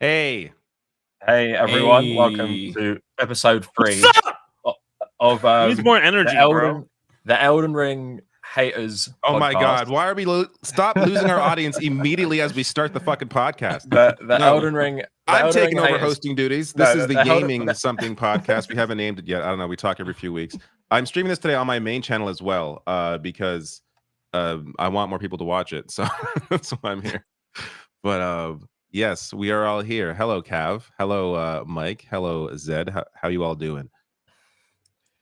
Hey, Hey everyone, welcome Hey. to episode 3 What's up? of Needs more energy, bro. the Elden Ring haters. oh my podcast. God, why are we stop losing our audience immediately as we start the fucking podcast? The No, Elden Ring. I'm taking over haters. hosting duties. This No, is the the gaming something podcast. We haven't named it yet. I don't know. We talk every few weeks. I'm streaming this today on my main channel as well, because I want more people to watch it. So that's why I'm here. But yes, we are all here. Hello, Cav. Hello, Mike. Hello, Zed. How you all doing?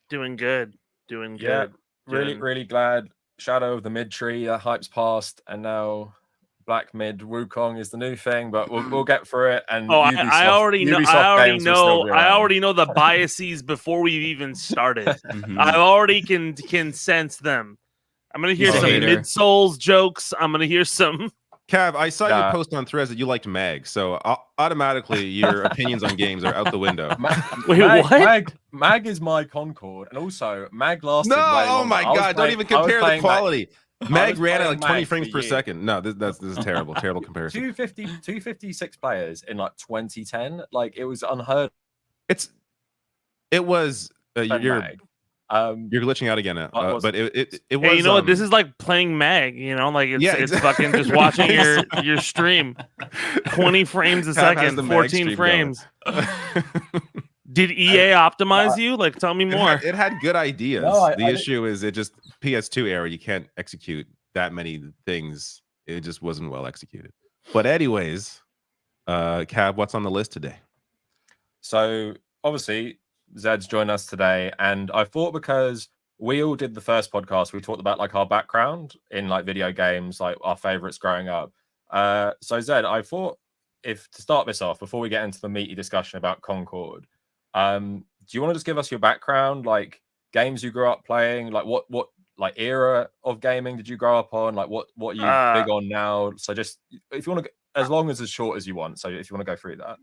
Doing good. Doing Yeah, good. really glad. Shadow of the Mid Tree, hype's passed, and now Black Mid Wukong is the new thing. But we'll get through it. And I already know. Ubisoft I already know the biases before we've even started. Mhm. I already can sense them. I'm gonna hear He's a some hater. mid Souls jokes. I'm gonna hear some. Cav, I saw Yeah. you post on Threads that you liked Mag, so automatically your opinions on games are out the window. Wait, what? Mag is my Concord, and also Mag lasted. No, way oh longer. my God! Don't even compare the quality. Mag was ran at playing like 20 Mag frames for per years. second. No, this is terrible comparison. 256 players in like 2010. Like it was unheard It was of. you're Mag. glitching out again, but it was. Hey, you know what? This is like playing Mag. You know, like it's fucking just watching your stream. 20 frames a Cav has second, the Mag 14 stream frames. going. Did EA optimize you? Like, tell me more. It had good ideas. No, the issue is it just PS2 era. You can't execute that many things. It just wasn't well executed. But anyways, Cav, what's on the list today? So obviously Zed's joined us today, and I thought because we all did the first podcast, we talked about like our background in like video games, like our favorites growing up. So Zed, I thought if to start this off before we get into the meaty discussion about Concord, do you want to just give us your background, like games you grew up playing, like what like era of gaming did you grow up on, like what are you big on now? So just if you want to, as long as short as you want. So if you want to go through that.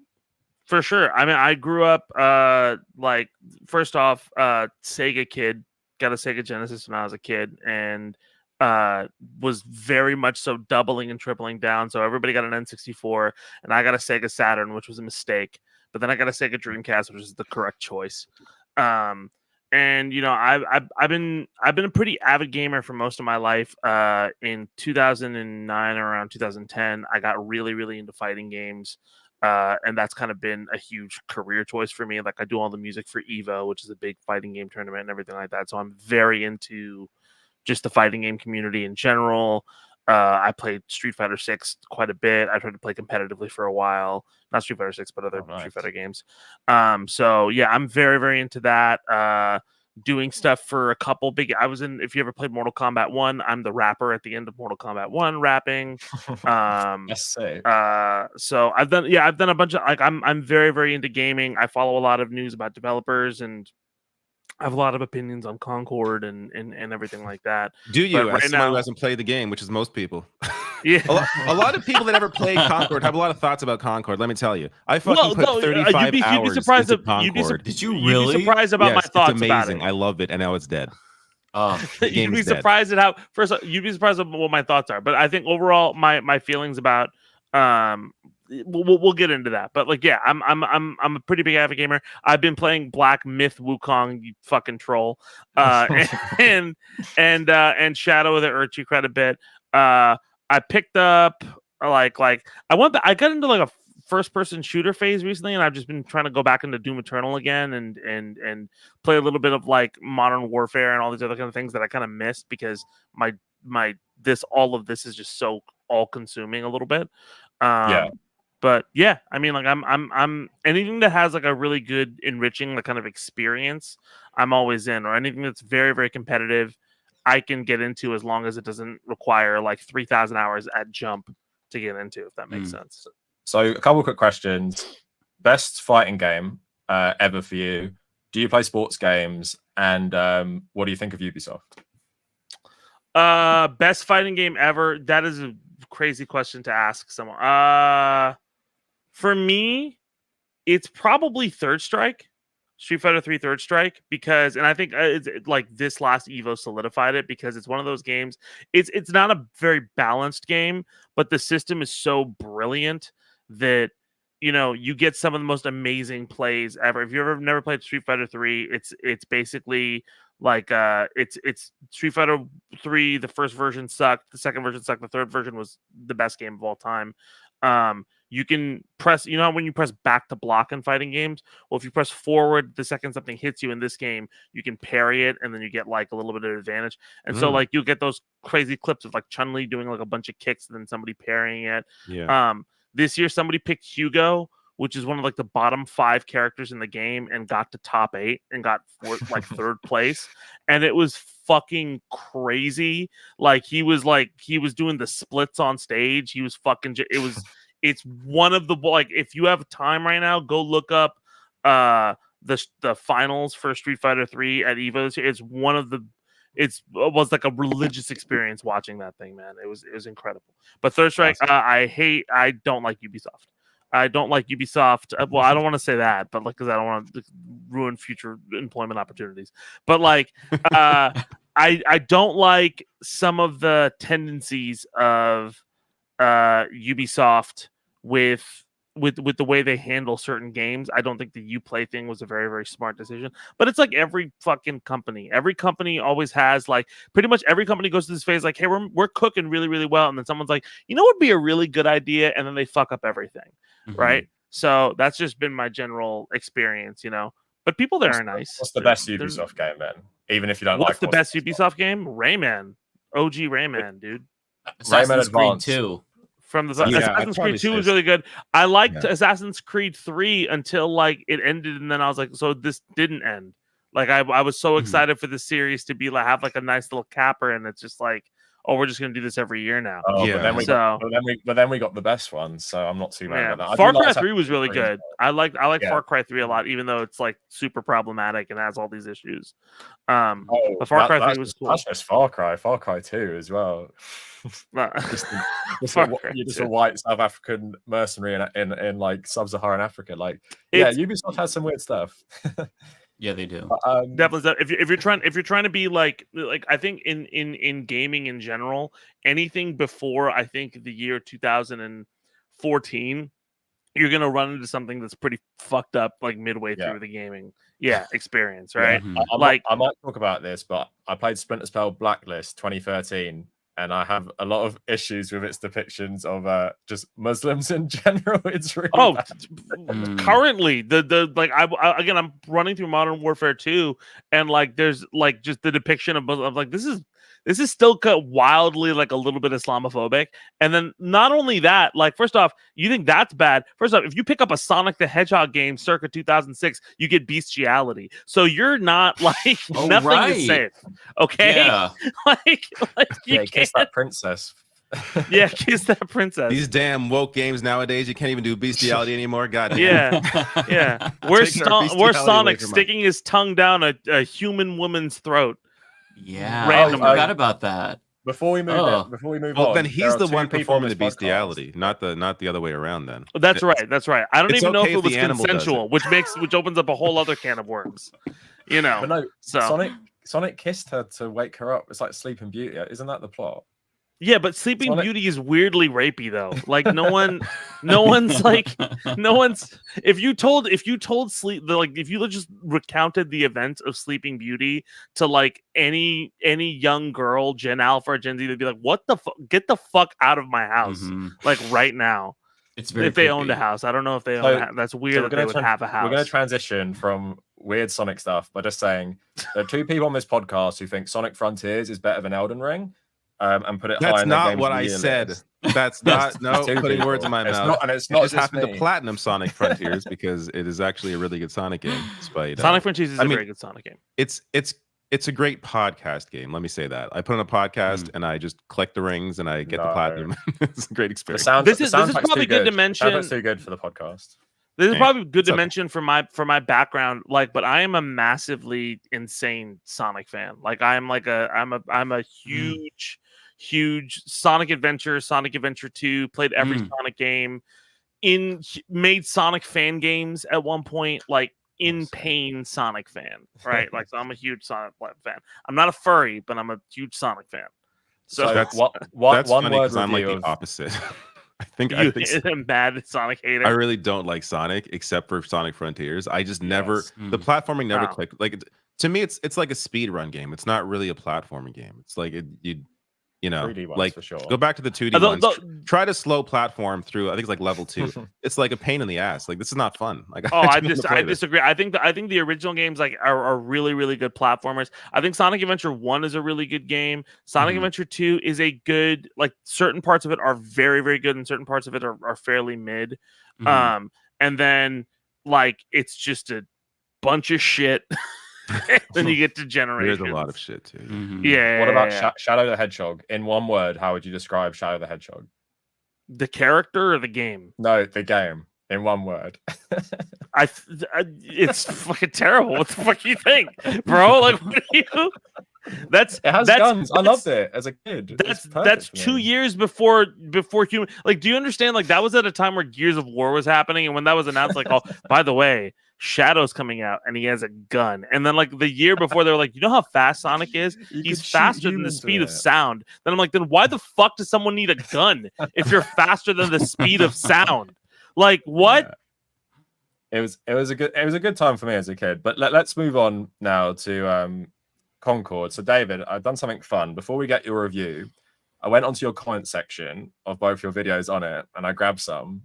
For sure. I mean, I grew up like first off, Sega kid, got a Sega Genesis when I was a kid, and was very much so doubling and tripling down. So everybody got an N64, and I got a Sega Saturn, which was a mistake. But then I got a Sega Dreamcast, which is the correct choice. And you know, I've been a pretty avid gamer for most of my life. In 2009 or around 2010, I got really into fighting games. And that's kind of been a huge career choice for me. Like I do all the music for Evo, which is a big fighting game tournament and everything like that. So I'm very into just the fighting game community in general. I played Street Fighter 6 quite a bit. I tried to play competitively for a while. Not Street Fighter 6, but other Street Fighter games. So yeah, I'm very into that. Doing stuff for a couple big. I was in. If you ever played Mortal Kombat 1, I'm the rapper at the end of Mortal Kombat 1, rapping. So I've done a bunch of like I'm very into gaming. I follow a lot of news about developers, and I have a lot of opinions on Concord and everything like that. Do you? Right As someone now, who hasn't played the game, which is most people. Yeah, a lot of people that ever played Concord have a lot of thoughts about Concord. Let me tell you, I fucking put 35 hours into Concord. Did you really? You'd be surprised about my thoughts. It's amazing. I love it, and now it's dead. You'd be surprised at how. First, you'd be surprised at what my thoughts are. But I think overall, my feelings about we'll get into that. But like, yeah, I'm a pretty big avid gamer. I've been playing Black Myth Wukong, you fucking troll, and Shadow of the Earth quite a bit. I picked up I got into like a first person shooter phase recently, and I've just been trying to go back into Doom Eternal again and play a little bit of like Modern Warfare and all these other kind of things that I kind of missed because all of this is just so all consuming a little bit. But yeah, I mean, like I'm anything that has like a really good enriching like kind of experience, I'm always in, or anything that's very competitive, I can get into as long as it doesn't require like 3,000 hours at jump to get into, if that makes sense. So a couple of quick questions. Best fighting game ever for you? Do you play sports games? And what do you think of Ubisoft? Best fighting game ever? That is a crazy question to ask someone. For me, it's probably Third Strike. Street Fighter 3 Third Strike, because, and I think it's like this last Evo solidified it, because it's one of those games. It's not a very balanced game, but the system is so brilliant that you get some of the most amazing plays ever. If you've ever never played Street Fighter 3, it's basically like it's Street Fighter 3. The first version sucked, the second version sucked, the third version was the best game of all time. You can press, how when you press back to block in fighting games, well, if you press forward the second something hits you in this game, you can parry it and then you get like a little bit of advantage. And so like you'll get those crazy clips of like Chun-Li doing like a bunch of kicks and then somebody parrying it. This year somebody picked Hugo, which is one of like the bottom 5 characters in the game, and got to top 8 and got third place. And it was fucking crazy. Like he was doing the splits on stage. He was fucking, it's one of the, like, if you have time right now, go look up the finals for Street Fighter 3 at EVO this year. It's one of the, it was like a religious experience watching that thing, man. It was incredible. But Third Strike, awesome. I don't like Ubisoft. I don't like Ubisoft. Well, I don't want to say that, but like, because I don't want to ruin future employment opportunities. But like, I don't like some of the tendencies of Ubisoft with the way they handle certain games. I don't think the Uplay thing was a very, very smart decision. But it's like every fucking company. Every company always has, like, pretty much every company goes to this phase like, hey, we're cooking really, really well. And then someone's like, what would be a really good idea? And then they fuck up everything. Right? So that's just been my general experience, But people there are nice. What's the best Ubisoft game, then? Even if you don't like what's the best Ubisoft game? Rayman. OG Rayman, dude. Assassin's Creed 2. From the Assassin's Creed 2 was really good. I liked Assassin's Creed 3 until like it ended, and then I was like, so this didn't end. Like I was so excited for the series to be like have like a nice little capper, and it's just like, oh, we're just gonna do this every year now. Oh, yeah. But then we got the best one, so I'm not too mad about that. Far Cry 3 was really good. I like Far Cry 3 a lot, even though it's like super problematic and has all these issues. But Far Cry 3 was cool. That's just Far Cry 2 as well. just a white South African mercenary in like sub-Saharan Africa. Like, Ubisoft has some weird stuff. Yeah, they do. Definitely. If you're trying to be like I think in gaming in general, anything before I think the year 2014, you're gonna run into something that's pretty fucked up like midway through the gaming experience, right? I might talk about this, but I played Splinter Cell Blacklist 2013. And I have a lot of issues with its depictions of just Muslims in general. It's really bad. Currently the like I'm running through Modern Warfare 2, and like there's like just the depiction of Muslims. Like this is still wildly like a little bit Islamophobic. And then not only that, like first off, you think that's bad. First off, if you pick up a Sonic the Hedgehog game circa 2006, you get bestiality. So you're not like nothing is safe. Okay? Yeah. like you kiss that princess. Yeah, kiss that princess. These damn woke games nowadays, you can't even do bestiality anymore. God. Yeah. Where's Sonic sticking his tongue down a human woman's throat? Yeah, I forgot about that. Before we move on, then he's the one performing the bestiality, not the other way around. Then that's right. I don't even know if it was consensual, which opens up a whole other can of worms. But no, so Sonic kissed her to wake her up. It's like Sleeping Beauty, isn't that the plot? Yeah, but Sleeping Beauty is weirdly rapey though. Like no one's if you just recounted the events of Sleeping Beauty to like any young girl, Gen Alpha or Gen Z, they'd be like, what the fuck? Get the fuck out of my house. Like right now. It's very if they owned a house. I don't know if they own a house. That's weird that they would have a house. We're going to transition from weird Sonic stuff by just saying there are 2 people on this podcast who think Sonic Frontiers is better than Elden Ring. And put it. That's not what I said. That's not putting words in my mouth. It's not just happened to platinum Sonic Frontiers because it is actually a really good Sonic game. Despite Sonic Frontiers is a very good Sonic game. It's a great podcast game. Let me say that. I put on a podcast and I just collect the rings and I get the platinum. It's a great experience. This is probably good to mention. That's too good for the podcast. This is probably good to mention for my background, like, but I am a massively insane Sonic fan. Like I'm a huge Sonic Adventure 2, played every Sonic game, made Sonic fan games at one point, like in pain Sonic fan, right? Like so I'm a huge Sonic fan. I'm not a furry, but I'm a huge Sonic fan. So that's one word I'm like the opposite. think mad Sonic hater. I really don't like Sonic, except for Sonic Frontiers. I just never the platforming never clicked. Like to me, it's like a speed run game. It's not really a platforming game. It's like you know, 3D ones, like for sure. Go back to the 2D ones. Try to slow platform through. I think it's like level 2. It's like a pain in the ass. Like this is not fun. Like I disagree. I think the original games like are really really good platformers. I think Sonic Adventure 1 is a really good game. Sonic Adventure 2 is a good, like certain parts of it are very very good and certain parts of it are fairly mid. And then like it's just a bunch of shit. Then you get to Generations. There's a lot of shit too. Yeah. What about Shadow the Hedgehog? In one word, how would you describe Shadow the Hedgehog? The character or the game? No, the game. In one word. It's fucking terrible. What the fuck do you think, bro? Like, what are you? It has guns. I loved it as a kid. That's 2 years before human. Like, do you understand? Like, that was at a time where Gears of War was happening, and when that was announced, like, oh, by the way, Shadow's coming out, and he has a gun. And then, like, the year before, they were like, you know how fast Sonic is? He's faster than the speed of sound. Then I'm like, then why the fuck does someone need a gun if you're faster than the speed of sound? Like, what? Yeah. It was a good time for me as a kid. But let's move on now to Concord. So David, I've done something fun. Before we get your review, I went onto your comment section of both your videos on it, and I grabbed some.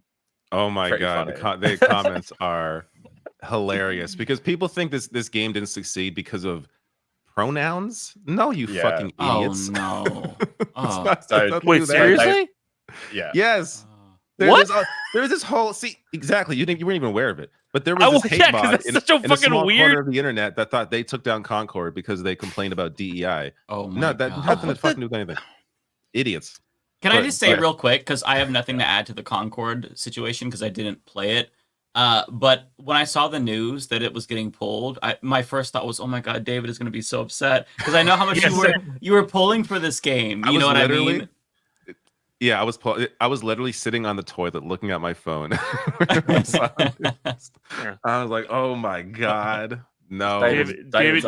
Oh my god, the comments are hilarious because people think this game didn't succeed because of pronouns. No, you fucking idiots. Oh no. Wait, seriously? Yeah. Yes. There's this whole exactly. You weren't even aware of it, but there was this hate mod in a small corner of the internet that thought they took down Concord because they complained about DEI. Oh my no, that God. nothing to fucking do with anything. Idiots. Can I just say real quick, because I have nothing to add to the Concord situation because I didn't play it. But when I saw the news that it was getting pulled, my first thought was, "Oh my God, David is going to be so upset," because I know how much you were pulling for this game. You know what I mean? Yeah, I was literally sitting on the toilet looking at my phone. I was like, "Oh my God, no!" David,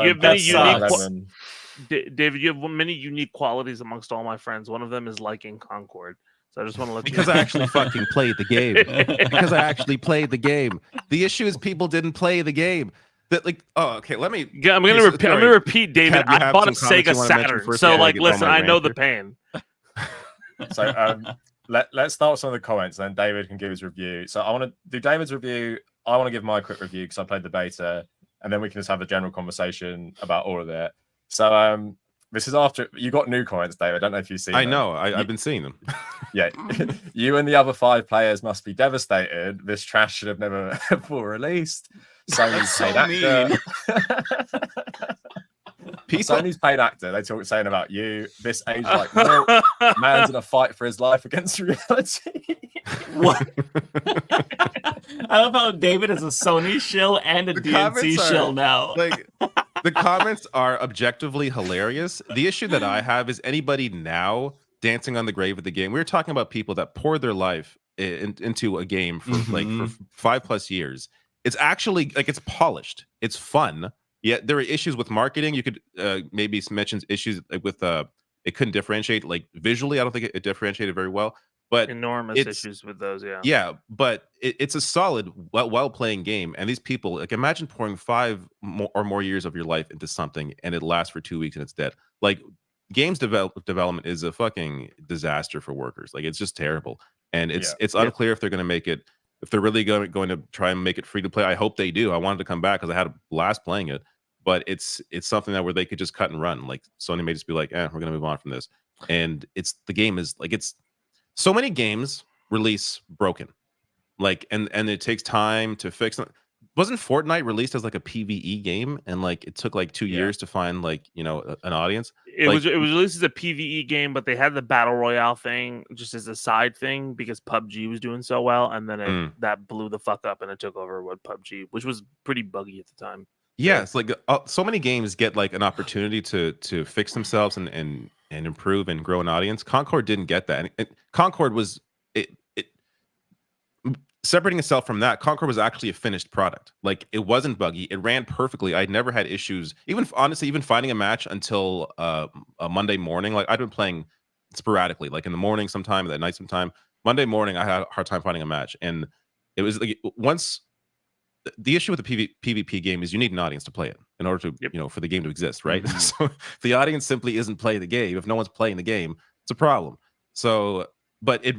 you have many unique qualities amongst all my friends. One of them is liking Concord. So I just want to let because I actually fucking played the game. Because I actually played the game. The issue is people didn't play the game. That okay. Let me. Yeah, I'm gonna repeat, David. I bought a Sega Saturn, so like, listen, I know the pain. So let's start with some of the comments, and then David can give his review. So I want to do David's review. I want to give my quick review because I played the beta, and then we can just have a general conversation about all of it. So this is after you got new comments, David. I don't know if you've seen. I know. I've been seeing them. Yeah, you and the other 5 players must be devastated. This trash should have never been released. Sony's paid actor. Sony's paid actor. They saying about you. This age like milk. Man's in a fight for his life against reality. What? I love how David is a Sony shill and a DNC shill now. Like the comments are objectively hilarious. The issue that I have is anybody now dancing on the grave of the game. We were talking about people that pour their life into a game for like for 5+ years. It's actually like it's polished. It's fun. Yet there are issues with marketing. You could maybe mention issues with it couldn't differentiate like visually. I don't think it differentiated very well. But enormous issues with those, yeah. Yeah, but it's a solid, well-playing game. And these people, like, imagine pouring 5 or more years of your life into something, and it lasts for 2 weeks and it's dead. Like, games development is a fucking disaster for workers. Like, it's just terrible. And it's unclear if they're going to make it, if they're really going to try and make it free to play. I hope they do. I wanted to come back because I had a blast playing it. But it's something that where they could just cut and run. Like, Sony may just be like, we're going to move on from this. And the game is like, it's so many games release broken, like, and it takes time to fix them. Wasn't Fortnite released as like a PvE game, and like it took like 2 years to find like an audience? It was released as a PvE game, but they had the battle royale thing just as a side thing because PUBG was doing so well, and then that blew the fuck up, and it took over what PUBG, which was pretty buggy at the time. Yeah, it's like so many games get like an opportunity to fix themselves and improve and grow an audience. Concord didn't get that. And Concord was separating itself from that. Concord was actually a finished product. Like, it wasn't buggy. It ran perfectly. I'd never had issues. Even finding a match until a Monday morning. Like, I'd been playing sporadically, like in the morning sometime, at night sometime. Monday morning, I had a hard time finding a match, and it was like once. The issue with the PvP game is you need an audience to play it in order to, for the game to exist, right? Mhm. So if the audience simply isn't playing the game, if no one's playing the game, it's a problem. So, but it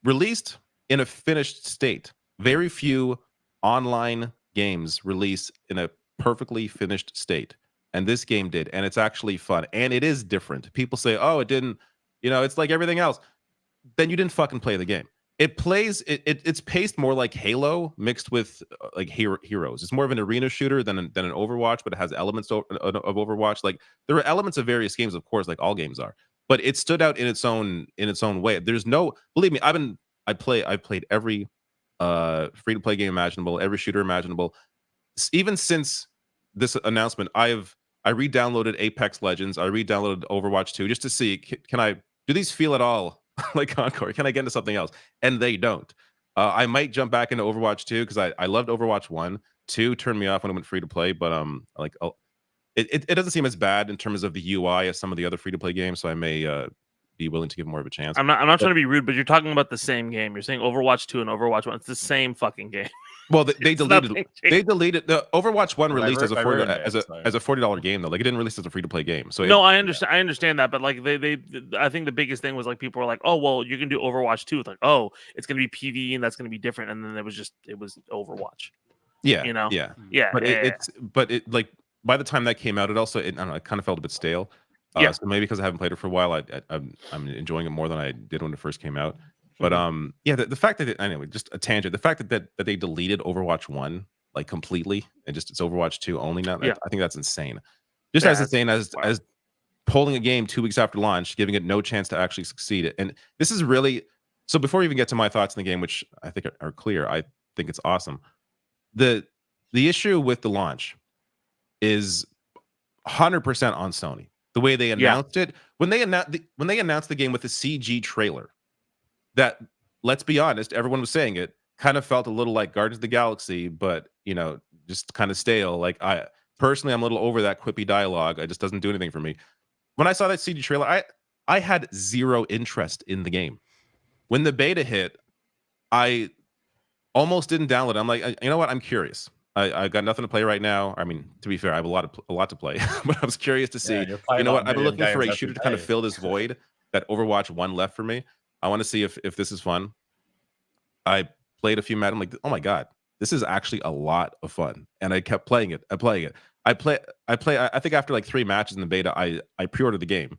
released in a finished state. Very few online games release in a perfectly finished state, and this game did, and it's actually fun, and it is different. People say, "Oh, it didn't," it's like everything else. Then you didn't fucking play the game. It's paced more like Halo mixed with like heroes. It's more of an arena shooter than an Overwatch, but it has elements of Overwatch. Like there are elements of various games, of course, like all games are. But it stood out in its own way. There's no, believe me, I've played every free to play game imaginable, every shooter imaginable. Even since this announcement, I re-downloaded Apex Legends, I re-downloaded Overwatch 2 just to see do these feel at all like Concord? Can I get into something else? And they don't. I might jump back into Overwatch 2 because I loved Overwatch 1. 2 turned me off when it went free to play, but it doesn't seem as bad in terms of the UI as some of the other free to play games, so I may be willing to give more of a chance. I'm not trying to be rude, but you're talking about the same game. You're saying Overwatch 2 and Overwatch 1. It's the same fucking game. Well, they deleted the Overwatch 1 They released as a ruined it, as a so. as a $40 game though. Like it didn't release as a free to play game. So No, I understand that, but like I think the biggest thing was like people were like, oh well, you can do Overwatch 2. It's like, oh, it's gonna be PvE and that's gonna be different, and then it was Overwatch. yeah, Yeah. But it like by the time that came out, I don't know, it kind of felt a bit stale. Yeah. So maybe because I haven't played it for a while, I'm enjoying it more than I did when it first came out. But the fact that anyway, just a tangent. The fact that they deleted Overwatch 1 like completely and just it's Overwatch 2 only now. Yeah. I think that's insane. Just as insane as pulling a game 2 weeks after launch, giving it no chance to actually succeed. And this is really so. Before we even get to my thoughts in the game, which I think are clear, I think it's awesome. The issue with the launch is 100% on Sony. The way they announced it when they announced the game with the CG trailer. That, let's be honest, everyone was saying it kind of felt a little like Guardians of the Galaxy, but just kind of stale. Like I'm a little over that quippy dialogue. It just doesn't do anything for me. When I saw that CG trailer, I had zero interest in the game. When the beta hit, I almost didn't download it. I'm like, you know what? I'm curious. I got nothing to play right now. I mean, to be fair, I have a lot to play, but I was curious to see. You know what? I've been looking for a shooter to kind of fill this void that Overwatch 1 left for me. I want to see if this is fun. I played a few matches. I'm like, oh my god, this is actually a lot of fun, and I kept playing it. I think after like 3 matches in the beta, I pre-ordered the game,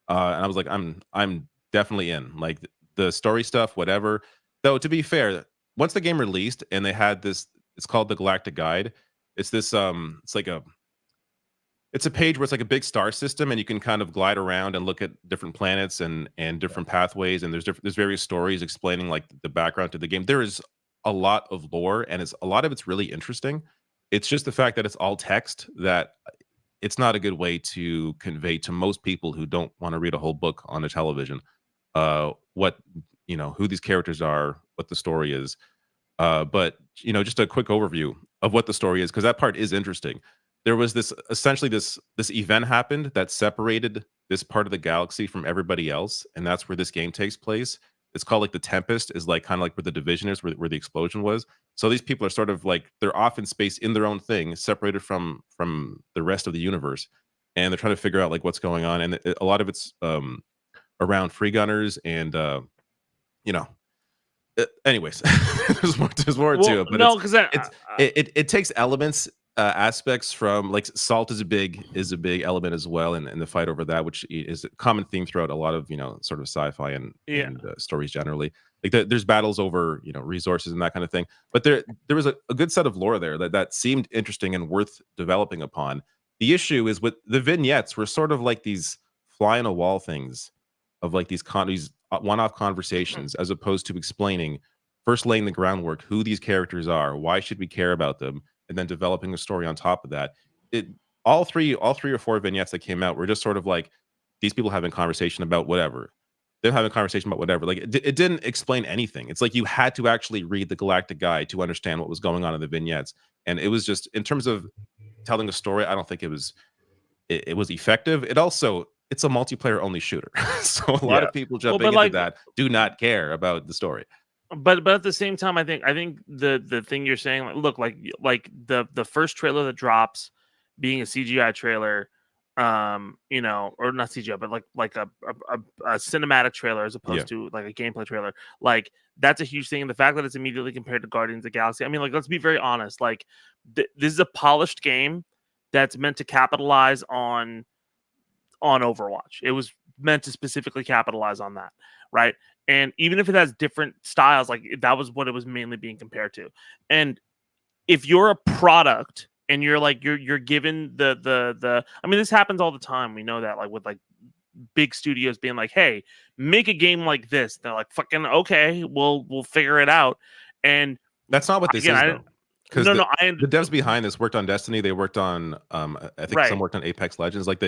and I was like, I'm definitely in. Like the story stuff, whatever. Though to be fair, once the game released and they had this, it's called the Galactic Guide. It's this it's a page where it's like a big star system, and you can kind of glide around and look at different planets and different pathways, and there's various stories explaining like the background to the game. There is a lot of lore, and a lot of it's really interesting. It's just the fact that it's all text that it's not a good way to convey to most people who don't want to read a whole book on a television what who these characters are, what the story is. But just a quick overview of what the story is, because that part is interesting. There was this event happened that separated this part of the galaxy from everybody else, and that's where this game takes place. It's called like the Tempest, is like kind of like where the division is, where the explosion was. So these people are sort of like they're off in space in their own thing, separated from the rest of the universe, and they're trying to figure out like what's going on. And a lot of it's around free gunners and anyways, there's more to it. But no, because it takes elements. Aspects from like salt is a big element as well, and the fight over that, which is a common theme throughout a lot of sort of sci-fi and stories generally. Like there's battles over resources and that kind of thing. But there was a good set of lore there that seemed interesting and worth developing upon. The issue is with the vignettes were sort of like these fly on a wall things of like these one-off conversations, as opposed to explaining, first laying the groundwork, who these characters are, why should we care about them, and then developing a story on top of that. All three or 4 vignettes that came out were just sort of like these people having conversation about whatever. They're having a conversation about whatever. Like it didn't explain anything. It's like you had to actually read the Galactic Guide to understand what was going on in the vignettes. And it was just, in terms of telling a story, I don't think it was effective. it's a multiplayer only shooter. So a lot of people jumping into that do not care about the story. But at the same time, I think the thing you're saying, like, look, like the first trailer that drops being a CGI trailer, you know, or not CGI, but like a cinematic trailer as opposed to like a gameplay trailer, like that's a huge thing. And the fact that it's immediately compared to Guardians of the Galaxy, I mean, like, let's be very honest, like this is a polished game that's meant to capitalize on Overwatch. It was meant to specifically capitalize on that, right? And even if it has different styles, like that was what it was mainly being compared to. And if you're a product and you're like you're given the I mean, this happens all the time. We know that, like with like big studios being like, hey, make a game like this. They're like, fucking okay, we'll figure it out. And that's not what this is, though. Because the devs behind this worked on Destiny. They worked on I think some worked on Apex Legends. Like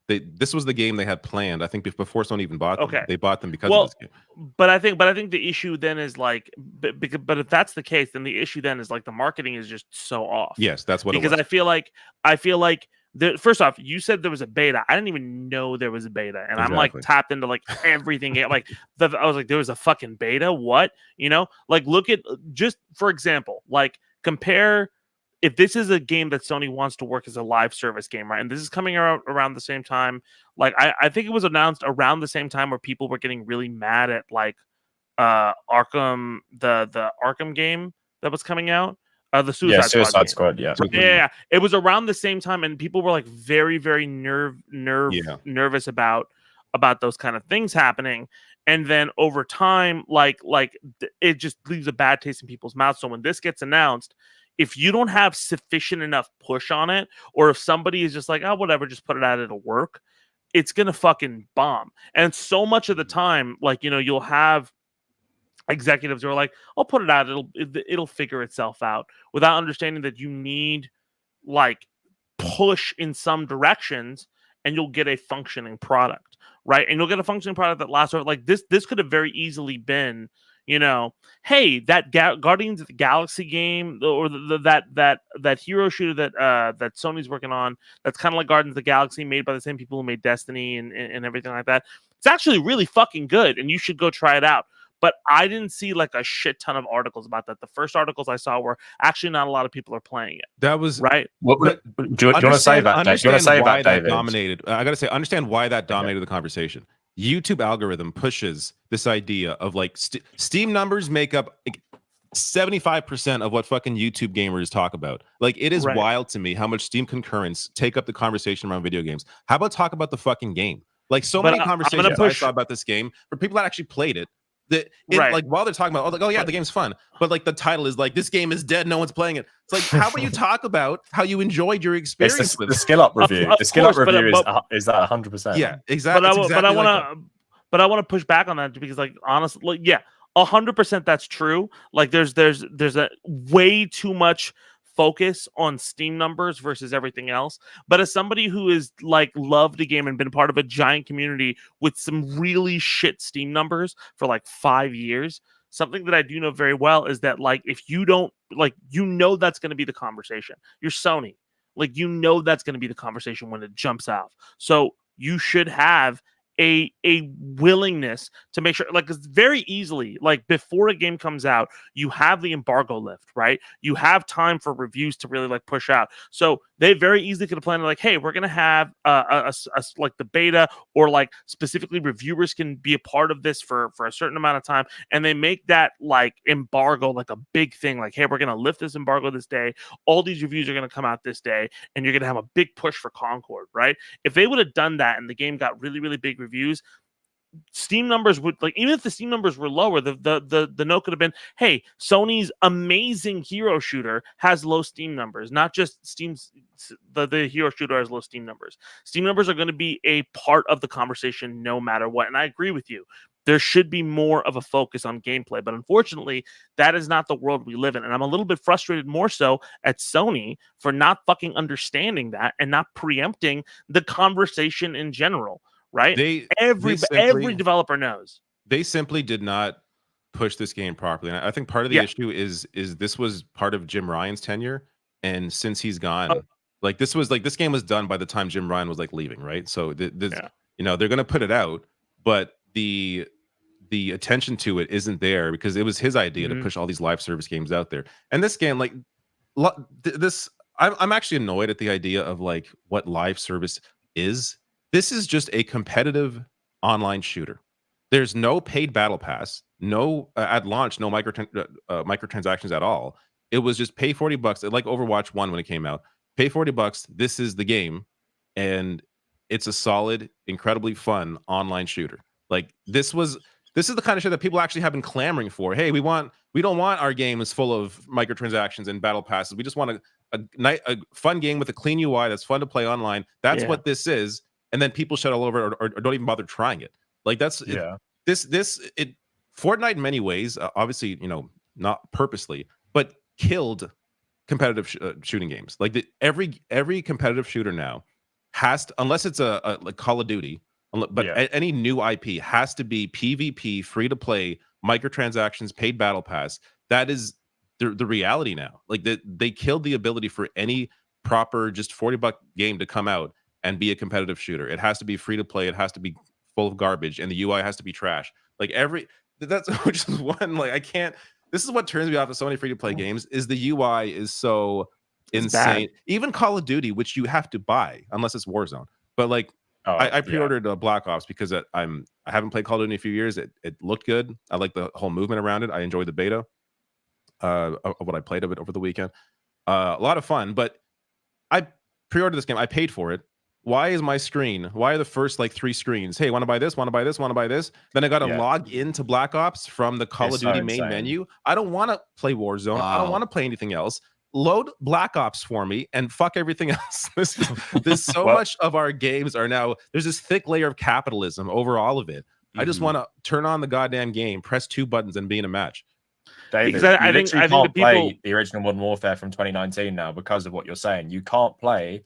this was the game they had planned. I think before Sony even bought them. They bought them because of this game. But I think the issue then is like, but if that's the case, then the issue then is like the marketing is just so off. Yes, that's what. Because it was. I feel like first off, you said there was a beta. I didn't even know there was a beta, and I'm like tapped into like everything. Like I was like, there was a fucking beta. What, you know? Like look at, just for example, like compare. If this is a game that Sony wants to work as a live service game, right? And this is coming around the same time. Like I think it was announced around the same time where people were getting really mad at like Arkham, the Arkham game that was coming out. The Suicide Squad. Yeah. It was around the same time, and people were like very, very nervous about those kind of things happening. And then over time, like it just leaves a bad taste in people's mouths. So when this gets announced, if you don't have sufficient enough push on it, or if somebody is just like, oh, whatever, just put it out, it'll work, it's gonna fucking bomb. And so much of the time, like, you know, you'll have executives who are like, I'll put it out, it'll figure itself out, without understanding that you need like push in some directions, and you'll get a functioning product, right? And you'll get a functioning product that lasts over. Like this could have very easily been, you know, hey, that Guardians of the Galaxy game, or that hero shooter that Sony's working on, that's kind of like Guardians of the Galaxy, made by the same people who made Destiny and everything like that. It's actually really fucking good, and you should go try it out. But I didn't see like a shit ton of articles about that. The first articles I saw were actually not a lot of people are playing it. That was right. Do you want to say that? Do you want to say why that, David? Dominated. I got to say, understand why that dominated the conversation. YouTube algorithm pushes this idea of like Steam numbers make up 75% of what fucking YouTube gamers talk about. Like, it is wild to me how much Steam concurrents take up the conversation around video games. How about talk about the fucking game? Like, so many conversations I saw about this game for people that actually played it. Like, while they're talking about, oh yeah, the game's fun, but like the title is like, this game is dead, no one's playing it. It's like, how about you talk about how you enjoyed your experience with the skill up review? The skill up review is that 100%. Yeah, exactly. But I want to push back on that, because like honestly, like, yeah, 100% that's true. Like there's a way too much focus on Steam numbers versus everything else. But as somebody who is like loved the game and been part of a giant community with some really shit Steam numbers for like 5 years, something that I do know very well is that, like, if you don't, like, you know, that's going to be the conversation. You're Sony, like, you know, that's going to be the conversation when it jumps out. So you should have a willingness to make sure, like, it's very easily, like, before a game comes out, you have the embargo lift, right? You have time for reviews to really like push out. So they very easily could have planned like, hey, we're gonna have like the beta, or like specifically reviewers can be a part of this for a certain amount of time, and they make that like embargo like a big thing. Like, hey, we're gonna lift this embargo this day. All these reviews are gonna come out this day, and you're gonna have a big push for Concord, right? If they would have done that and the game got really, really big reviews, Steam numbers would, like, even if the Steam numbers were lower, the note could have been, hey, Sony's amazing hero shooter has low Steam numbers, not just Steam's the hero shooter has low Steam numbers. Steam numbers are going to be a part of the conversation no matter what. And I agree with you. There should be more of a focus on gameplay, but unfortunately, that is not the world we live in. And I'm a little bit frustrated more so at Sony for not fucking understanding that and not preempting the conversation in general. Right? Every developer knows. They simply did not push this game properly. And I think part of the issue is this was part of Jim Ryan's tenure. And since he's gone, like, this game was done by the time Jim Ryan was like leaving, right? So You know, they're going to put it out, but the attention to it isn't there because it was his idea to push all these live service games out there. And this game, like I'm actually annoyed at the idea of like what live service is. This is just a competitive online shooter. There's no paid battle pass, no at launch, no microtransactions at all. It was just pay $40, like Overwatch 1 when it came out. Pay $40. This is the game, and it's a solid, incredibly fun online shooter. Like this is the kind of shit that people actually have been clamoring for. Hey, we don't want our games full of microtransactions and battle passes. We just want a fun game with a clean UI that's fun to play online. That's what this is. And then people shut all over or don't even bother trying it. Like that's Fortnite in many ways, obviously, you know, not purposely, but killed competitive shooting games. Like every competitive shooter now has to, unless it's a like Call of Duty, but any new IP has to be PvP, free to play, microtransactions, paid battle pass. That is the reality now. Like they killed the ability for any proper just $40 game to come out and be a competitive shooter. It has to be free to play. It has to be full of garbage, and the UI has to be trash. Like that's which is one, like I can't. This is what turns me off of so many free to play games is the UI is so insane. Bad. Even Call of Duty, which you have to buy unless it's Warzone, but like. I pre-ordered Black Ops because I haven't played Call of Duty in a few years. It looked good. I like the whole movement around it. I enjoyed the beta of what I played of it over the weekend. A lot of fun, but I pre-ordered this game. I paid for it. Why is my screen? Why are the first like 3 screens? Hey, want to buy this? Want to buy this? Want to buy this? Then I got to log into Black Ops from the Call of Duty main menu. I don't want to play Warzone. Wow. I don't want to play anything else. Load Black Ops for me and fuck everything else. There's so much of our games are now, there's this thick layer of capitalism over all of it. I just want to turn on the goddamn game, press 2 buttons and be in a match. David, I think the people play the original Modern Warfare from 2019 now because of what you're saying. You can't play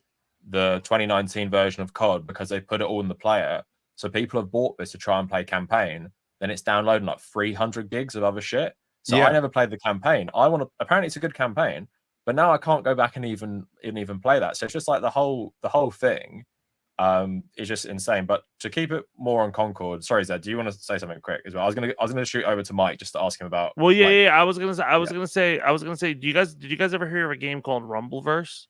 the 2019 version of COD because they put it all in the player. So people have bought this to try and play campaign. Then it's downloading like 300 gigs of other shit. So I never played the campaign. Apparently it's a good campaign. But now I can't go back and even play that. So it's just like the whole thing is just insane. But to keep it more on Concord, sorry, Zed, do you want to say something quick as well? I was gonna shoot over to Mike just to ask him about. Well, I was gonna say, did you guys ever hear of a game called Rumbleverse?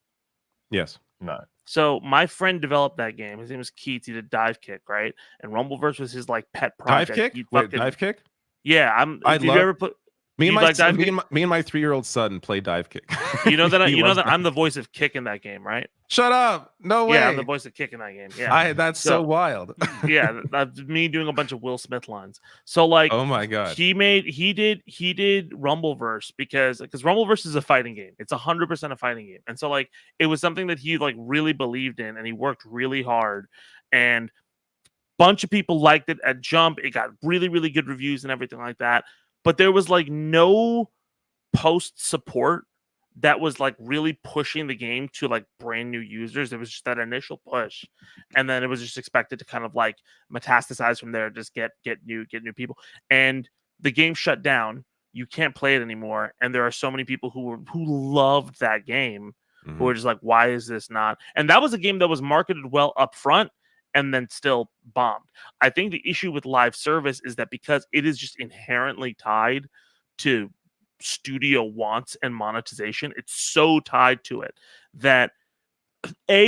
Yes. No. So my friend developed that game. His name was Keats. He did Dive Kick, right? And Rumbleverse was his like pet project. Dive Kick? Wait, Dive Kick? Yeah, you ever put? Me and my 3-year-old son play Dive Kick. You know that I'm the voice of Kick in that game, right? Shut up! No way. Yeah, I'm the voice of Kick in that game. Yeah, that's so wild. Yeah, that's me doing a bunch of Will Smith lines. So like, oh my god, he did Rumbleverse because Rumbleverse is a fighting game. It's 100% a fighting game, and so like it was something that he like really believed in, and he worked really hard, and bunch of people liked it at Jump. It got really, really good reviews and everything like that. But there was like no post support that was like really pushing the game to like brand new users. It was just that initial push, and then it was just expected to kind of like metastasize from there, just get new people. And the game shut down. You can't play it anymore. And there are so many people who loved that game who were just like, why is this not? And that was a game that was marketed well up front and then still bombed. I think the issue with live service is that because it is just inherently tied to studio wants and monetization, it's so tied to it that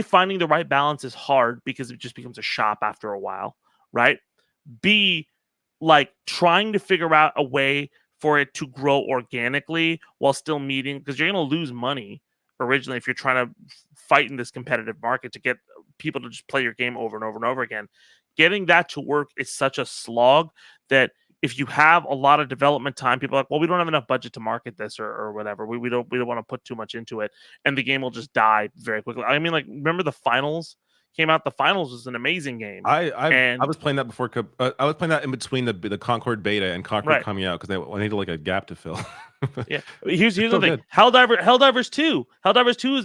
finding the right balance is hard because it just becomes a shop after a while, right? B, like trying to figure out a way for it to grow organically while still meeting, because you're going to lose money originally if you're trying to fight in this competitive market to get people to just play your game over and over and over again. Getting that to work is such a slog that if you have a lot of development time, people are like, well, we don't have enough budget to market this or whatever. We don't want to put too much into it, and the game will just die very quickly. I mean, like, remember the finals came out? The finals was an amazing game. I was playing that before. I was playing that in between the Concord beta and Concord coming out because I needed like a gap to fill. Yeah, here's the thing. Helldivers 2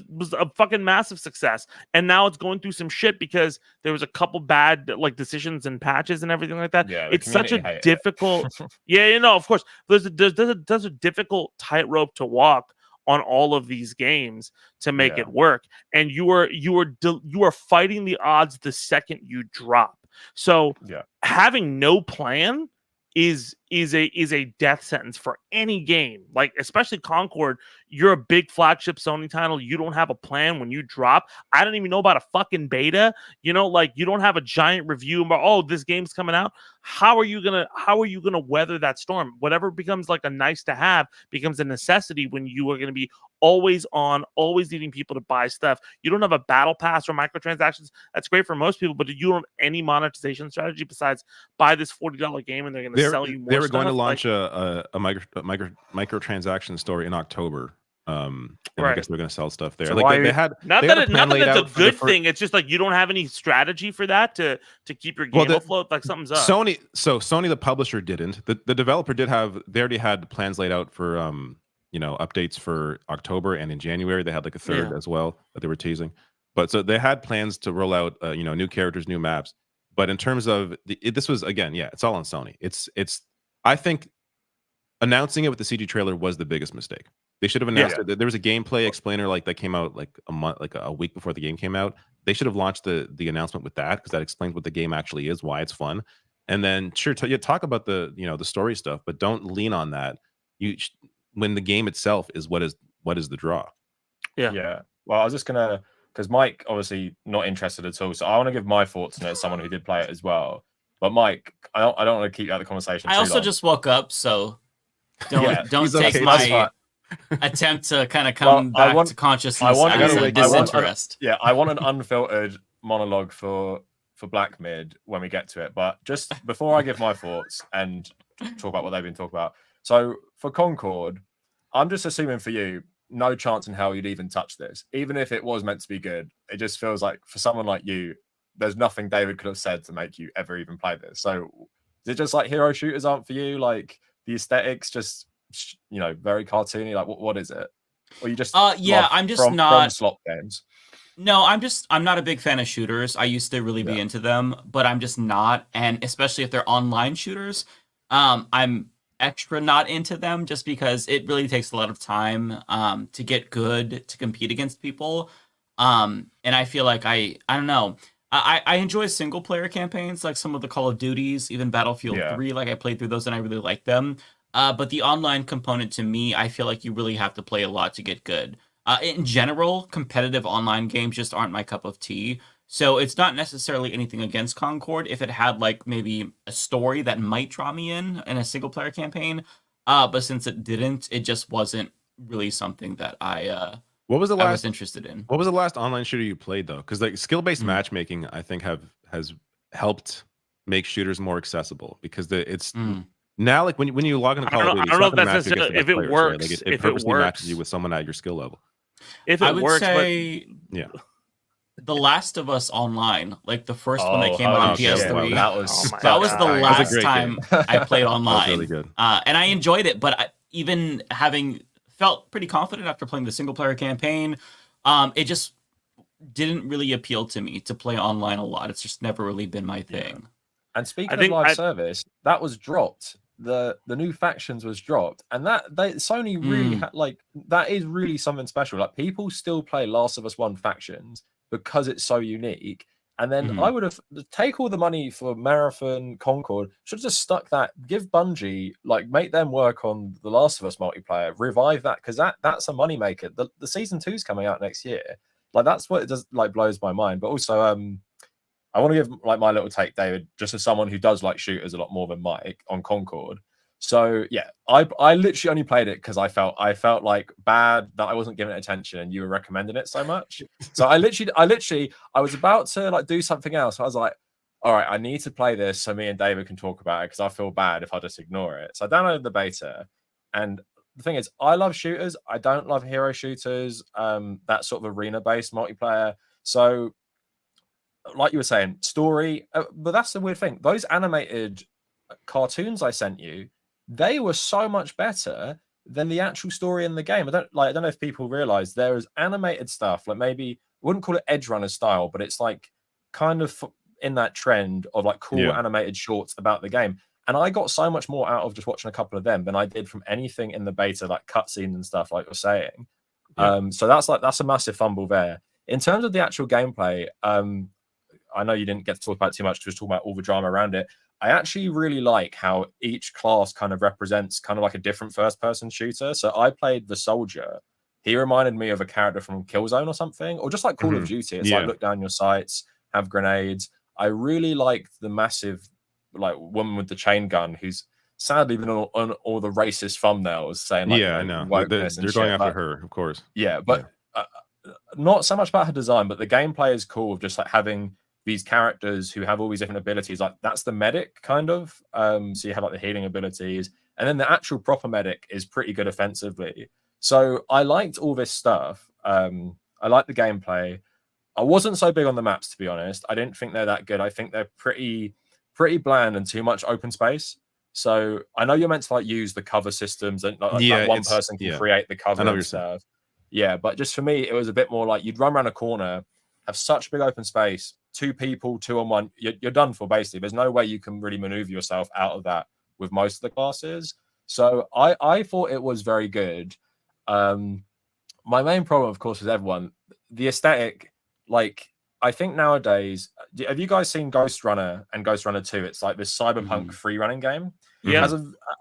was a fucking massive success, and now it's going through some shit because there was a couple bad like decisions and patches and everything like that. Yeah, it's such a difficult. Of course, there's a difficult tightrope to walk on all of these games to make it work, and you are fighting the odds the second you drop. So Yeah. having no plan is a death sentence for any game. Like, especially Concord, you're a big flagship Sony title. You don't have a plan when you drop. I don't even know about a fucking beta. You know, like, you don't have a giant review about, oh, this game's coming out. How are you gonna weather that storm? Whatever becomes like a nice to have becomes a necessity when you are gonna be always on, always needing people to buy stuff. You don't have a battle pass or microtransactions. That's great for most people, but you don't have any monetization strategy besides buy this $40 game and they're going to sell you more. They were going to stuff. launch a microtransaction store in October. And I guess they're going to sell stuff there. So Like they had not they that had a not plan that laid it's a out for good thing. It's just like you don't have any strategy for that to keep your game afloat. Like something's up. Sony, the publisher, didn't. The developer did have. They already had plans laid out for updates for October, and in January they had like a third as well that they were teasing. But so they had plans to roll out new characters, new maps. But in terms of this was, again, it's all on Sony. It's I think announcing it with the CG trailer was the biggest mistake. They should have announced it. There was a gameplay explainer that came out like a week before the game came out. They should have launched the announcement with that, because that explains what the game actually is, why it's fun. And then talk about the story stuff, but don't lean on that. When the game itself is what is the draw. Yeah. Well, I was just gonna, because Mike obviously not interested at all, so I want to give my thoughts on it as someone who did play it as well. But Mike, I don't want to keep out the conversation. I also just woke up, so don't take my attempt to kind of come back to consciousness as a disinterest. I want an unfiltered monologue for Black Mid when we get to it. But just before I give my thoughts and talk about what they've been talking about. So for Concord, I'm just assuming for you, no chance in hell you'd even touch this. Even if it was meant to be good, it just feels like for someone like you, there's nothing David could have said to make you ever even play this. So is it just like hero shooters aren't for you? Like the aesthetics just, very cartoony? Like what is it? Or you just I'm just not from slot games? No, I'm not a big fan of shooters. I used to really be into them, but I'm just not. And especially if they're online shooters, I'm extra not into them just because it really takes a lot of time to get good, to compete against people. And I feel like I don't know. I enjoy single player campaigns, like some of the Call of Duties, even Battlefield 3. Like I played through those and I really like them. But the online component, to me, I feel like you really have to play a lot to get good. In general, competitive online games just aren't my cup of tea. So it's not necessarily anything against Concord if it had like maybe a story that might draw me in a single player campaign. But since it didn't, it just wasn't really something that I was interested in. What was the last online shooter you played though? Because like skill-based matchmaking, I think has helped make shooters more accessible, because it's now like when you log into Call of Duty, I don't know if that's necessarily if it works. Right? Like it purposely matches you with someone at your skill level. If it I would works, say, The Last of Us Online, like the first one that came out on PS3. That was the last time I played online. That was really good. And I enjoyed it, but even having felt pretty confident after playing the single player campaign, it just didn't really appeal to me to play online a lot. It's just never really been my thing. Yeah. And speaking of live service, that was dropped. The new factions was dropped, and Sony really that is really something special. Like people still play Last of Us 1 factions because it's so unique. And then I would have take all the money for Marathon, Concord, should have just stuck that, give Bungie, like make them work on the Last of Us multiplayer, revive that, because that's a moneymaker. The season 2 is coming out next year. Like that's what it does, like blows my mind. But also I want to give like my little take, David, just as someone who does like shooters a lot more than Mike on Concord. So I literally only played it because I felt like bad that I wasn't giving it attention and you were recommending it so much. So I was about to like do something else. I was like, all right, I need to play this so me and David can talk about it, because I feel bad if I just ignore it. So I downloaded the beta, and the thing is, I love shooters. I don't love hero shooters, that sort of arena-based multiplayer. So like you were saying, story, but that's the weird thing. Those animated cartoons I sent you, they were so much better than the actual story in the game. I don't know if people realize there is animated stuff, like maybe I wouldn't call it Edge Runner style, but it's like kind of in that trend of like cool animated shorts about the game. And I got so much more out of just watching a couple of them than I did from anything in the beta, like cutscenes and stuff, like you're saying. So that's a massive fumble there. In terms of the actual gameplay, I know you didn't get to talk about it too much because we were talking about all the drama around it. I actually really like how each class kind of represents kind of like a different first-person shooter. So I played the soldier. He reminded me of a character from Killzone or something, or just like Call of Duty. It's like look down your sights, have grenades. I really liked the massive like woman with the chain gun who's sadly been on all the racist thumbnails saying like, I know they're going after her, of course. But not so much about her design, but the gameplay is cool of just like having these characters who have all these different abilities. Like that's the medic kind of. So you have like the healing abilities, and then the actual proper medic is pretty good offensively. So I liked all this stuff. I liked the gameplay. I wasn't so big on the maps, to be honest. I didn't think they're that good. I think they're pretty bland and too much open space. So I know you're meant to like use the cover systems and like one person can create the cover and stuff. Yeah, but just for me, it was a bit more like you'd run around a corner, have such a big open space, 2 people, 2-on-1, you're done for basically. There's no way you can really maneuver yourself out of that with most of the classes. So I thought it was very good. My main problem, of course, is everyone, the aesthetic, like I think nowadays, have you guys seen Ghost Runner and Ghost Runner 2? It's like this cyberpunk free running game. Yeah.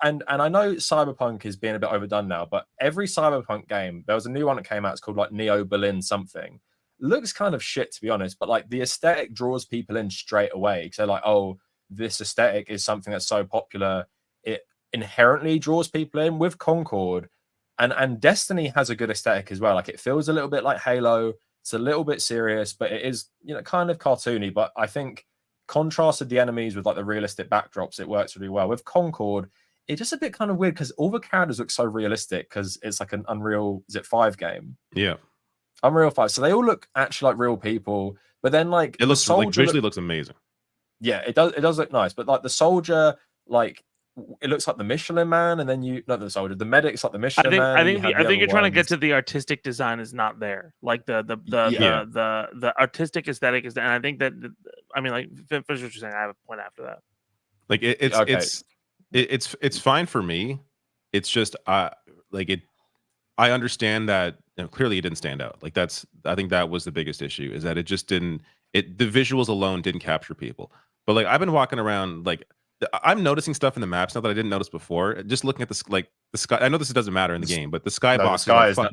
And I know cyberpunk is being a bit overdone now, but every cyberpunk game, there was a new one that came out, it's called like Neo Berlin something. Looks kind of shit, to be honest, but like the aesthetic draws people in straight away. So like, oh, this aesthetic is something that's so popular, it inherently draws people in. With Concord and Destiny has a good aesthetic as well. Like it feels a little bit like Halo. It's a little bit serious, but it is, kind of cartoony. But I think contrasted the enemies with like the realistic backdrops, it works really well. With Concord, it's just a bit kind of weird because all the characters look so realistic because it's like an Unreal, is it 5 game? Yeah. Unreal 5. So they all look actually like real people, but then like it looks like visually looks amazing. Yeah, it does look nice, but like the soldier, like it looks like the Michelin Man, and then the soldier, the medic's like the Michelin Man. I think you're trying to get to the artistic design is not there, like the artistic aesthetic is there, and I think that I mean like finish what you're saying. I have a point after that. Like it's fine for me. It's just I understand that clearly it didn't stand out. Like I think that was the biggest issue, is that it just didn't. The visuals alone didn't capture people. But like I've been walking around, like I'm noticing stuff in the maps now that I didn't notice before. Just looking at the sky. I know this doesn't matter in the game, but the skybox.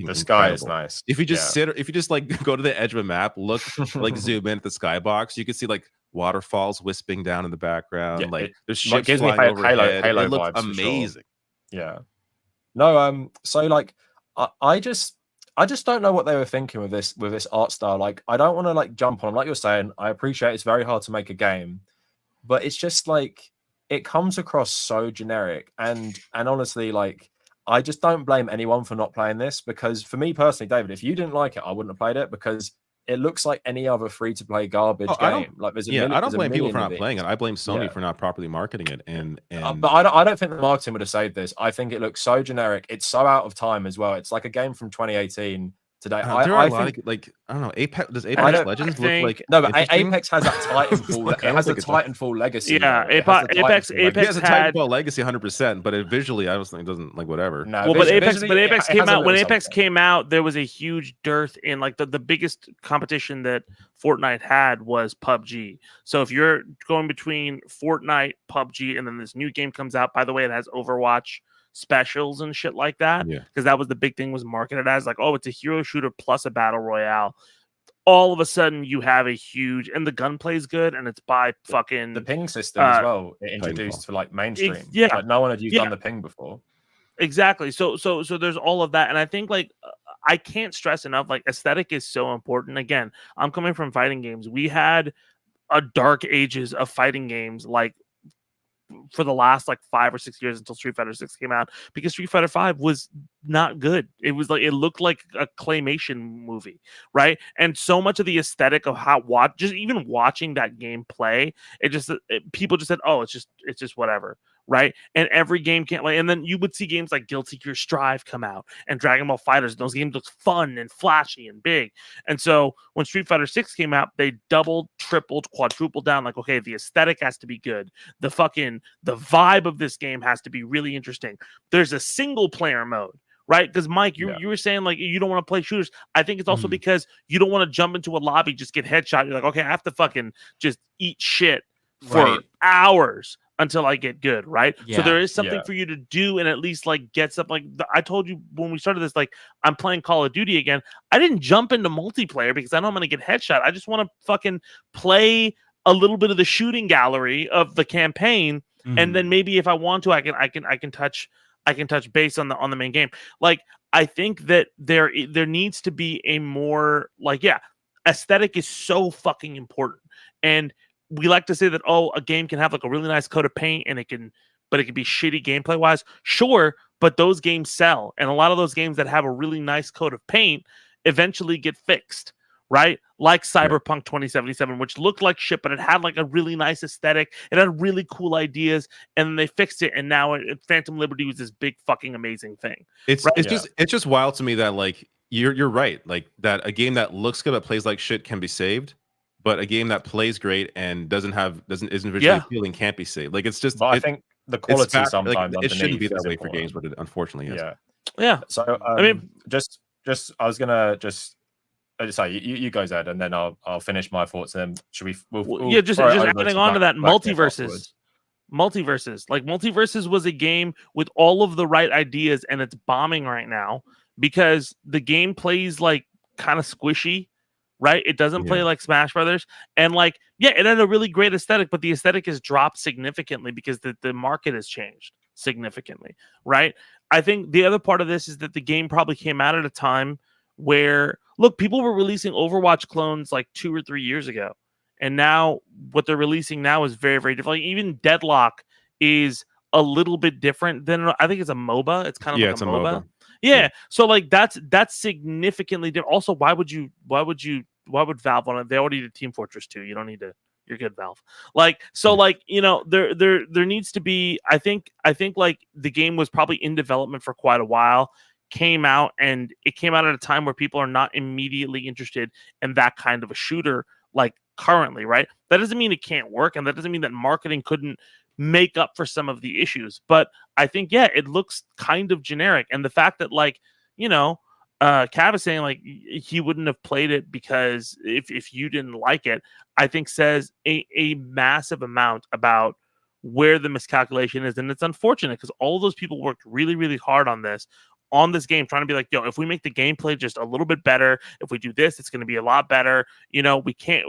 The sky is nice. If you just if you just like go to the edge of a map, look like zoom in at the skybox, you can see like waterfalls wisping down in the background. Yeah, like there's ships flying overhead. Halo it looks vibes, amazing. Sure. Yeah. No. So like I just don't know what they were thinking with this art style. Like I don't want to like jump on them. Like you're saying, I appreciate it's very hard to make a game, but it's just like it comes across so generic. And honestly, like I just don't blame anyone for not playing this, because for me personally, David, if you didn't like it, I wouldn't have played it, because it looks like any other free-to-play garbage game. Like there's I don't blame people for not playing it. I blame Sony for not properly marketing it. But I don't think the marketing would have saved this. I think it looks so generic. It's so out of time as well. It's like a game from 2018 today. I think I don't know. Apex Legends look like no, but Apex has that Titanfall. It has the Titanfall legacy. Yeah, Apex has a Titanfall legacy 100%, but visually, I was think it doesn't like whatever. No, well, Apex came out. When Apex came out, there was a huge dearth in like the biggest competition that Fortnite had was PUBG. So if you're going between Fortnite, PUBG, and then this new game comes out, by the way, it has Overwatch specials and shit like that, because that was the big thing, was marketed as like, oh, it's a hero shooter plus a battle royale. All of a sudden you have a huge, and the gunplay is good, and it's by fucking the ping system as well, it introduced for like mainstream. Like no one had done the ping before. Exactly. So there's all of that, and I think like I can't stress enough, like aesthetic is so important. Again, I'm coming from fighting games. We had a dark ages of fighting games like for the last like 5 or 6 years until Street Fighter 6 came out, because Street Fighter 5 was not good. It was like, it looked like a claymation movie, right? And so much of the aesthetic of how just even watching that game play, people just said, oh, it's just whatever, right? And every game can't like, and then you would see games like Guilty Gear Strive come out and Dragon Ball FighterZ, and those games look fun and flashy and big. And so when Street Fighter 6 came out, they doubled, tripled, quadrupled down, like, okay, the aesthetic has to be good. The vibe of this game has to be really interesting. There's a single player mode, right? Because Mike, Yeah. you were saying like you don't want to play shooters. I think it's also Mhm. because you don't want to jump into a lobby, just get headshot. You're like, okay, I have to fucking just eat shit for Right. hours until I get good, right? So Yeah. there is something Yeah. for you to do and at least like get something. Like I told you when we started this, like I'm playing Call of Duty again. I didn't jump into multiplayer because I know I'm gonna get headshot. I just want to fucking play a little bit of the shooting gallery of the campaign, and Mhm. then maybe if I want to, I can touch base on the main game. Like I think that there needs to be a more like aesthetic is so fucking important. And we like to say that a game can have like a really nice coat of paint and it can be shitty gameplay wise. Sure, but those games sell. And a lot of those games that have a really nice coat of paint eventually get fixed, right? Like Cyberpunk 2077, which looked like shit, but it had like a really nice aesthetic. It had really cool ideas, and then they fixed it, and now Phantom Liberty was this big fucking amazing thing. It's Right? it's just wild to me that like you're right, like that a game that looks good but plays like shit can be saved, but a game that plays great and isn't visually Yeah. appealing can't be saved. Like it's just But I think the quality sometimes like, it shouldn't be underneath that is way for important. games, but it unfortunately is. Yeah. Yeah. So I mean, just I was gonna sorry, you go, Zed, and then I'll finish my thoughts. And then should we? We'll just throw it over adding to on to that, Black Myth afterwards. multiverses. Like multiverses was a game with all of the right ideas, and it's bombing right now because the game plays like kind of squishy, right? It doesn't play Yeah. like Smash Brothers, and like it had a really great aesthetic, but the aesthetic has dropped significantly because the market has changed significantly, right? I think the other part of this is that the game probably came out at a time where look, people were releasing Overwatch clones like 2 or 3 years ago. And now what they're releasing now is very, very different. Like, even Deadlock is a little bit different than I think it's a MOBA. It's kind of like it's a a MOBA. MOBA. Yeah. So like that's significantly different. Also, why would Valve want it? They already did Team Fortress 2. You don't need to. You're good, Valve. Like so, like there needs to be. I think like the game was probably in development for quite a while. Came out and it came out at a time where people are not immediately interested in that kind of a shooter like currently, right? That doesn't mean it can't work, and that doesn't mean that marketing couldn't make up for some of the issues. But I think it looks kind of generic, and the fact that Cav is saying like he wouldn't have played it because if you didn't like it, I think says a massive amount about where the miscalculation is, and it's unfortunate because all those people worked really, really hard on this game, trying to be like, if we make the gameplay just a little bit better, if we do this, it's going to be a lot better. We can't,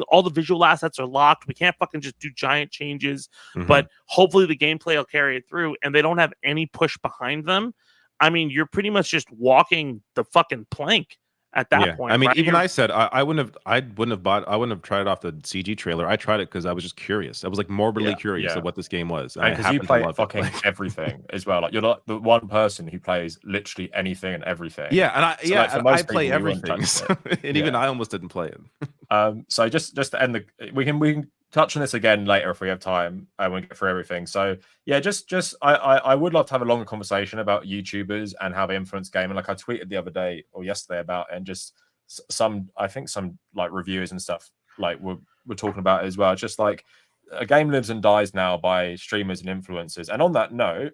all the visual assets are locked. We can't fucking just do giant changes, but hopefully the gameplay will carry it through, and they don't have any push behind them. I mean, you're pretty much just walking the fucking plank at that point. I mean, right? even I said I wouldn't have tried it off the CG trailer. I tried it because I was just curious. I was like morbidly curious of what this game was. And because you play fucking everything as well. Like you're not the one person who plays literally anything and everything. Yeah, and I play everything. And even I almost didn't play it. So just to end we can touch on this again later if we have time. I won't get through everything. So yeah, I would love to have a longer conversation about YouTubers and how they influence gaming. Like I tweeted the other day or yesterday about it, and just some like reviewers and stuff like we're talking about it as well. Just like a game lives and dies now by streamers and influencers. And on that note,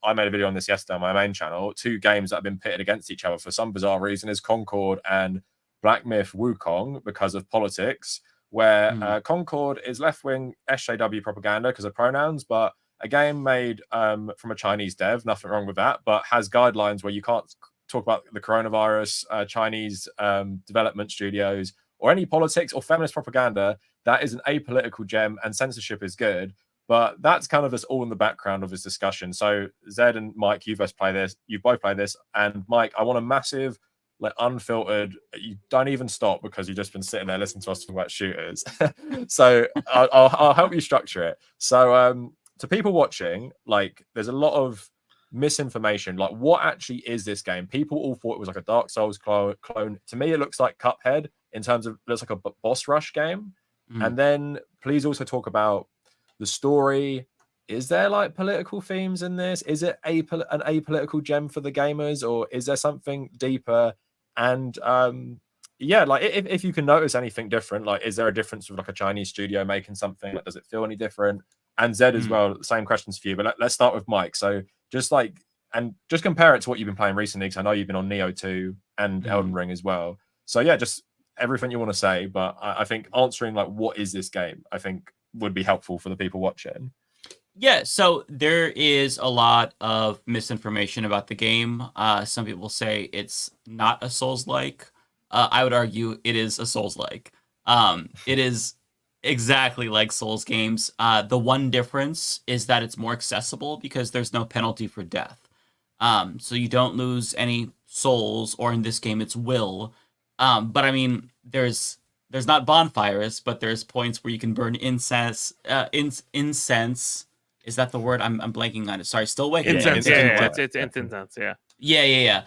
I made a video on this yesterday on my main channel. 2 games that have been pitted against each other for some bizarre reason is Concord and Black Myth Wukong because of politics. Where Concord is left-wing SJW propaganda because of pronouns, but a game made from a Chinese dev, nothing wrong with that, but has guidelines where you can't talk about the coronavirus, Chinese development studios, or any politics or feminist propaganda. That is an apolitical gem, and censorship is good. But that's kind of just all in the background of this discussion. So Zed and Mike, you both play this, and Mike, I want a massive, like, unfiltered, you don't even stop because you've just been sitting there listening to us talk about shooters. So I'll help you structure it. So to people watching, like, there's a lot of misinformation. Like, what actually is this game? People all thought it was like a Dark Souls clone. To me, it looks like Cuphead in terms of, it looks like a boss rush game. And then please also talk about the story. Is there like political themes in this? Is it an apolitical gem for the gamers, or is there something deeper? And like if you can notice anything different, like is there a difference with like a Chinese studio making something? Like, does it feel any different? And Zed as well, same questions for you. But let's start with Mike. So just like and just compare it to what you've been playing recently, because I know you've been on Neo 2 and Elden Ring as well. So yeah, just everything you want to say, but I think answering like what is this game, I think would be helpful for the people watching. Yeah, so there is a lot of misinformation about the game. Some people say it's not a Souls-like. I would argue it is a Souls-like. It is exactly like Souls games. The one difference is that it's more accessible because there's no penalty for death. So you don't lose any souls, or in this game, it's will. But I mean, there's not bonfires, but there's points where you can burn incense. Incense. Is that the word? I'm blanking on it. Sorry, still waking. Incense. Yeah, It's incense. Yeah. Yeah.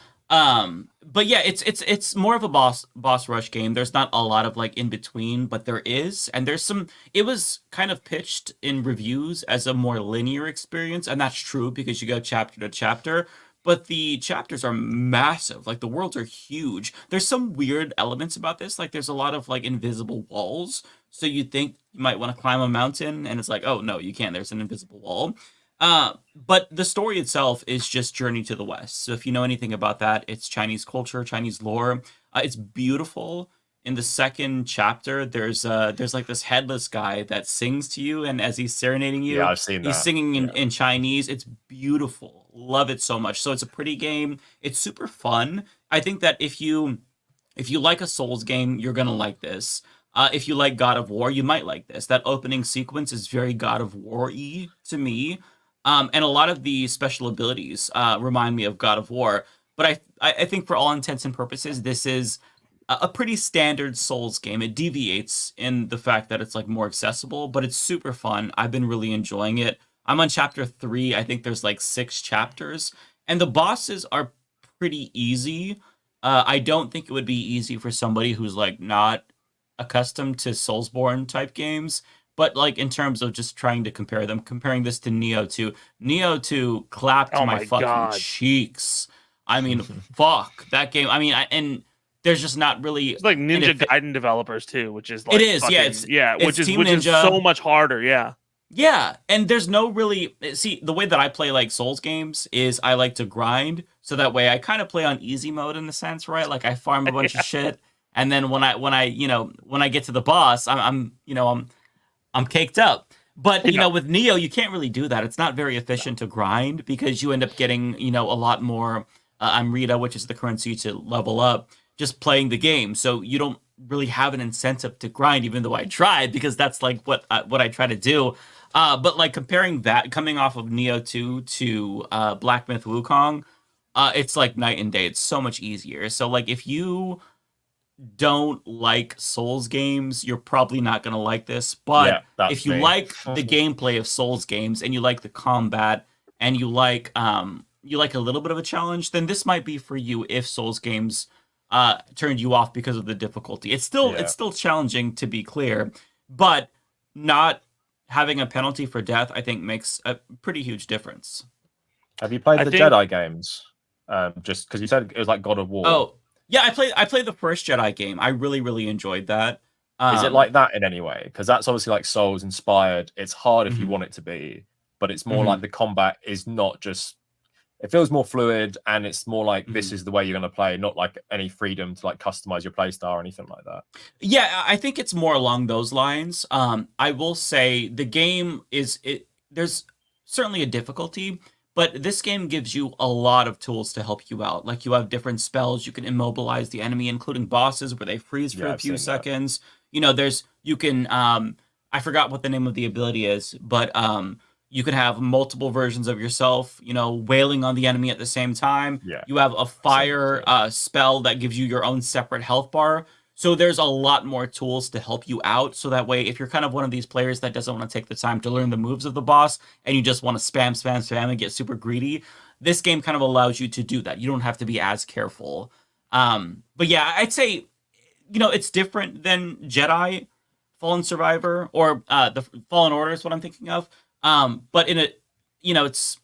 But yeah, it's more of a boss rush game. There's not a lot of like in between, but there is, and there's some. It was kind of pitched in reviews as a more linear experience, and that's true because you go chapter to chapter. But the chapters are massive. Like the worlds are huge. There's some weird elements about this. Like there's a lot of like invisible walls. So you think you might want to climb a mountain, and it's like, oh no, you can't. There's an invisible wall. But the story itself is just Journey to the West. So if you know anything about that, it's Chinese culture, Chinese lore. It's beautiful. In the second chapter, there's like this headless guy that sings to you, and as he's serenading you, Yeah, I've seen that. he's singing in Chinese. It's beautiful. Love it so much. So it's a pretty game. It's super fun. I think that if you like a Souls game, you're gonna like this. If you like God of War, you might like this. That opening sequence is very God of War-y to me. And a lot of the special abilities remind me of God of War. But I think for all intents and purposes, this is a pretty standard Souls game. It deviates in the fact that it's like more accessible, but it's super fun. I've been really enjoying it. I'm on chapter 3. I think there's like 6 chapters. And the bosses are pretty easy. I don't think it would be easy for somebody who's like not accustomed to Soulsborne type games. But like in terms of just trying to compare them, comparing this to Neo 2, Neo 2 clapped my fucking cheeks. I mean, fuck that game. I mean, and there's just not really. It's like Ninja Gaiden developers too, which is like it is, fucking, it's which is Ninja. so much harder. Yeah, and there's no really see the way that I play like Souls games is I like to grind, so that way I kind of play on easy mode in the sense, right? Like I farm a bunch of shit, and then when I get to the boss, I'm caked up. But with Neo, you can't really do that. It's not very efficient to grind because you end up getting a lot more Amrita, which is the currency to level up, just playing the game. So you don't really have an incentive to grind, even though I try, because that's like what I try to do. But like comparing that, coming off of Neo 2 to Black Myth Wukong, it's like night and day. It's so much easier. So like if you don't like Souls games, you're probably not going to like this. But if you like the gameplay of Souls games and you like the combat and you like a little bit of a challenge, then this might be for you if Souls games turned you off because of the difficulty. It's still challenging, to be clear, but not having a penalty for death, I think, makes a pretty huge difference. Have you played the Jedi games? Just because you said it was like God of War. Oh, yeah, I played the first Jedi game. I really, really enjoyed that. Is it like that in any way? Because that's obviously like Souls inspired. It's hard if you want it to be, but it's more like the combat is not just. It feels more fluid, and it's more like this is the way you're going to play, not like any freedom to like customize your play style or anything like that. Yeah, I think it's more along those lines. I will say the game there's certainly a difficulty, but this game gives you a lot of tools to help you out. Like you have different spells, you can immobilize the enemy, including bosses where they freeze for a few seconds. You can I forgot what the name of the ability is, but you can have multiple versions of yourself, wailing on the enemy at the same time. Yeah. You have a fire spell that gives you your own separate health bar. So there's a lot more tools to help you out. So that way, if you're kind of one of these players that doesn't want to take the time to learn the moves of the boss and you just want to spam and get super greedy, this game kind of allows you to do that. You don't have to be as careful. But yeah, I'd say, it's different than Jedi Fallen Survivor or the Fallen Order is what I'm thinking of. But in it's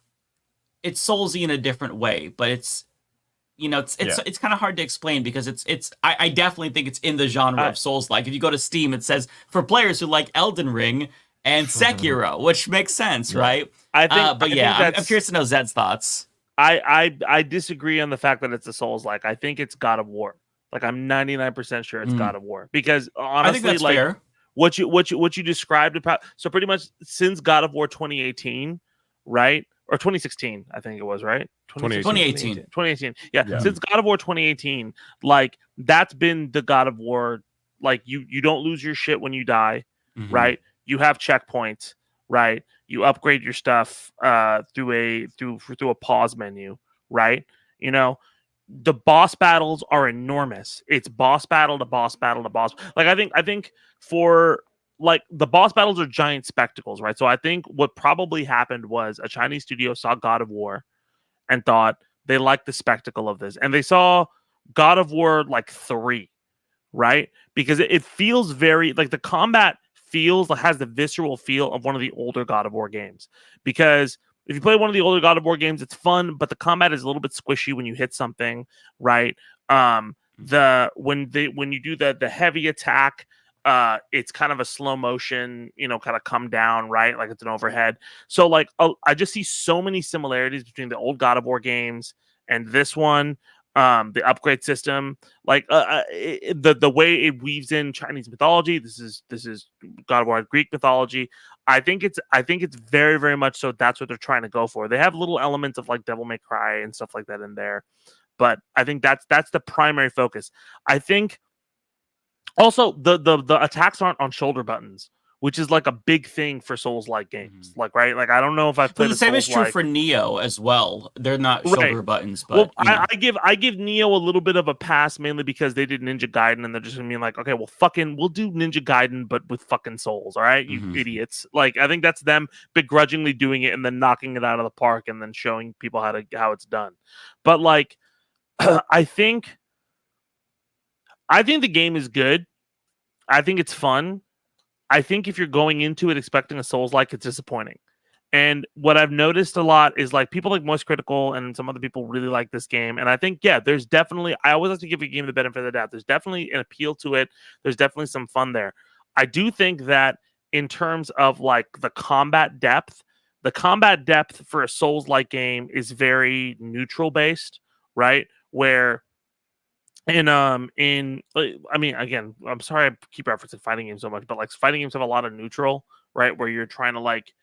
Soulsy in a different way, but it's kind of hard to explain because I definitely think it's in the genre of Souls. Like if you go to Steam, it says for players who like Elden Ring and Sekiro, which makes sense, right? I think, I'm curious to know Zed's thoughts. I disagree on the fact that it's a Souls-like. I think it's God of War. Like I'm 99% sure it's God of War because honestly, I think that's like fair. what you described about so pretty much since God of War 2018, right? Or 2016, I think it was, right? 2018. 2018. Yeah. Yeah. Since God of War 2018, like that's been the God of War. Like you don't lose your shit when you die, right? You have checkpoints, right? You upgrade your stuff through a pause menu, right? You know, the boss battles are enormous. It's boss battle to boss battle to boss. Like I think for like the boss battles are giant spectacles, right? So I think what probably happened was a Chinese studio saw God of War and thought they liked the spectacle of this, and they saw God of War like 3, right? Because it feels very like the combat feels like has the visceral feel of one of the older God of War games. Because if you play one of the older God of War games, it's fun, but the combat is a little bit squishy when you hit something, right? When you do the heavy attack, it's kind of a slow motion, kind of come down, right? Like it's an overhead. So like I just see so many similarities between the old God of War games and this one. The upgrade system, like the way it weaves in Chinese mythology. This is God of War Greek mythology. I think it's very, very much so. That's what they're trying to go for. They have little elements of like Devil May Cry and stuff like that in there, but I think that's the primary focus. I think also the attacks aren't on shoulder buttons, which is like a big thing for Souls-like games. Like, right? Like, I don't know if I've played. But the same is true for Neo as well. They're not shoulder buttons, but I give Neo a little bit of a pass mainly because they did Ninja Gaiden and they're just gonna be like, okay, well, we'll do Ninja Gaiden, but with fucking Souls, all right, you idiots. Like, I think that's them begrudgingly doing it and then knocking it out of the park and then showing people how it's done. But like, I think the game is good. I think it's fun. I think if you're going into it expecting a Souls-like, it's disappointing. And what I've noticed a lot is like people like Moist Critical and some other people really like this game. And I think, yeah, there's definitely, I always like to give a game the benefit of the doubt. There's definitely an appeal to it. There's definitely some fun there. I do think that in terms of like the combat depth for a Souls-like game is very neutral based, right? Where I mean, again, I'm sorry I keep referencing fighting games so much, but like fighting games have a lot of neutral, right? Where you're trying to like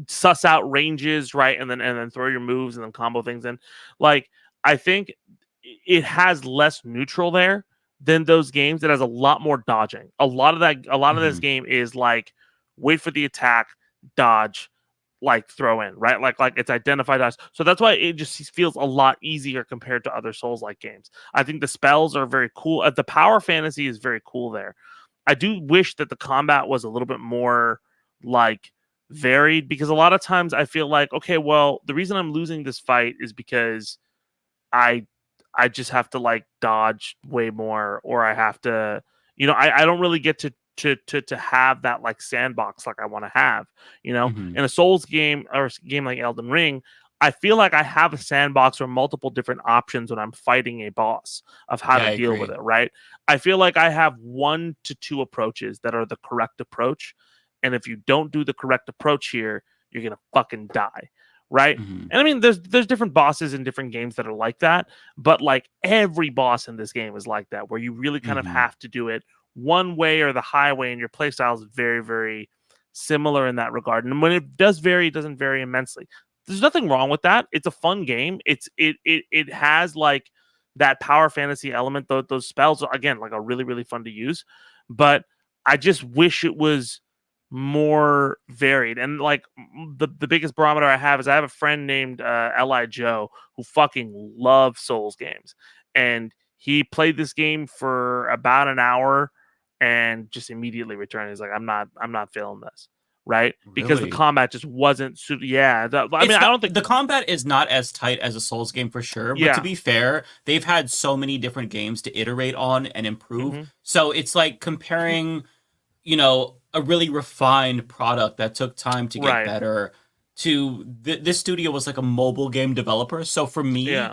suss out ranges, right? And then throw your moves and then combo things in. Like, I think it has less neutral there than those games. It has a lot more dodging. A lot of this game is like wait for the attack, dodge, like throw in, right? Like it's identified as. So that's why it just feels a lot easier compared to other Souls-like games. I think the spells are very cool. The power fantasy is very cool there. I do wish that the combat was a little bit more like varied because a lot of times I feel like, okay, well, the reason I'm losing this fight is because I just have to like dodge way more, or I have to, I don't really get to have that like sandbox like I want to have, in a Souls game or a game like Elden Ring. I feel like I have a sandbox or multiple different options when I'm fighting a boss of how to deal with it, right? I feel like I have 1 to 2 approaches that are the correct approach. And if you don't do the correct approach here, you're going to fucking die, right? And I mean, there's different bosses in different games that are like that. But like every boss in this game is like that, where you really kind of have to do it one way or the highway, and your playstyle is very, very similar in that regard. And when it does vary, it doesn't vary immensely. There's nothing wrong with that. It's a fun game. It has like that power fantasy element. Those spells are, again, like, are really, really fun to use. But I just wish it was more varied. And like the biggest barometer I have is I have a friend named Li Joe who fucking loves Souls games, and he played this game for about an hour and just immediately returned. He's like, I'm not feeling this, right? Because the combat just wasn't suited. Yeah, I don't think the combat is not as tight as a Souls game for sure. But to be fair, they've had so many different games to iterate on and improve. So it's like comparing, a really refined product that took time to get better to this studio was like a mobile game developer. So for me,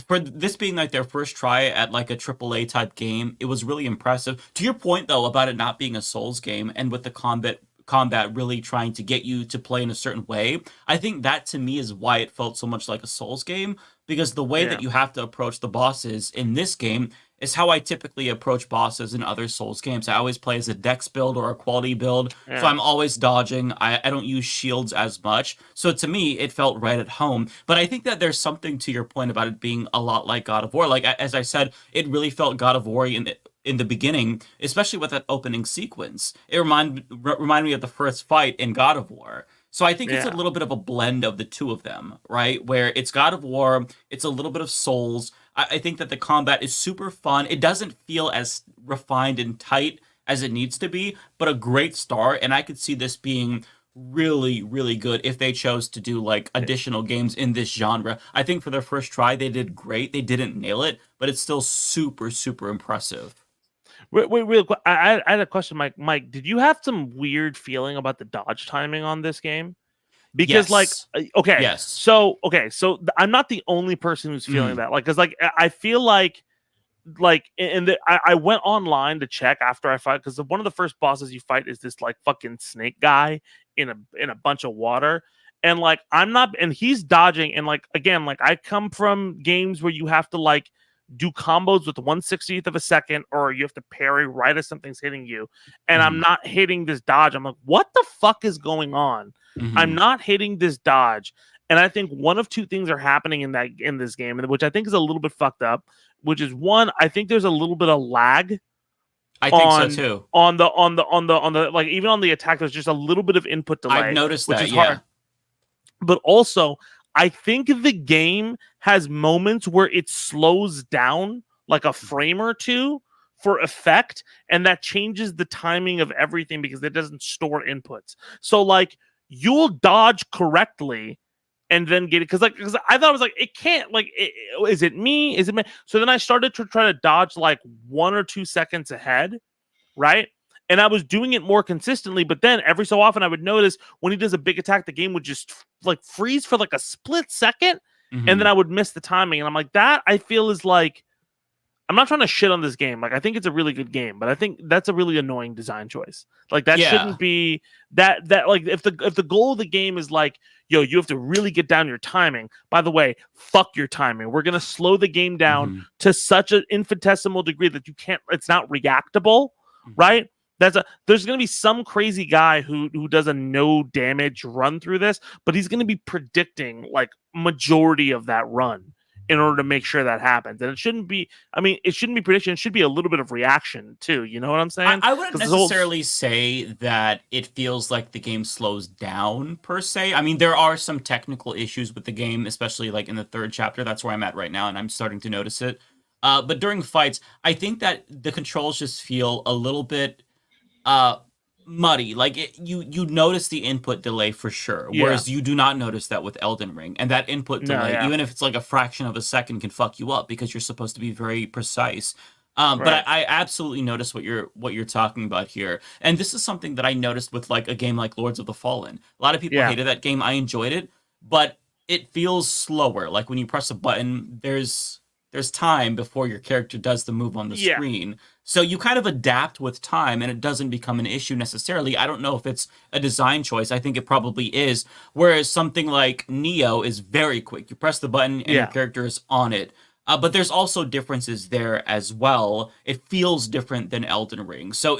for this being like their first try at like a AAA type game, it was really impressive. To your point though about it not being a Souls game and with the combat combat really trying to get you to play in a certain way. I think that to me is why it felt so much like a Souls game, because the way that you have to approach the bosses in this game is how I typically approach bosses in other Souls games. I always play as a dex build or a quality build, so I'm always dodging. I don't use shields as much. So to me, it felt right at home. But I think that there's something to your point about it being a lot like God of War. Like, as I said, it really felt God of War in the beginning, especially with that opening sequence. It reminded me of the first fight in God of War. So I think it's a little bit of a blend of the two of them, right? Where it's God of War, it's a little bit of Souls. I think that the combat is super fun. It doesn't feel as refined and tight as it needs to be, but a great start. And I could see this being really, really good if they chose to do like additional games in this genre. I think for their first try, they did great. They didn't nail it, but it's still super, super impressive. Wait, real quick. I had a question, Mike. Mike, did you have some weird feeling about the dodge timing on this game? Because Yes. so I'm not the only person who's feeling that. Like, because I feel like I went online to check after I fight, because one of the first bosses you fight is this like fucking snake guy in a bunch of water, and like he's dodging, and like again, like I come from games where you have to like do combos with 1/60th of a second, or you have to parry right as something's hitting you, and I'm not hitting this dodge. I'm like, what the fuck is going on? I'm not hitting this dodge. And I think one of two things are happening in this game, which I think is a little bit fucked up. Which is, one, I think there's a little bit of lag. I think so too. On the like, even on the attack, there's just a little bit of input delay. I've noticed which that, is hard. But also, I think the game has moments where it slows down like a frame or two for effect, and that changes the timing of everything because it doesn't store inputs. So like, you'll dodge correctly and then get it, because I thought it was like, it can't, like, is it me? So then I started to try to dodge like 1 or 2 seconds ahead, right? And I was doing it more consistently, but then every so often I would notice when he does a big attack, the game would just like freeze for like a split second, and then I would miss the timing. And I'm like, that I feel is like, I'm not trying to shit on this game. Like, I think it's a really good game, but I think that's a really annoying design choice. Like, that shouldn't be that like, if the goal of the game is like, yo, you have to really get down your timing. By the way, fuck your timing. We're gonna slow the game down to such an infinitesimal degree that you can't. It's not reactable, right? There's gonna be some crazy guy who does a no damage run through this, but he's gonna be predicting like majority of that run in order to make sure that happens. And it shouldn't be, it shouldn't be prediction. It should be a little bit of reaction too. You know what I'm saying? I wouldn't necessarily say that it feels like the game slows down per se. I mean, there are some technical issues with the game, especially like in the 3rd chapter. That's where I'm at right now, and I'm starting to notice it. But during fights, I think that the controls just feel a little bit muddy. Like, you notice the input delay for sure, whereas you do not notice that with Elden Ring. And that input delay, even if it's like a fraction of a second, can fuck you up because you're supposed to be very precise. But I absolutely notice what you're talking about here. And this is something that I noticed with like a game like Lords of the Fallen. A lot of people hated that game. I enjoyed it, but it feels slower. Like, when you press a button, there's time before your character does the move on the screen. So you kind of adapt with time, and it doesn't become an issue necessarily. I don't know if it's a design choice. I think it probably is. Whereas something like Neo is very quick. You press the button, and your character is on it. But there's also differences there as well. It feels different than Elden Ring. So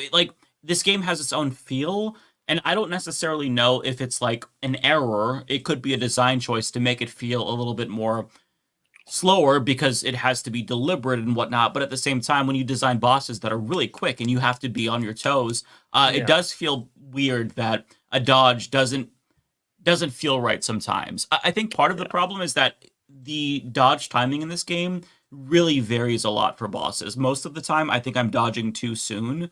this game has its own feel, and I don't necessarily know if it's like an error. It could be a design choice to make it feel a little bit more slower because it has to be deliberate and whatnot. But at the same time, when you design bosses that are really quick and you have to be on your toes, it does feel weird that a dodge doesn't feel right sometimes. I think part of the problem is that the dodge timing in this game really varies a lot for bosses. Most of the time, I think I'm dodging too soon.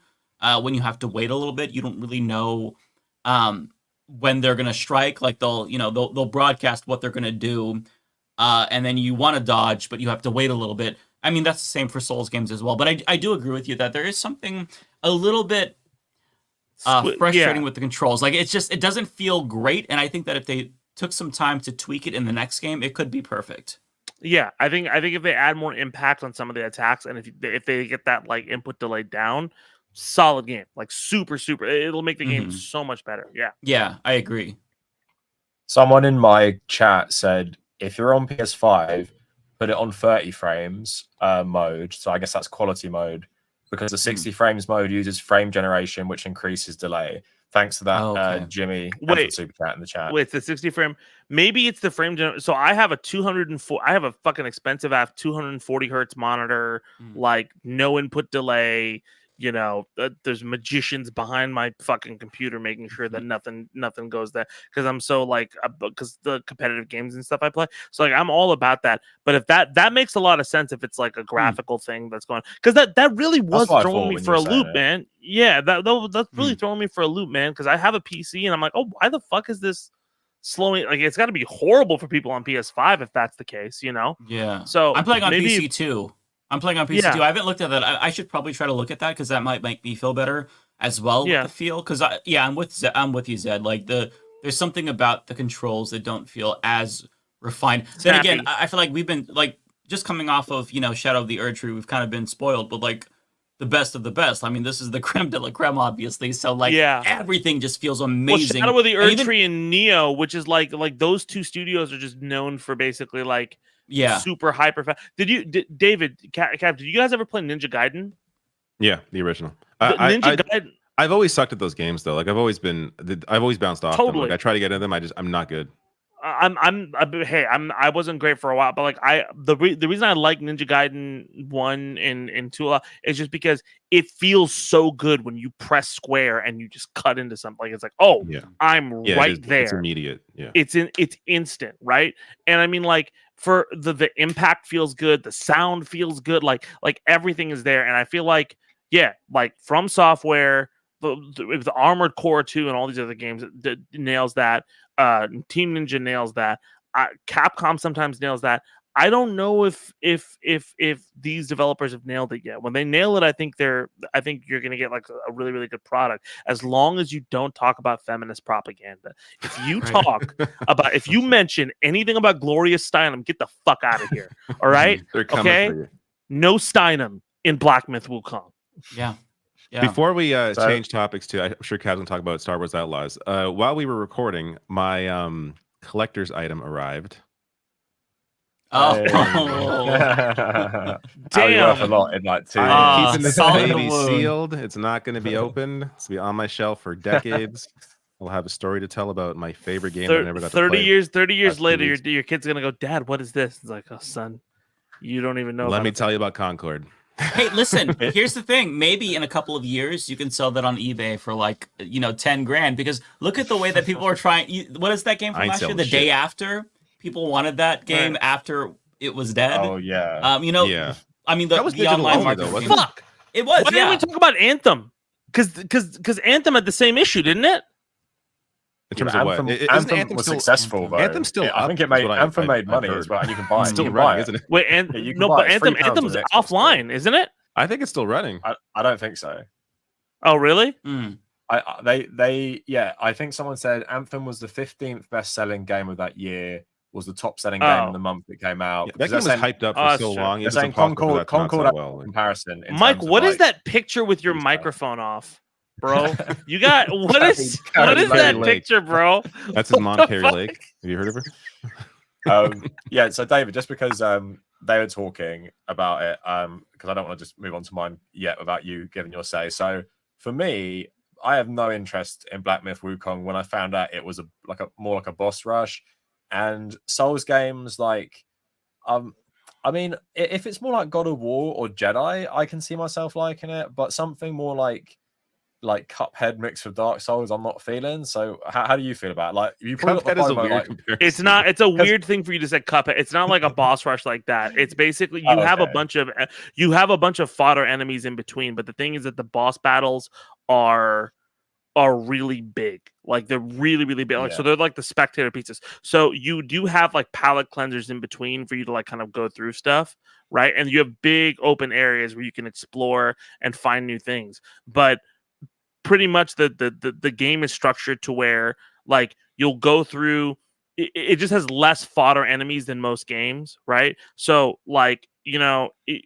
When you have to wait a little bit, you don't really know when they're gonna strike. Like, they'll broadcast what they're gonna do, and then you want to dodge, but you have to wait a little bit. I mean, that's the same for Souls games as well. But I do agree with you that there is something a little bit frustrating with the controls. Like, it doesn't feel great. And I think that if they took some time to tweak it in the next game, it could be perfect. Yeah, I think if they add more impact on some of the attacks, and if they get that like input delay down solid game, like super. It'll make the game Mhm. so much better. Yeah. Yeah, I agree. Someone in my chat said if you're on PS5, put it on 30 frames mode. So I guess that's quality mode because the 60 frames mode uses frame generation, which increases delay. Thanks to that, Okay. Jimmy. Wait. And for super chat in the chat. With the 60 frame, maybe it's the frame. So I have a 204. I have a fucking expensive 240 hertz monitor, like no input delay. You know, there's magicians behind my fucking computer making sure that nothing goes there because I'm so like because the competitive games and stuff I play. So like I'm all about that. But if that makes a lot of sense if it's like a graphical thing that's going because that really was what I throwing thought me when for you a were loop, saying it. man. Yeah, that's really throwing me for a loop, man. Because I have a PC and I'm like, oh, why the fuck is this slowing? Like it's got to be horrible for people on PS5 if that's the case, you know? Yeah. So I'm playing on maybe, PC too. I'm playing on PC Yeah. too. I haven't looked at that. I should probably try to look at that because that might make me feel better as well Yeah. with the feel. Because I'm with you, Zed. Like there's something about the controls that don't feel as refined. Then again, Snappy. I feel like we've been like just coming off of Shadow of the Erdtree. We've kind of been spoiled, but like the best of the best. I mean, this is the creme de la creme, obviously. So like Yeah. everything just feels well, amazing. Shadow of the And even- Erdtree and Neo, which is like those two studios are just known for basically like yeah. super hyper fast. David, Cap, did you guys ever play Ninja Gaiden? Yeah, the original. Ninja Gaiden. I've always sucked at those games though. Like I've always bounced off them. Totally. Like I try to get into them. I'm not good. I wasn't great for a while, but like the reason I like Ninja Gaiden 1 and 2 is just because it feels so good when you press square and you just cut into something. Like it's like, oh, Yeah. I'm right there. It's immediate. Yeah. It's instant, right? And I mean, like for the impact feels good, the sound feels good, like everything is there. And I feel like, yeah, like From Software, the Armored Core 2 and all these other games nails that. Team Ninja nails that. Capcom sometimes nails that. I don't know if these developers have nailed it yet. When they nail it, I think you're gonna get like a really, really good product. As long as you don't talk about feminist propaganda. If you if you mention anything about Gloria Steinem, get the fuck out of here. All right? They're coming Okay? for you. No Steinem in Black Myth Wukong. Yeah. Yeah. Before we change topics to, I'm sure Kaz will talk about Star Wars Outlaws. While we were recording, my collector's item arrived. Oh. Damn. Worth a lot in like 2 I'm years. keeping this solid baby wound. sealed. It's not going to be opened. It's going to be on my shelf for decades. I'll have a story to tell about my favorite game that I never got to play. 30 years last 2 later, weeks. your kid's gonna go, Dad, what is this? It's like, oh, son, you don't even know. Let about me it." tell you about Concord. Hey, listen, here's the thing. Maybe in a couple of years, you can sell that on eBay for like, 10 grand. Because look at the way that people are trying. What is that game I from ain't last year? selling The shit. day after? People wanted that game after it was dead. Oh yeah. Yeah. I mean, That was the digital online only, market. though, for wasn't games- it? Fuck. It was, Why didn't we talk about Anthem? Because Anthem had the same issue, didn't it? In terms Yeah, of Anthem, what? Isn't Anthem Anthem was still, successful though. Anthem's still I up, think it is made what Anthem made I've money heard. as well, and you can buy It's it. still You can buy running, it. isn't it? Wait, Yeah, you can no, buy but it. It's £3 on Anthem's the Xbox offline, isn't it? I think it's still running. I don't think so. Oh, really? Mm. I think someone said Anthem was the 15th best-selling game of that year. Was the top-selling game in the month it came out. Yeah, that game was hyped up for that's so true. long. They're It's saying impossible for that to not Concord sell well. comparison. in Mike, terms of, what is like, that picture with your Freestyle. microphone off, bro? You got what is that Carrie Lake. picture, bro? That's his mom, the Carrie fuck? Lake. Have you heard of her? Yeah, so David, just because they were talking about it, because I don't want to just move on to mine yet without you giving your say. So for me, I have no interest in Black Myth Wukong. When I found out it was more like a boss rush, and Souls games, like, I mean, if it's more like God of War or Jedi, I can see myself liking it. But something more like Cuphead mixed with Dark Souls, I'm not feeling. So how do you feel about it? Like, you probably got Cuphead the is a FOMO, weird like, comparison. It's not. It's a weird thing for you to say Cuphead. It's not like a boss rush like that. It's basically you have a bunch of fodder enemies in between. But the thing is that the boss battles are really big. Like they're really, really big. Like so they're like the spectator pieces. So you do have like palette cleansers in between for you to like kind of go through stuff, right? And you have big open areas where you can explore and find new things. But pretty much the game is structured to where like you'll go through it just has less fodder enemies than most games, right? So like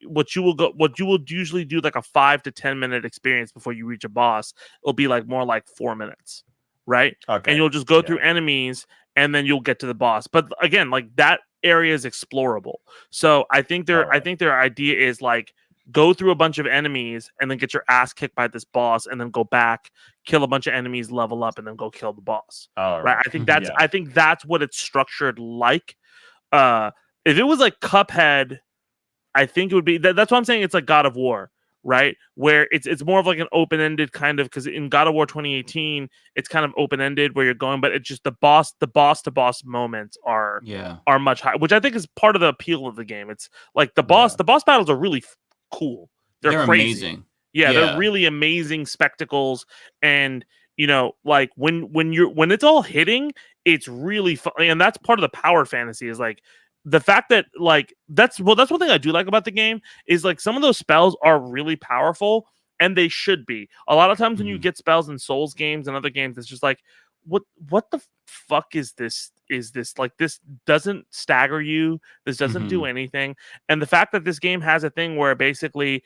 what you will usually do like a 5 to 10 minute experience before you reach a boss. It'll be like more like 4 minutes, right? Okay. And you'll just go through enemies and then you'll get to the boss. But again, like that area is explorable. So I think their idea is like go through a bunch of enemies and then get your ass kicked by this boss and then go back, kill a bunch of enemies, level up, and then go kill the boss. Right? I think that's what it's structured like. If it was like Cuphead, I think it would be that's why I'm saying it's like God of War, right? Where it's more of like an open-ended kind of, because in God of War 2018, it's kind of open-ended where you're going, but it's just the boss to boss moments are much higher, which I think is part of the appeal of the game. It's like the boss battles are really cool. They're crazy. Amazing. Yeah, they're really amazing spectacles, and like when it's all hitting, it's really fun, and that's part of the power fantasy. Is like the fact that like that's one thing I do like about the game is like some of those spells are really powerful, and they should be. A lot of times when you get spells in Souls games and other games, it's just like what the fuck is this? Is this like this doesn't stagger you? This doesn't do anything. And the fact that this game has a thing where basically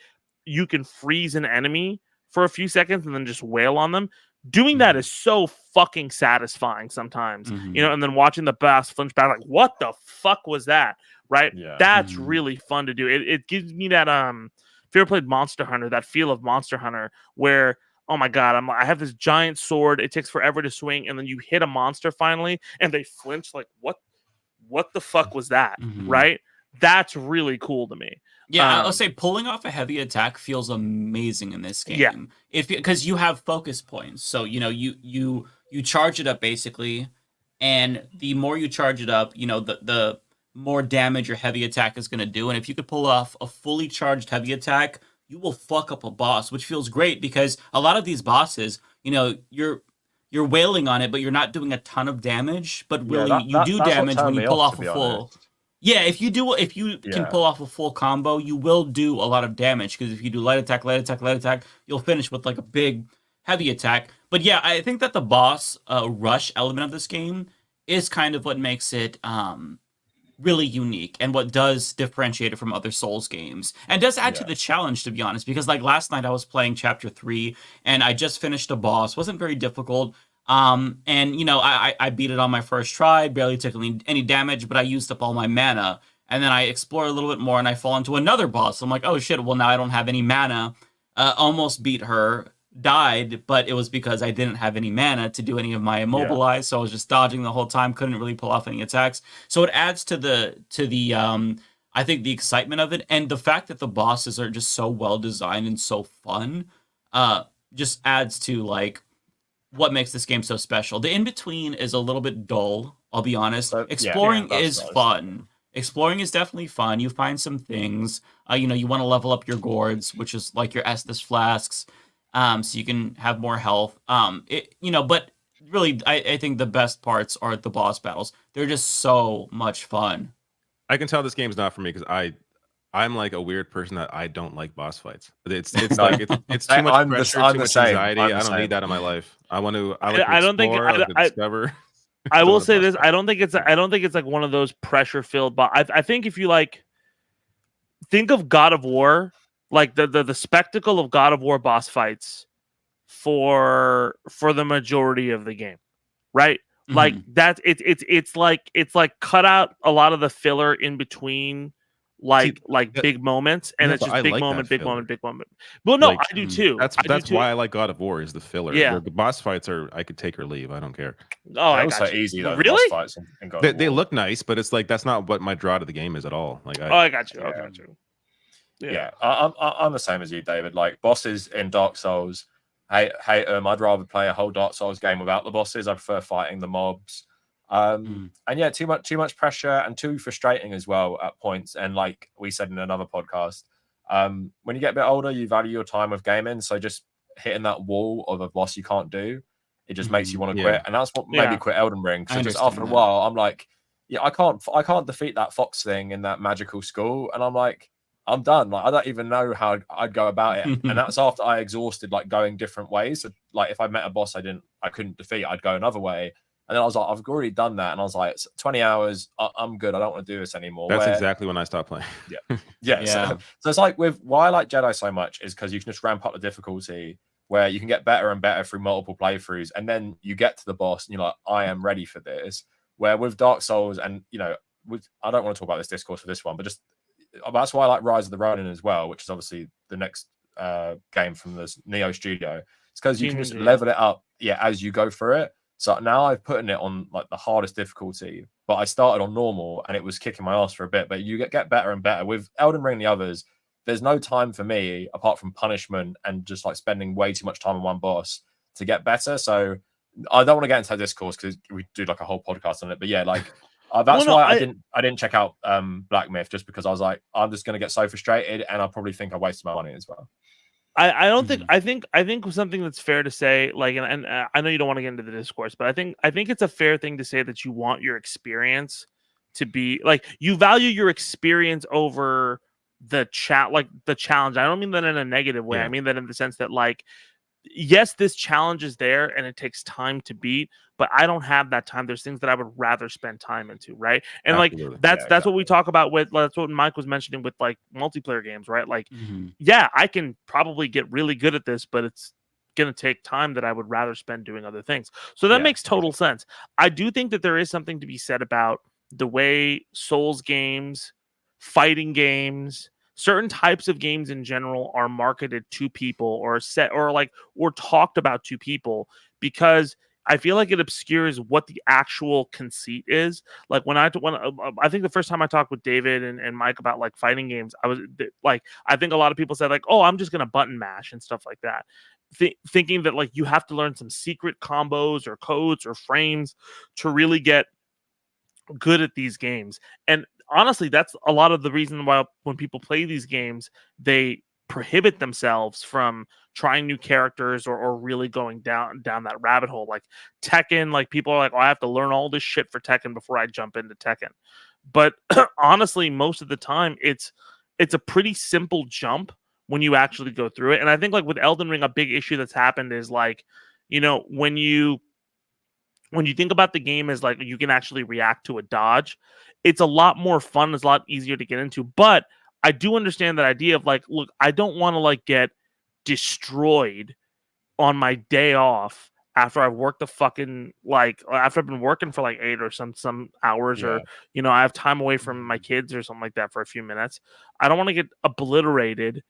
you can freeze an enemy for a few seconds and then just wail on them. Doing that is so fucking satisfying sometimes, and then watching the boss flinch back, like, what the fuck was that? Right? Yeah. That's really fun to do. It gives me that, if you ever played Monster Hunter, that feel of Monster Hunter where, oh my God, I have this giant sword. It takes forever to swing. And then you hit a monster finally and they flinch like, what the fuck was that? Right? That's really cool to me. Yeah, I'll say pulling off a heavy attack feels amazing in this game. Yeah. Because you have focus points. So, you charge it up basically, and the more you charge it up, the more damage your heavy attack is going to do. And if you could pull off a fully charged heavy attack, you will fuck up a boss, which feels great because a lot of these bosses, you're wailing on it, but you're not doing a ton of damage. But really, you do damage when you pull off a full. Honest. Yeah, if you can pull off a full combo, you will do a lot of damage, because if you do light attack, you'll finish with like a big heavy attack. But yeah, I think that the boss rush element of this game is kind of what makes it really unique and what does differentiate it from other Souls games, and does add to the challenge, to be honest, because like last night I was playing Chapter 3 and I just finished a boss. Wasn't very difficult. And I beat it on my first try, barely took any damage, but I used up all my mana. And then I explore a little bit more and I fall into another boss. I'm like, oh shit, well now I don't have any mana. Almost beat her, died, but it was because I didn't have any mana to do any of my immobilize. So I was just dodging the whole time, couldn't really pull off any attacks. So it adds to the I think the excitement of it, and the fact that the bosses are just so well designed and so fun, just adds to like what makes this game so special. The in-between is a little bit dull, I'll be honest. Exploring is fun. Exploring is definitely fun. You find some things. You want to level up your gourds, which is like your Estus flasks, so you can have more health. But really, I think the best parts are the boss battles. They're just so much fun. I can tell this game's not for me because I'm like a weird person that I don't like boss fights. It's like it's too much pressure, too much anxiety. I don't need that in my life. I don't think discover. I will say this: I don't think it's like one of those pressure-filled. But I think if you think of God of War, like the spectacle of God of War boss fights for the majority of the game, right? Like that, it's like cut out a lot of the filler in between. Big moments, and it's just big moment. Well, no, I do too. That's why I like God of War is the filler. Yeah, the boss fights I could take or leave. I don't care. Oh, I got you. Easy though. Really? Boss fights in God of War. They look nice, but it's like that's not what my draw to the game is at all. Like, I got you. I got you. Yeah, I'm the same as you, David. Like bosses in Dark Souls, I'd rather play a whole Dark Souls game without the bosses. I prefer fighting the mobs. And yeah, too much pressure and too frustrating as well at points. And like we said in another podcast, when you get a bit older, you value your time with gaming. So just hitting that wall of a boss you can't do, it just makes you want to quit. And that's what made me quit Elden Ring. So just after a while, I'm like, I can't defeat that fox thing in that magical school. And I'm like, I'm done. Like I don't even know how I'd go about it. And that's after I exhausted like going different ways. So, like if I met a boss I couldn't defeat, I'd go another way. And then I was like, I've already done that. And I was like, 20 hours, I'm good. I don't want to do this anymore. That's exactly when I stopped playing. Yeah. So it's like why I like Jedi so much is because you can just ramp up the difficulty where you can get better and better through multiple playthroughs. And then you get to the boss and you're like, I am ready for this. Where with Dark Souls and, I don't want to talk about this discourse for this one, but just that's why I like Rise of the Ronin as well, which is obviously the next game from the Neo studio. It's because you can just level it up as you go through it. So now I've put it on like the hardest difficulty, but I started on normal and it was kicking my ass for a bit. But you get better and better with Elden Ring and the others. There's no time for me apart from punishment and just like spending way too much time on one boss to get better. So I don't want to get into that discourse because we do like a whole podcast on it. But yeah, like that's why I didn't check out Black Myth, just because I was like, I'm just going to get so frustrated and I probably think I wasted my money as well. I don't think I think something that's fair to say, like, and I know you don't want to get into the discourse, but I think it's a fair thing to say that you want your experience to be like, you value your experience over the challenge. I don't mean that in a negative way. I mean that in the sense that, like, yes, this challenge is there and it takes time to beat, but I don't have that time. There's things that I would rather spend time into, right? And Absolutely. like that's what we talk about with, that's what Mike was mentioning with like multiplayer games, right? Like, yeah, I can probably get really good at this, but it's gonna take time that I would rather spend doing other things. So that makes total sense. I do think that there is something to be said about the way Souls games, fighting games, certain types of games in general are marketed to people or talked about to people, because I feel like it obscures what the actual conceit is. Like when I think the first time I talked with David and Mike about like fighting games, I was like, I think a lot of people said like, oh, I'm just gonna button mash and stuff like that, thinking that like you have to learn some secret combos or codes or frames to really get good at these games. And honestly, that's a lot of the reason why when people play these games, they prohibit themselves from trying new characters or really going down that rabbit hole. Like Tekken, like people are like, oh, I have to learn all this shit for Tekken before I jump into Tekken. But honestly, most of the time it's a pretty simple jump when you actually go through it. And I think like with Elden Ring, a big issue that's happened is like, when you think about the game as like you can actually react to a dodge, it's a lot more fun. It's a lot easier to get into. But I do understand that idea of like, look, I don't want to like get destroyed on my day off after I've worked after I've been working for like 8 or some hours, or I have time away from my kids or something like that for a few minutes. I don't want to get obliterated,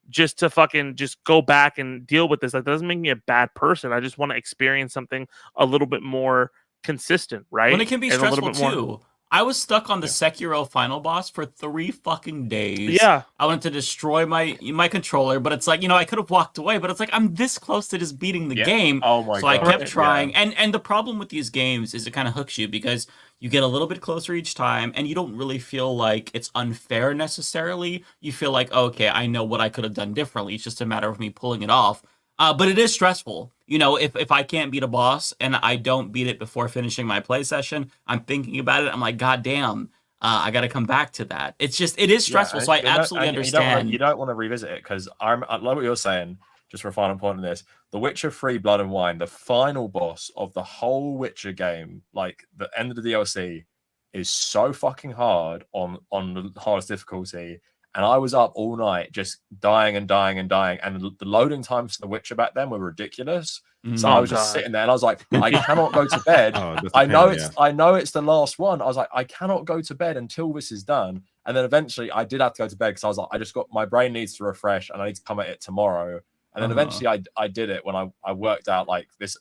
just to fucking just go back and deal with this. Like, that doesn't make me a bad person. I just want to experience something a little bit more consistent, right? When it can be stressful too. I was stuck on the Sekiro final boss for 3 fucking days. Yeah. I wanted to destroy my controller, but it's like, I could have walked away, but it's like, I'm this close to just beating the game. Oh my God. So I kept trying. Yeah. And the problem with these games is it kind of hooks you because you get a little bit closer each time and you don't really feel like it's unfair necessarily. You feel like, okay, I know what I could have done differently. It's just a matter of me pulling it off. But it is stressful. If I can't beat a boss and I don't beat it before finishing my play session, I'm thinking about it. I'm like, God damn, I got to come back to that. It is stressful. So I absolutely understand. You don't want to revisit it because I love what you're saying. Just for a final point on this, The Witcher 3 Blood and Wine, the final boss of the whole Witcher game, like the end of the DLC, is so fucking hard on the hardest difficulty. And I was up all night just dying and dying and dying. And the loading times for The Witcher back then were ridiculous. So I was just sitting there and I was like, I cannot go to bed. I know it's the last one. I was like, I cannot go to bed until this is done. And then eventually I did have to go to bed because I was like, my brain needs to refresh and I need to come at it tomorrow. And then eventually I did it when I worked out like this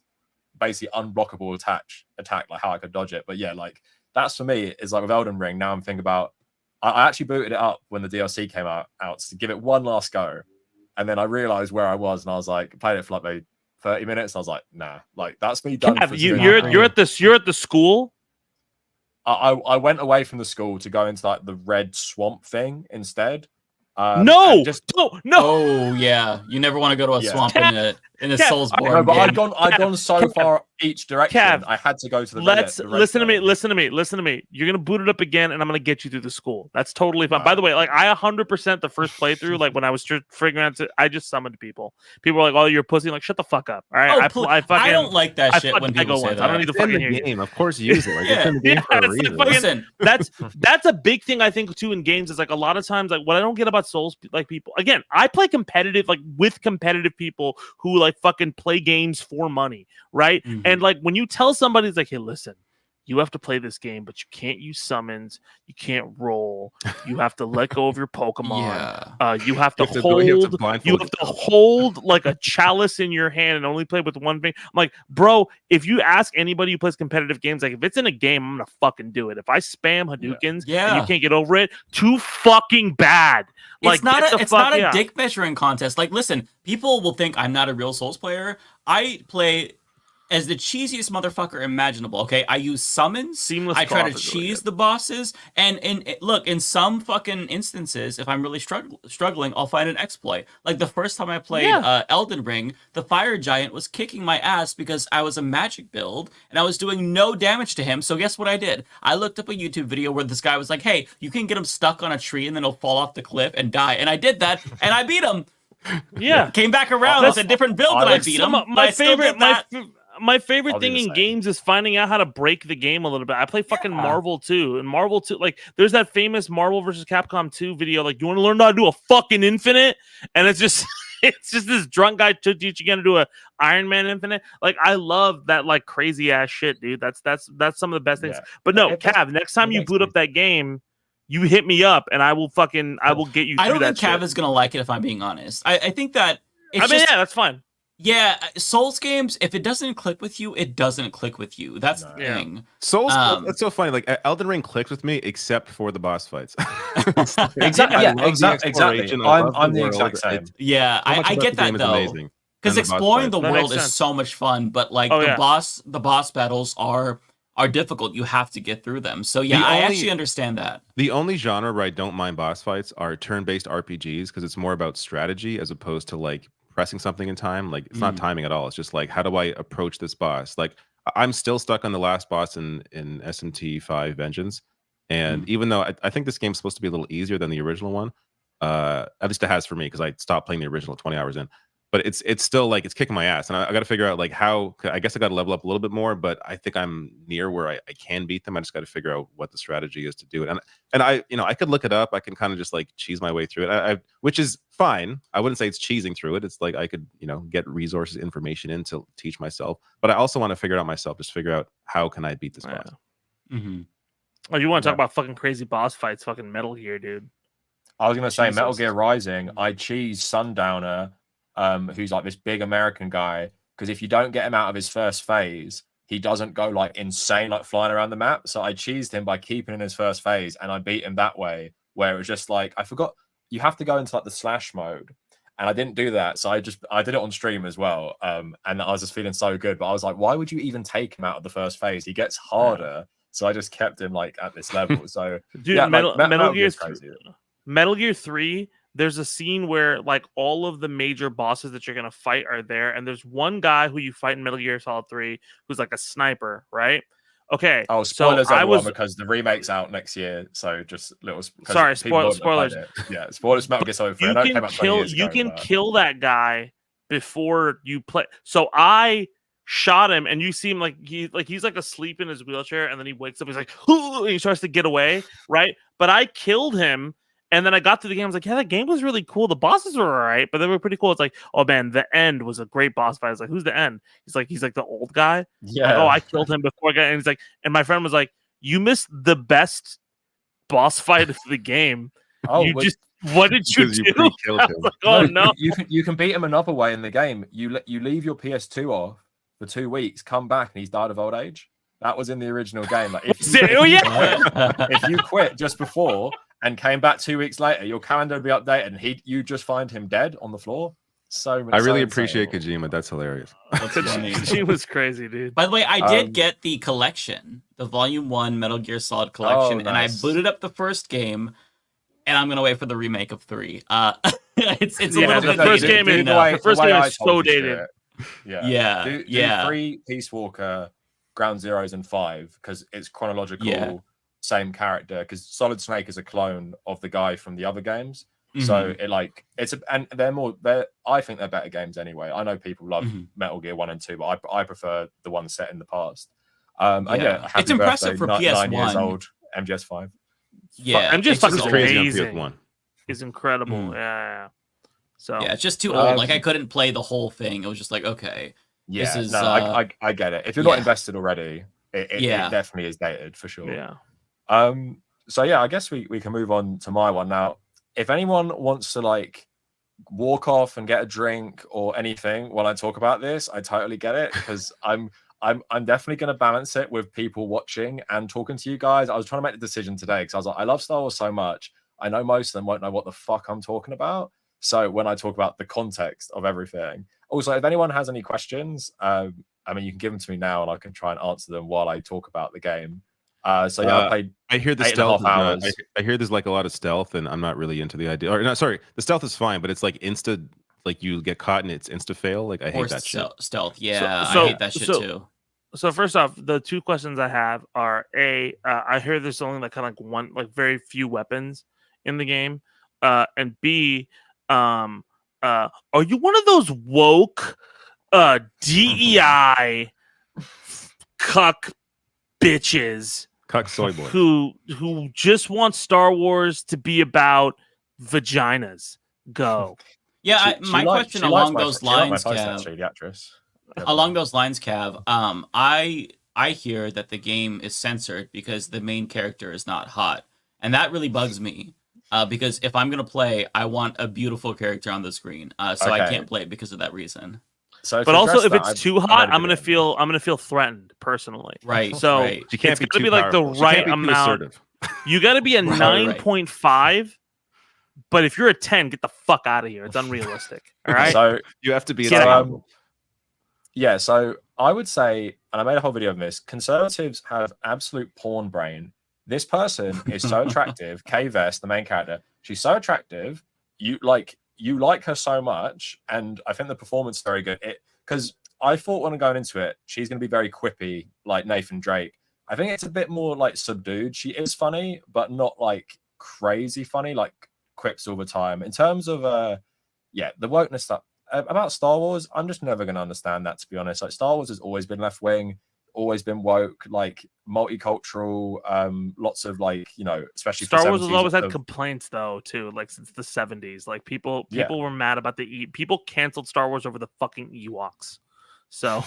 basically unblockable attack, like how I could dodge it. But yeah, like that's for me is like with Elden Ring. Now I'm thinking about, I actually booted it up when the DLC came out to give it one last go. And then I realized where I was and I was like, played it for like maybe 30 minutes. And I was like, nah, like that's me done. You're at the school. I went away from the school to go into like the red swamp thing instead. No, and just no. Oh yeah, you never want to go to a Yeah. swamp in a Kev, Soulsborne no, but game. I'd gone so Kev, far each direction. Kev, I had to go to the. listen to me. Listen to me. You're gonna boot it up again, and I'm gonna get you through the school. That's totally fine. Wow. By the way, like I 100% the first playthrough, like when I was figuring out, I just summoned people. People were like, "Oh, you're a pussy." I'm like, shut the fuck up. All right, I don't like that shit when people say once. that. I don't need to It's in fucking the hear you. game. Of course, use it. Like, it's in the game for a it's like reason. fucking- Listen, That's a big thing I think too in games. Is like a lot of times, like what I don't get about Souls, like people. Again, I play competitive, like with competitive people who like fucking play games for money, right? Mhm. And like when you tell somebody, it's like, hey, listen, you have to play this game, but you can't use summons, you can't roll, you have to let go of your Pokemon. yeah. You have to You have to hold. You blindfold have to hold like a chalice in your hand and only play with one thing. I'm like, bro, if you ask anybody who plays competitive games, like if it's in a game, I'm gonna fucking do it. If I spam Hadoukens and Yeah. you can't get over it, too fucking bad. Like It's not get a the fuck- not a dick measuring contest. Like, listen, people will think I'm not a real Souls player. I play as the cheesiest motherfucker imaginable. Okay, I use summons. Seamless I try to cloth is really cheese good. the bosses, and look, in some fucking instances, if I'm really struggling, I'll find an exploit. Like the first time I played Elden Ring, the fire giant was kicking my ass because I was a magic build and I was doing no damage to him. So guess what I did? I looked up a YouTube video where this guy was like, "Hey, you can get him stuck on a tree and then he'll fall off the cliff and die," and I did that, and I beat him. Yeah. Came back around with a different build that I beat him. but I still did that. My favorite I'll do thing the in same. games is finding out how to break the game a little bit. I play fucking Marvel 2, and Marvel 2, like there's that famous Marvel versus Capcom 2 video. Like, you want to learn how to do a fucking infinite, and it's just it's just this drunk guy teaching you how to do a Iron Man infinite. Like, I love that like crazy ass shit, dude. That's some of the best things. Yeah. But no, It does- Cav, next time it you makes boot me- up that game, you hit me up, and I will get you. I don't through think that Cav shit. is gonna like it if I'm being honest. I think that it's I mean, just yeah, that's fine. yeah, Souls games. If it doesn't click with you, it doesn't click with you. That's the Yeah. thing. Souls, Um, that's so funny. Like Elden Ring clicked with me, except for the boss fights. Exactly. I Yeah, love the exactly. exploration, I love I'm the world. exact same. It's- Yeah, so much I about get the that game is though. amazing. Because And the boss exploring the That world makes is sense. so much fun, but like Oh, the yeah. boss battles are difficult. You have to get through them. So yeah, The I only- actually understand that. The only genre where I don't mind boss fights are turn-based RPGs because it's more about strategy as opposed to like pressing something in time. Like it's not timing at all. It's just like, how do I approach this boss? Like I'm still stuck on the last boss in SMT 5 Vengeance, and even though I think this game's supposed to be a little easier than the original one, at least it has for me because I stopped playing the original 20 hours in. But it's still like it's kicking my ass, and I got to figure out like how. I guess I got to level up a little bit more, but I think I'm near where I can beat them. I just got to figure out what the strategy is to do it, and I I could look it up. I can kind of just like cheese my way through it, which is fine. I wouldn't say it's cheesing through it. It's like I could get resources, information in to teach myself, but I also want to figure it out myself. Just figure out how can I beat this boss. Mm-hmm. Oh, you want to talk Yeah. about fucking crazy boss fights? Fucking Metal Gear, dude. I was gonna say Metal Jesus. Gear Rising. I cheese Sundowner, who's like this big American guy, because if you don't get him out of his first phase, he doesn't go like insane, like flying around the map. So I cheesed him by keeping in his first phase, and I beat him that way. Where it was just like I forgot you have to go into like the slash mode, and I didn't do that. So I did it on stream as well, and I was just feeling so good. But I was like, why would you even take him out of the first phase? He gets harder. So I just kept him like at this level. So Dude, yeah, Metal Gear's Gear crazy. Metal Gear 3, there's a scene where like all of the major bosses that you're gonna fight are there, and there's one guy who you fight in Metal Gear Solid 3 who's like a sniper, right? Okay. Oh, spoilers, so everyone, because the remake's out next year. So just little. Sorry, people spoilers. don't have played it. Yeah, spoilers. Metal Gear Solid 3. I you know it can came out 20 years you ago, can but- kill that guy before you play. So I shot him, and you see him like he's like asleep in his wheelchair, and then he wakes up. He's like, and he tries to get away, right? But I killed him. And then I got to the game. I was like, yeah, that game was really cool. The bosses were all right, but they were pretty cool. It's like, oh man, the end was a great boss fight. I was like, who's the end? He's like the old guy. Yeah. Like, oh, I killed him before I got. And he's like, and my friend was like, you missed the best boss fight of the game. Oh, you wait, just what did you Because do? you pre-killed I him. was like, oh no. You can beat him another way in the game. You leave your PS2 off for 2 weeks, come back, and he's died of old age. That was in the original game. Like Oh, yeah. if you quit just before and came back 2 weeks later, your calendar would be updated, and you just find him dead on the floor. So I really so appreciate insane. Kojima. That's hilarious. That's funny. She was crazy, dude. By the way, I did Um, get the collection, the Volume 1 Metal Gear Solid collection, and I nice. booted up the first game, and I'm gonna wait for the remake of 3. It's a Yeah, little the bit first dated, game is you know? the first game is so dated. Yeah. Do Yeah. 3 Peace Walker, Ground Zeroes, and 5 because it's chronological, same character. Because Solid Snake is a clone of the guy from the other games, so and I think they're better games anyway. I know people love Metal Gear 1 and 2, but I prefer the one set in the past. And happy it's impressive birthday, for PS1. 9 years old, MGS5. Yeah, MGS5 is crazy on amazing. PS1. It's incredible. Yeah. So yeah, it's just too old. Like I couldn't play the whole thing. It was just like, okay, Yeah, this is. I get it. If you're not invested already, it definitely is dated for sure. Yeah. So yeah, I guess we can move on to my one now. If anyone wants to like walk off and get a drink or anything while I talk about this, I totally get it because I'm definitely going to balance it with people watching and talking to you guys. I was trying to make the decision today because I was like, I love Star Wars so much. I know most of them won't know what the fuck I'm talking about. So when I talk about the context of everything, also, if anyone has any questions, I mean, you can give them to me now and I can try and answer them while I talk about the game. So yeah, I played. I hear the 8.5 stealth. hours. I hear there's like a lot of stealth, and I'm not really into the idea. Or no, sorry, the stealth is fine, but it's like insta. Like you get caught and it's insta fail. Like I hate that shit. Stealth. Yeah, So- I hate that shit too. So first off, the two questions I have are I hear there's only like kind of like one, like very few weapons in the game, and B, are you one of those woke DEI cuck bitches Cuck soy boy. who just want Star Wars to be about vaginas? Go. Yeah, my question along those lines, Cav. Cav. The actress. Along those lines, Cav, I hear that the game is censored because the main character is not hot, and that really bugs me. Because if I'm gonna play, I want a beautiful character on the screen. So I can't play it because of that reason. So, But also, if it's too hot, I'm gonna feel threatened personally. Right. So right. She can't it's be gotta too be like the powerful. She right can't be too amount. assertive. You got to be a Right. 9.5. But if you're a 10, get the fuck out of here. It's unrealistic. All right. So You have to be. yeah, so I would say, and I made a whole video of this, conservatives have absolute porn brain. This person is so attractive. Kay Vest, the main character, she's so attractive. You like her so much, and I think the performance is very good. Because I thought when I'm going into it, she's going to be very quippy, like Nathan Drake. I think it's a bit more like subdued. She is funny, but not like crazy funny, like quips all the time. In terms of the wokeness stuff about Star Wars, I'm just never going to understand that, to be honest. Like Star Wars has always been left wing, always been woke, like multicultural, lots of like, you know, especially Star for Wars has 70s always had of- complaints though too, like since the 70s. Like people Yeah. were mad about people canceled Star Wars over the fucking Ewoks. So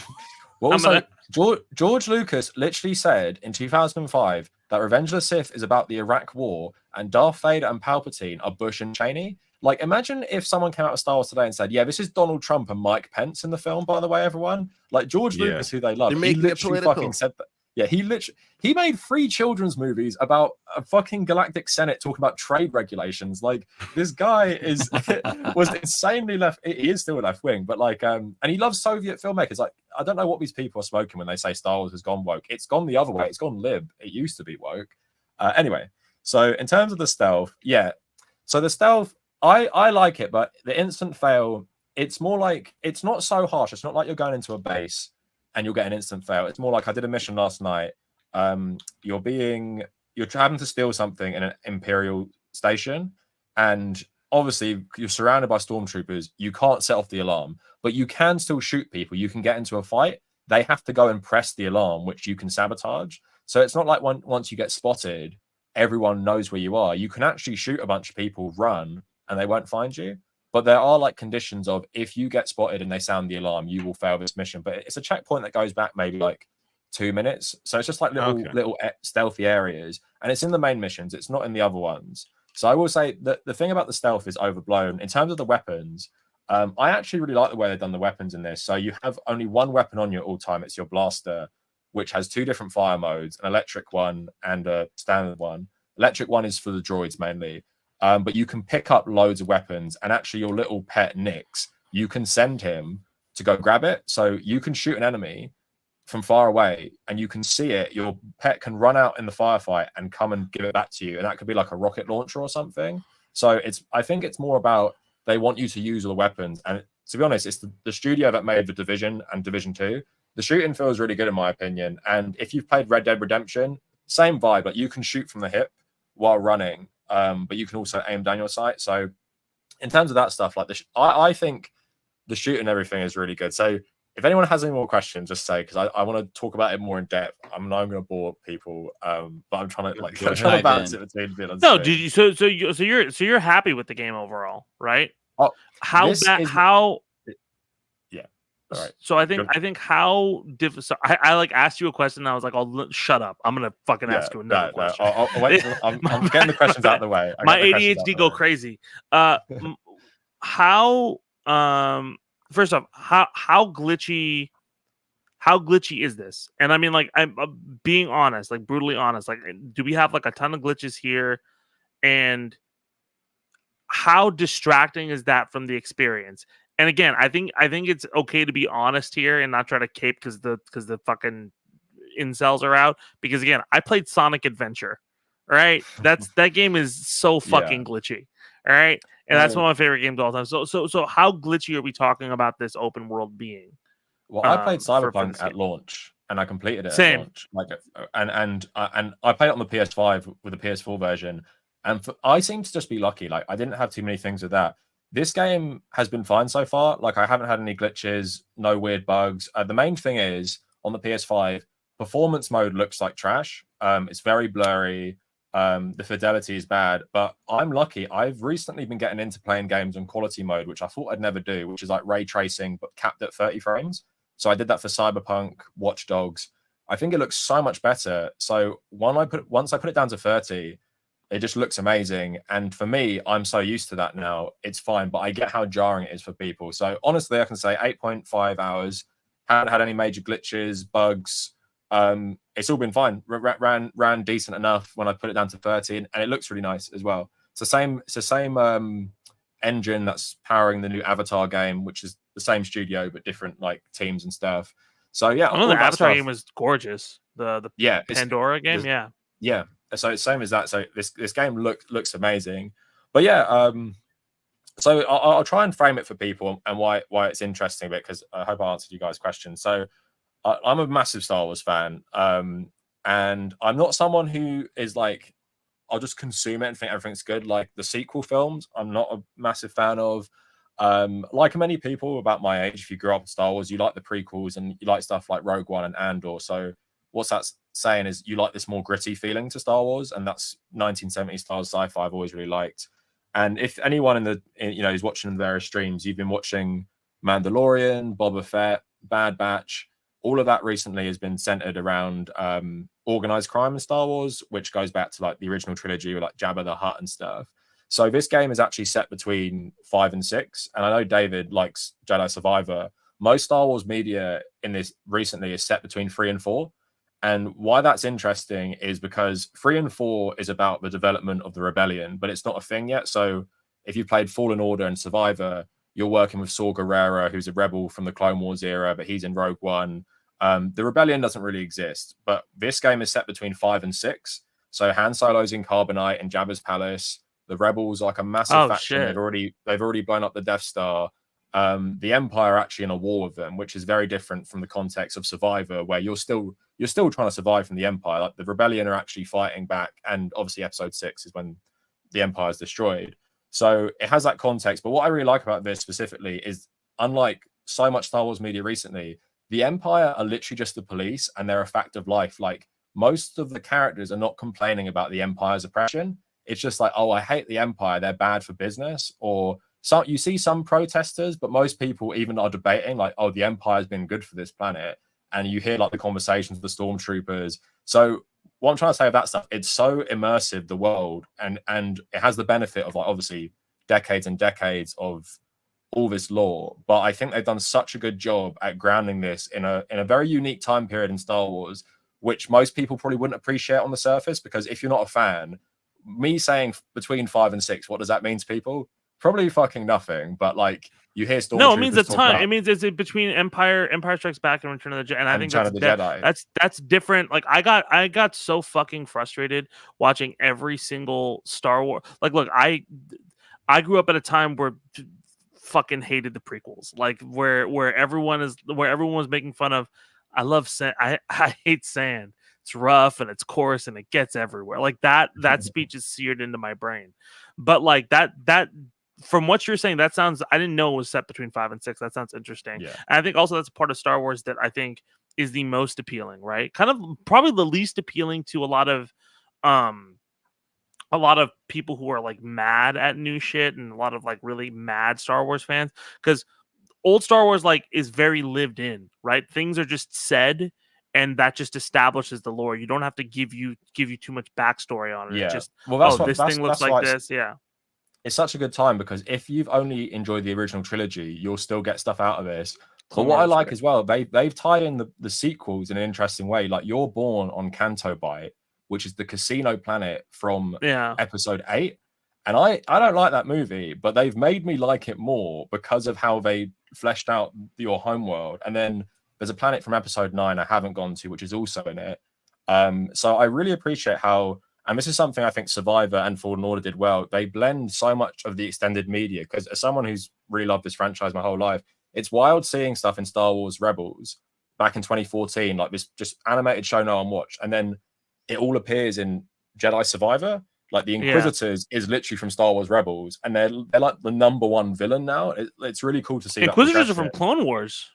Well, I'm also, gonna- George Lucas literally said in 2005 that Revenge of the Sith is about the Iraq War and Darth Vader and Palpatine are Bush and Cheney. Like, imagine if someone came out of Star Wars today and said, yeah, this is Donald Trump and Mike Pence in the film, by the way, everyone. Like, George Lucas, who they love, They're he making it literally political. fucking said that. Yeah, he made 3 children's movies about a fucking galactic senate talking about trade regulations. Like, this guy was insanely left. He is still left wing, but like, and he loves Soviet filmmakers. Like, I don't know what these people are smoking when they say Star Wars has gone woke. It's gone the other way. It's gone lib. It used to be woke. Anyway, so in terms of the stealth, yeah. So the stealth, I like it, but the instant fail, it's more like, it's not so harsh. It's not like you're going into a base and you'll get an instant fail. It's more like I did a mission last night. You're having to steal something in an Imperial station, and obviously you're surrounded by stormtroopers. You can't set off the alarm, but you can still shoot people. You can get into a fight. They have to go and press the alarm, which you can sabotage. So it's not like once you get spotted, everyone knows where you are. You can actually shoot a bunch of people, run, and they won't find you. But there are like conditions of if you get spotted and they sound the alarm, you will fail this mission. But it's a checkpoint that goes back maybe like 2 minutes. So it's just like little stealthy areas. And it's in the main missions. It's not in the other ones. So I will say that the thing about the stealth is overblown. In terms of the weapons, I actually really like the way they've done the weapons in this. So you have only one weapon on you at all time. It's your blaster, which has 2 different fire modes, an electric one and a standard one. Electric one is for the droids mainly. But you can pick up loads of weapons, and actually your little pet Nix, you can send him to go grab it. So you can shoot an enemy from far away and you can see it, your pet can run out in the firefight and come and give it back to you, and that could be like a rocket launcher or something. So I think it's more about they want you to use all the weapons. And to be honest, it's the studio that made The Division and Division 2. The shooting feels really good in my opinion. And if you've played Red Dead Redemption, same vibe. Like you can shoot from the hip while running, but you can also aim down your sight. So in terms of that stuff, like I think the shooting and everything is really good. So if anyone has any more questions, just say, because I want to talk about it more in depth. I'm not going to bore people, but I'm trying to balance it between being on No, stream. did you? So you're happy with the game overall, right? Oh, how bad? How? Yeah. All right. So I think how difficult. So I like asked you a question. And I was like, "Oh, shut up! I'm gonna fucking ask you another question." I'll wait. I'm getting the questions out of the way. My ADHD go crazy. How? First off, how glitchy is this? And I mean, like, I'm being honest, like brutally honest. Like, do we have like a ton of glitches here? And how distracting is that from the experience? And again, I think it's okay to be honest here and not try to cape because the fucking incels are out. Because again, I played Sonic Adventure. All right, that game is so fucking glitchy. All right. And that's one of my favorite games of all time. So how glitchy are we talking about this open world being? Well, I played Cyberpunk at launch, and I completed it Same. at launch. Like, and I played it on the PS5 with the PS4 version, and I seem to just be lucky. Like, I didn't have too many things with that. This game has been fine so far. Like, I haven't had any glitches, no weird bugs. The main thing is on the PS5, performance mode looks like trash. It's very blurry. The fidelity is bad, but I'm lucky. I've recently been getting into playing games on quality mode, which I thought I'd never do, which is like ray tracing, but capped at 30 frames. So I did that for Cyberpunk, Watch Dogs. I think it looks so much better. So once I put it down to 30, it just looks amazing. And for me, I'm so used to that now. It's fine, but I get how jarring it is for people. So honestly, I can say 8.5 hours. Haven't had any major glitches, bugs. It's all been fine. Ran decent enough when I put it down to 30, and it looks really nice as well. It's the same engine that's powering the new Avatar game, which is the same studio but different like teams and stuff. So yeah, the Avatar game was gorgeous. The Pandora game, yeah. So it's same as that. So this game looks amazing. But yeah, so I'll try and frame it for people and why it's interesting a bit, because I hope I answered you guys' questions. So I'm a massive Star Wars fan, and I'm not someone who is like, I'll just consume it and think everything's good. Like the sequel films, I'm not a massive fan of. Like many people about my age, if you grew up in Star Wars, you like the prequels and you like stuff like Rogue One and Andor. So what's that saying is you like this more gritty feeling to Star Wars, and that's 1970s style sci-fi I've always really liked. And if anyone is watching the various streams, you've been watching Mandalorian, Boba Fett, Bad Batch. All of that recently has been centered around organized crime in Star Wars, which goes back to like the original trilogy with like Jabba the Hutt and stuff. So this game is actually set between 5 and 6. And I know David likes Jedi Survivor. Most Star Wars media in this recently is set between 3 and 4. And why that's interesting is because 3 and 4 is about the development of the rebellion, but it's not a thing yet. So if you played Fallen Order and Survivor, you're working with Saw Gerrera, who's a rebel from the Clone Wars era, but he's in Rogue One. The rebellion doesn't really exist, but this game is set between 5 and 6. So Han Solo's in Carbonite and Jabba's palace. The rebels are like a massive faction. Shit. They've already blown up the Death Star. The Empire are actually in a war with them, which is very different from the context of Survivor, where you're still trying to survive from the Empire. Like the rebellion are actually fighting back, and obviously Episode 6 is when the Empire is destroyed. So it has that context. But what I really like about this specifically is, unlike so much Star Wars media recently, the Empire are literally just the police, and they're a fact of life. Like most of the characters are not complaining about the Empire's oppression. It's just like, oh, I hate the Empire. They're bad for business. Or so you see some protesters, but most people even are debating like, oh, the Empire's been good for this planet. And you hear like the conversations with the stormtroopers. So what I'm trying to say of that stuff, it's so immersive, the world, and it has the benefit of like obviously decades and decades of all this lore. But I think they've done such a good job at grounding this in a very unique time period in Star Wars, which most people probably wouldn't appreciate on the surface, because if you're not a fan, me saying between 5 and 6, what does that mean to people? probably fucking nothing, but like you hear stormtroopers. No, it means a talk ton. about It means it's between Empire Strikes Back and Return of the Jedi, and I think Return of the Jedi. that's different. Like I got so fucking frustrated watching every single Star Wars. Like, look, I grew up at a time where fucking hated the prequels, like where everyone was making fun of. I love sand. I hate sand. It's rough and it's coarse and it gets everywhere. Like that speech is seared into my brain. But like that from what you're saying, that sounds. I didn't know it was set between 5 and 6. That sounds interesting. Yeah. And I think also that's a part of Star Wars that I think is the most appealing, right? Kind of probably the least appealing to a lot of people who are like mad at new shit and a lot of like really mad Star Wars fans, because old Star Wars like is very lived in, right? Things are just said and that just establishes the lore. You don't have to give you too much backstory on it. Yeah. It's just, well, that's this thing looks like this. Yeah. It's such a good time because if you've only enjoyed the original trilogy, you'll still get stuff out of this. But what I like as well, they've tied in the sequels in an interesting way. Like you're born on Canto Bight, which is the casino planet from episode 8. And I don't like that movie, but they've made me like it more because of how they fleshed out your homeworld. And then there's a planet from episode 9 I haven't gone to, which is also in it. So I really appreciate how, and this is something I think Survivor and Fallen Order did well. They blend so much of the extended media, because as someone who's really loved this franchise my whole life, it's wild seeing stuff in Star Wars Rebels back in 2014, like this just animated show no one watched. And then it all appears in Jedi Survivor. Like the Inquisitors is literally from Star Wars Rebels, and they're like the #1 villain now. It's really cool to see. Inquisitors are from Clone Wars.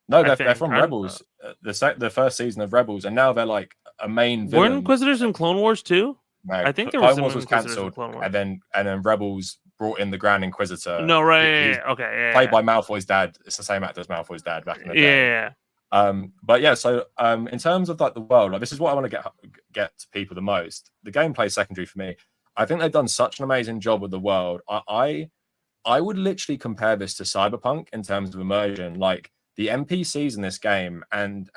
No, they're from Rebels. The first season of Rebels, and now they're like a main villain. Were Inquisitors in Clone Wars too? No, I think there was Clone Wars was cancelled, and then Rebels brought in the Grand Inquisitor. No, right? Okay, played by Malfoy's dad. It's the same actor as Malfoy's dad back in the day. Yeah. But yeah, so in terms of like the world, like this is what I want to get to people the most. The gameplay is secondary for me. I think they've done such an amazing job with the world. I would literally compare this to Cyberpunk in terms of immersion. Like the NPCs in this game and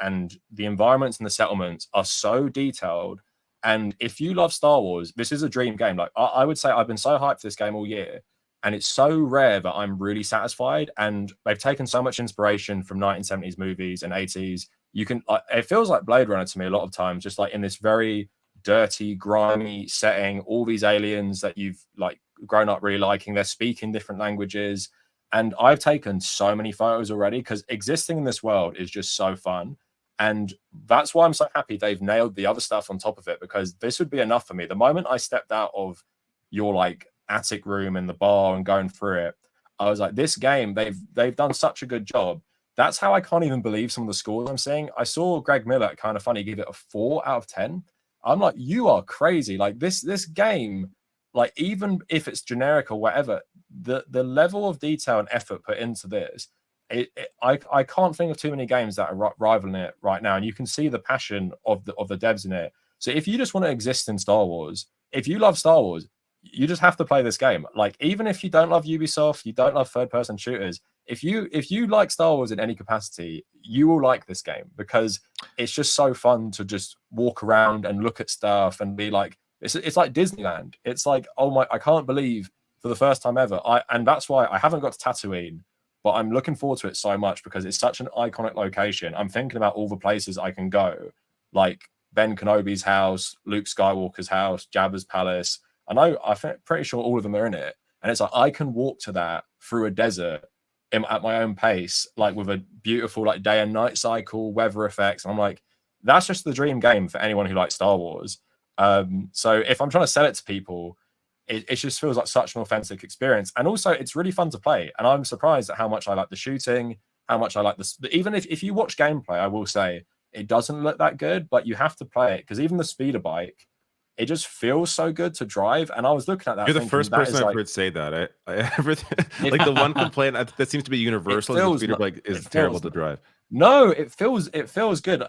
the environments and the settlements are so detailed. And if you love Star Wars, this is a dream game. Like I would say I've been so hyped for this game all year. And it's so rare that I'm really satisfied. And they've taken so much inspiration from 1970s movies and 80s. You can, it feels like Blade Runner to me a lot of times, just like in this very dirty, grimy setting, all these aliens that you've like grown up really liking, they're speaking different languages. And I've taken so many photos already because existing in this world is just so fun. And that's why I'm so happy they've nailed the other stuff on top of it, because this would be enough for me. The moment I stepped out of your like attic room in the bar and going through it, I was like, this game, they've done such a good job. That's how I can't even believe some of the scores I'm seeing. I saw Greg Miller, Kind of Funny, give it a 4 out of 10. I'm like, you are crazy. Like this game, like even if it's generic or whatever, the level of detail and effort put into this, I can't think of too many games that are rivaling it right now. And you can see the passion of the devs in it. So if you just want to exist in Star Wars, if you love Star Wars, you just have to play this game. Like even if you don't love Ubisoft, you don't love third-person shooters, if you like Star Wars in any capacity, you will like this game, because it's just so fun to just walk around and look at stuff and be like, it's like Disneyland. It's like, oh my, I can't believe for the first time ever. And that's why I haven't got to Tatooine, but I'm looking forward to it so much because it's such an iconic location. I'm thinking about all the places I can go, like Ben Kenobi's house, Luke Skywalker's house, Jabba's palace. I'm pretty sure all of them are in it. And it's like, I can walk to that through a desert at my own pace, like with a beautiful like day and night cycle, weather effects. And I'm like, that's just the dream game for anyone who likes Star Wars. So if I'm trying to sell it to people, it just feels like such an authentic experience. And also it's really fun to play. And I'm surprised at how much I like the shooting, how much I like this. Even if you watch gameplay, I will say it doesn't look that good, but you have to play it, because even the speeder bike, it just feels so good to drive. And I was looking at that. You're the first person I've heard say that. Like the one complaint that seems to be universal is the speeder bike is terrible to drive. No, it feels good.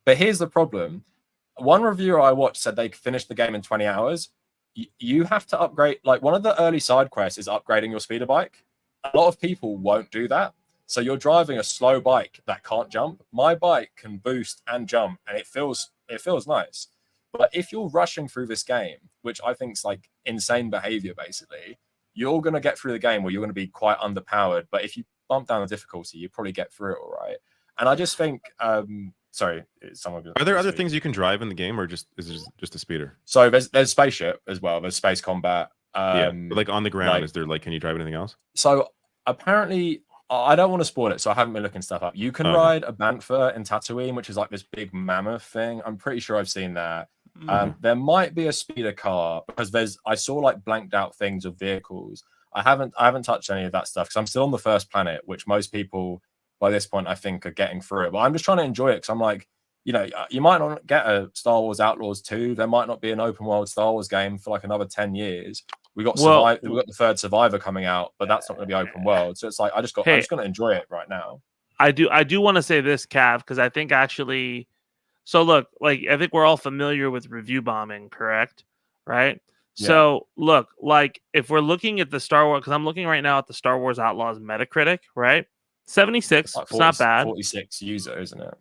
But here's the problem. One reviewer I watched said they finished the game in 20 hours. You have to upgrade. Like one of the early side quests is upgrading your speeder bike. A lot of people won't do that. So you're driving a slow bike that can't jump. My bike can boost and jump, and it feels nice. But if you're rushing through this game, which I think is like insane behavior, basically, you're going to get through the game, or you're going to be quite underpowered. But if you bump down the difficulty, you probably get through it all right. And I just think, sorry, someone. Are there other things you can drive in the game, or is it just a speeder? So there's spaceship as well. There's space combat. Yeah, but like on the ground, is there like, can you drive anything else? So apparently, I don't want to spoil it, so I haven't been looking stuff up. You can ride a Bantha in Tatooine, which is like this big mammoth thing. I'm pretty sure I've seen that. There might be a speeder car, because I saw like blanked out things of vehicles. I haven't touched any of that stuff because I'm still on the first planet, which most people by this point I think are getting through it. But I'm just trying to enjoy it, because I'm like, you know, you might not get a Star Wars Outlaws 2. There might not be an open world Star Wars game for like another 10 years. We got the third Survivor coming out, but that's not going to be open world. So it's like I'm just going to enjoy it right now. I do want to say this, Cav, because I think actually, so look, like I think we're all familiar with review bombing, correct? Right? Yeah. So look, like if we're looking at the Star Wars, because I'm looking right now at the Star Wars Outlaws Metacritic, right? 76, like 40, it's not bad. 46 user, isn't it?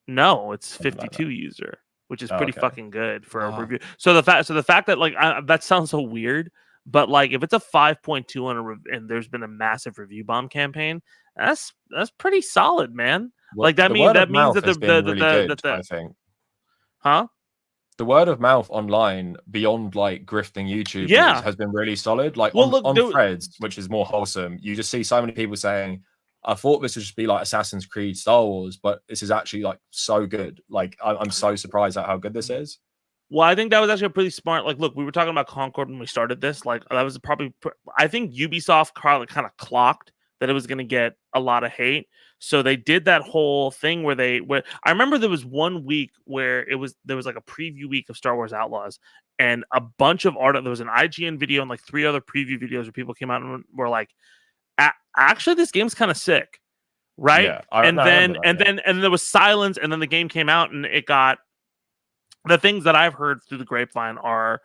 No, it's 52 user, which is pretty fucking good for a review. So the fact that like that sounds so weird, but like if it's a 5.2 on and there's been a massive review bomb campaign, that's pretty solid, man. Well, like that means that I think. Huh? The word of mouth online beyond like grifting YouTubers has been really solid. Like on Threads, which is more wholesome, you just see so many people saying, I thought this would just be like Assassin's Creed Star Wars, but this is actually like so good. Like I'm so surprised at how good this is. Well, I think that was actually a pretty smart. Like, look, we were talking about Concord when we started this. Like, that was probably. I think Ubisoft kind of clocked that it was going to get a lot of hate, so they did that whole thing where I remember there was 1 week where there was like a preview week of Star Wars Outlaws, and a bunch of art. There was an IGN video and like 3 other preview videos where people came out and were like, actually this game's kind of sick, right? Yeah, and then there was silence, and then the game came out and it got the things that I've heard through the grapevine are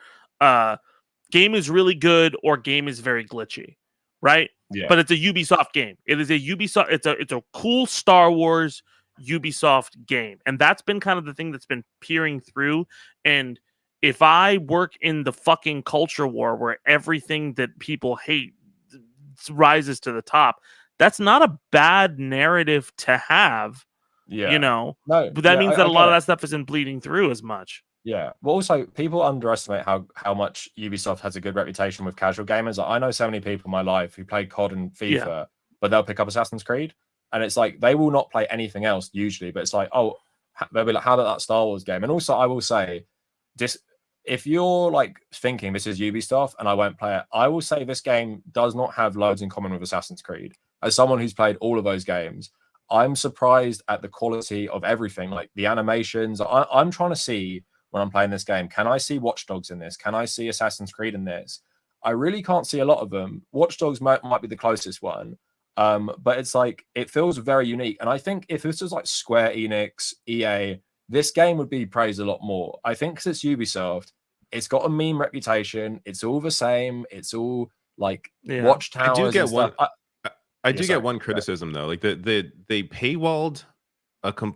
game is really good or game is very glitchy, right? Yeah. But it's a Ubisoft game. It is a Ubisoft, it's a cool Star Wars Ubisoft game. And that's been kind of the thing that's been peering through. And if I work in the fucking culture war where everything that people hate rises to the top, that's not a bad narrative to have. Yeah, you know, but that means that a lot of that stuff isn't bleeding through as much. Yeah, but also people underestimate how much Ubisoft has a good reputation with casual gamers. Like, I know so many people in my life who play COD and FIFA, but they'll pick up Assassin's Creed, and it's like they will not play anything else usually. But it's like, oh, they'll be like, how about that Star Wars game? And also, I will say, this: if you're like thinking this is Ubisoft and I won't play it, I will say this game does not have loads in common with Assassin's Creed. As someone who's played all of those games, I'm surprised at the quality of everything, like the animations. I'm trying to see when I'm playing this game, can I see Watch Dogs in this? Can I see Assassin's Creed in this? I really can't see a lot of them. Watch Dogs might be the closest one, but it's like it feels very unique. And I think if this was like Square Enix, EA, this game would be praised a lot more. I think because it's Ubisoft, it's got a meme reputation. It's all the same. It's all like Watchtowers. I do get one. I do get one criticism though, like they paywalled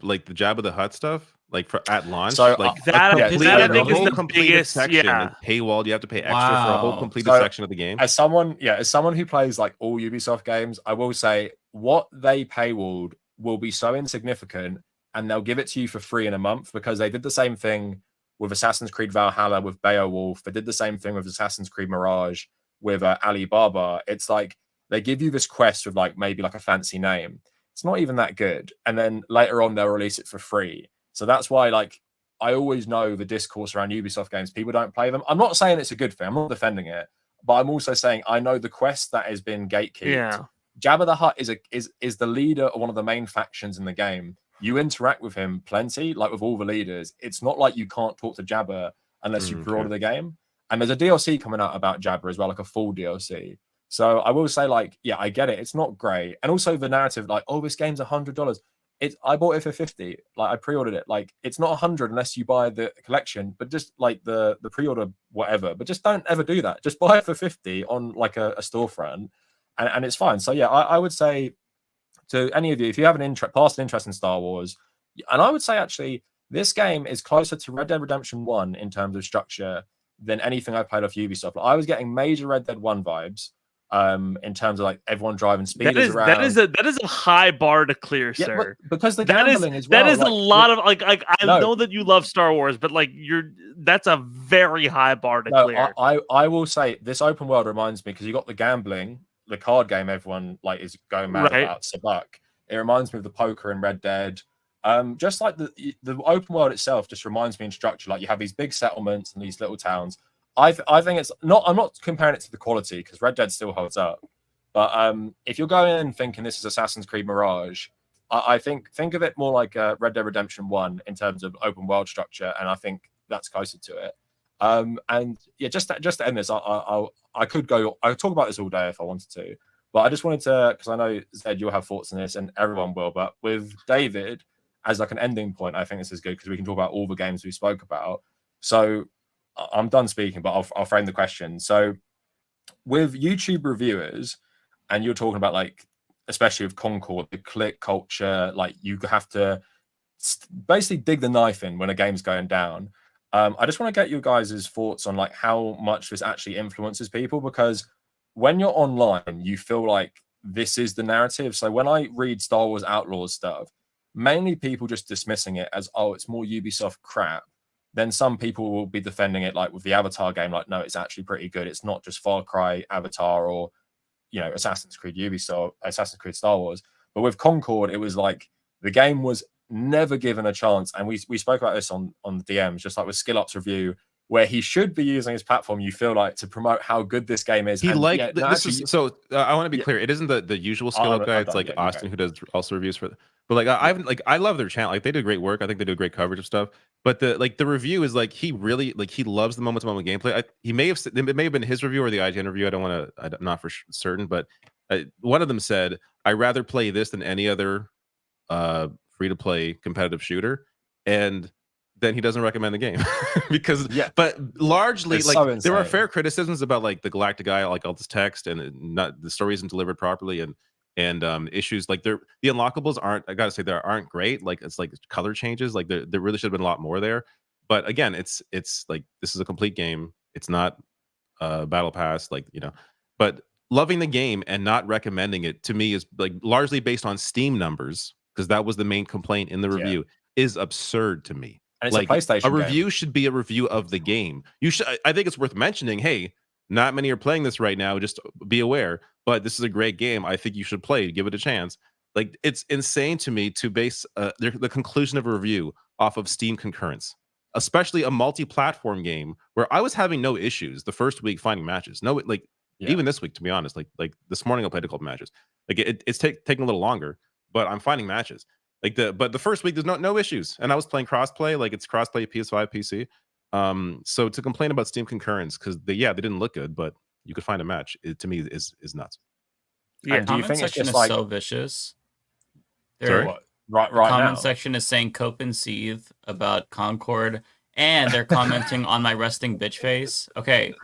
like the Jabba the Hutt stuff, like at launch. So like that I think is the biggest section is paywalled. You have to pay extra for a whole completed section of the game. As someone who plays like all Ubisoft games, I will say what they paywalled will be so insignificant, and they'll give it to you for free in a month, because they did the same thing with Assassin's Creed Valhalla with Beowulf. They did the same thing with Assassin's Creed Mirage with Alibaba. It's like they give you this quest with like maybe like a fancy name. It's not even that good. And then later on, they'll release it for free. So that's why, like, I always know the discourse around Ubisoft games. People don't play them. I'm not saying it's a good thing. I'm not defending it. But I'm also saying I know the quest that has been gatekeeped. Yeah. Jabba the Hutt is the leader of one of the main factions in the game. You interact with him plenty, like with all the leaders. It's not like you can't talk to Jabba unless you pre-order the game. And there's a DLC coming out about Jabba as well, like a full DLC. So I will say, like, yeah, I get it. It's not great. And also the narrative, like, oh, this game's $100. I bought it for $50. Like, I pre-ordered it. Like, it's not $100 unless you buy the collection, but just like the pre-order, whatever. But just don't ever do that. Just buy it for $50 on like a storefront, and it's fine. So yeah, I would say to any of you, if you have an past interest in Star Wars, and I would say actually this game is closer to Red Dead Redemption 1 in terms of structure than anything I've played off Ubisoft. Like, I was getting major Red Dead 1 vibes in terms of like everyone driving speeders around. That is a high bar to clear, Yeah, sir. because the gambling as well. That is like, a lot of like I know that you love Star Wars, but like that's a very high bar to clear. I will say this open world reminds me, because you got the gambling, the card game everyone like is going mad about, Sabak. It reminds me of the poker in Red Dead. Just like the open world itself just reminds me in structure. Like you have these big settlements and these little towns. I think it's not. I'm not comparing it to the quality, because Red Dead still holds up. But if you're going in thinking this is Assassin's Creed Mirage, I think of it more like Red Dead Redemption 1 in terms of open world structure, and I think that's closer to it. And yeah, just to end this, I could talk about this all day if I wanted to, but I just wanted to, because I know Zed, you'll have thoughts on this, and everyone will. But with David as like an ending point, I think this is good because we can talk about all the games we spoke about. So I'm done speaking, but I'll frame the question. So with YouTube reviewers, and you're talking about like, especially with Concord, the click culture, like you have to basically dig the knife in when a game's going down. I just want to get you guys' thoughts on like how much this actually influences people, because when you're online, you feel like this is the narrative. So when I read Star Wars Outlaws stuff, mainly people just dismissing it as, oh, it's more Ubisoft crap. Then some people will be defending it, like with the Avatar game, like, no, it's actually pretty good. It's not just Far Cry, Avatar, or, you know, Assassin's Creed Ubisoft, Assassin's Creed Star Wars. But with Concord, it was like the game was never given a chance. And we spoke about this on the DMs, just like with Skill Up's review, where he should be using his platform, you feel like, to promote how good this game is. I want to be clear. It isn't the usual Skill Up guy. It's like Austin who does also reviews for. But like I love their channel. Like they do great work. I think they do great coverage of stuff. But the review is like he really like he loves the moment-to-moment gameplay. It may have been his review or the IGN review. I'm not for certain, but one of them said, "I'd rather play this than any other free-to-play competitive shooter," and then he doesn't recommend the game because but largely it's like so there were fair criticisms about like the Galactic guy, like all this text and not the story isn't delivered properly and issues like the unlockables aren't, I gotta say, they aren't great. Like it's like color changes, like there really should have been a lot more there. But again, it's like this is a complete game. It's not battle pass, like, you know. But loving the game and not recommending it to me is like largely based on Steam numbers, because that was the main complaint in the review, is absurd to me. And it's like a PlayStation review game. should be a review of the game. You should. I think it's worth mentioning. Hey, not many are playing this right now. Just be aware. But this is a great game. I think you should play. Give it a chance. Like it's insane to me to base the conclusion of a review off of Steam concurrence, especially a multi-platform game where I was having no issues the first week finding matches. No, like even this week, to be honest, like this morning I played a couple matches. Like it's taking a little longer, but I'm finding matches. Like but the first week there's no issues, and I was playing crossplay. Like it's crossplay PS5, PC. So to complain about Steam concurrence because they didn't look good, but you could find a match. It to me is nuts. Yeah, and do you think it's just like so vicious? Right the comment now. section is saying cope and seethe about Concord, and they're commenting on my resting bitch face. Okay,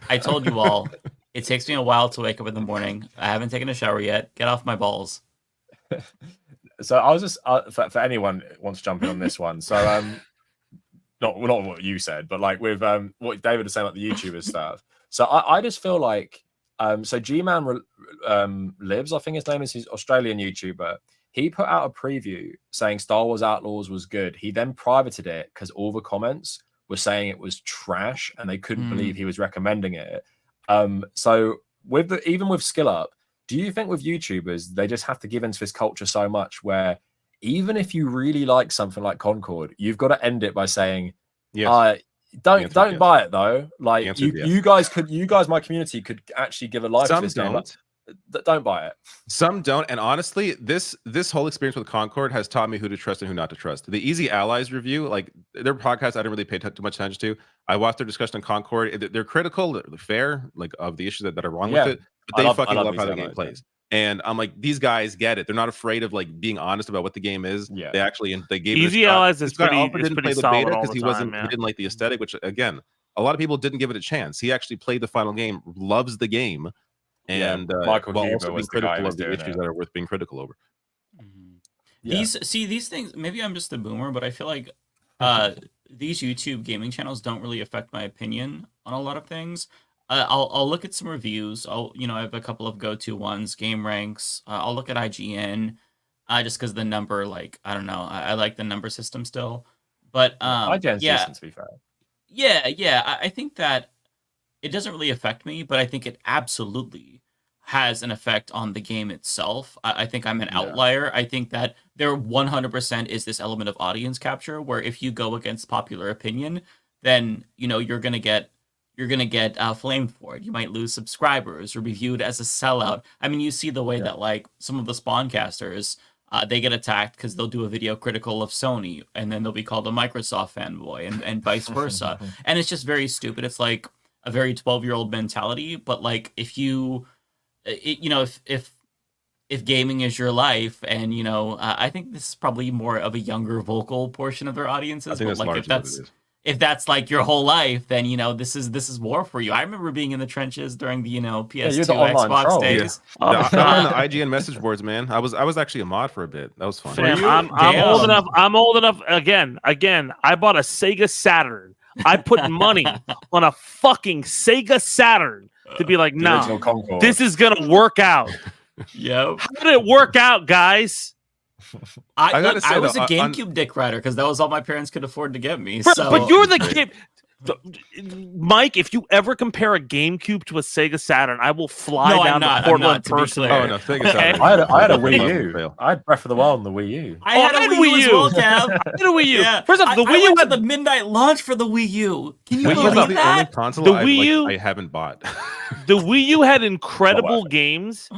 I told you all, it takes me a while to wake up in the morning. I haven't taken a shower yet. Get off my balls. So I was just for anyone who wants to jump in on this one. So not what you said, but like with what David was saying about the YouTuber stuff. So I just feel like so G-Man Lives, I think his name is, his Australian YouTuber. He put out a preview saying Star Wars Outlaws was good. He then privated it because all the comments were saying it was trash and they couldn't believe he was recommending it. So even with Skill Up, do you think with YouTubers, they just have to give into this culture so much where even if you really like something like Concord, you've got to end it by saying, don't buy it though. Like you guys, my community could actually give a life to this game. Don't buy it. Some don't, and honestly, this whole experience with Concord has taught me who to trust and who not to trust. The Easy Allies review, like their podcast, I didn't really pay too much attention to. I watched their discussion on Concord. They're critical, they're fair, like of the issues that are wrong with it, but they fucking love how the game plays. And I'm like, these guys get it. They're not afraid of like being honest about what the game is. Yeah. They gave Easy Allies is pretty didn't play the beta because he didn't like the aesthetic, which again, a lot of people didn't give it a chance. He actually played the final game, loves the game. And Michael while also being critical of the issues that are worth being critical over. These things, maybe I'm just a boomer, but I feel like these YouTube gaming channels don't really affect my opinion on a lot of things. I'll look at some reviews. I have a couple of go-to ones, Game Ranks. I'll look at IGN, just because the number, like, I don't know, I like the number system still. But IGN's yeah, decent, to be fair. yeah. I think that it doesn't really affect me, but I think it absolutely has an effect on the game itself. I think I'm an outlier. I think that there 100% is this element of audience capture, where if you go against popular opinion, then you're gonna get flamed for it. You might lose subscribers or be viewed as a sellout. I mean, you see the way that like some of the Spawncasters, they get attacked because they'll do a video critical of Sony, and then they'll be called a Microsoft fanboy, and vice versa. And it's just very stupid. It's like a very 12-year-old mentality. But like, if if gaming is your life, and I think this is probably more of a younger vocal portion of their audiences. I think But that's like, largely what it is. if that's like your whole life, then this is war for you. I remember being in the trenches during the PS2 you're the online Xbox troll. days. I'm on the IGN message boards, man. I was actually a mod for a bit. That was fun. Fam, you? I'm Damn. old enough. I'm old enough. Again, I bought a Sega Saturn. I put money on a fucking Sega Saturn to be like, The nah, original Concord. this is gonna work out. Yep. How did it work out, guys? I gotta say, I was though, a GameCube dick rider because that was all my parents could afford to get me. Bro, So, but you're the kid. Mike, if you ever compare a GameCube to a Sega Saturn, I will fly No, I'm down not. to I'm Portland not, to be personally. clear. Oh no, take it Okay. out. I had a Love Wii it, U. fail. I had Breath of the Wild on the Wii U. I had I a Wii U as well, Cav. I had a Wii U. Yeah. First off, the I Wii U went to had the midnight launch for the Wii U. Can you Wii U is believe not the only that? console The Wii U- I haven't bought. the Wii U had incredible games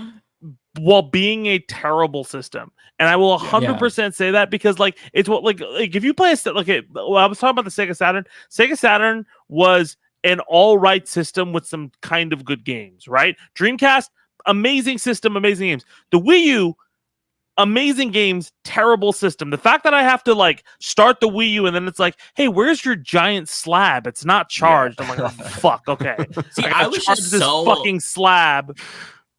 while being a terrible system. And I will 100% say that because like it's what like if you play a I was talking about the Sega Saturn. Sega Saturn was an all right system with some kind of good games, right? Dreamcast, amazing system, amazing games. The Wii U, amazing games, terrible system. The fact that I have to like start the Wii U and then it's like, hey, where's your giant slab? It's not charged. I'm like, oh, fuck, okay. See, gotta I was charge just this fucking slab.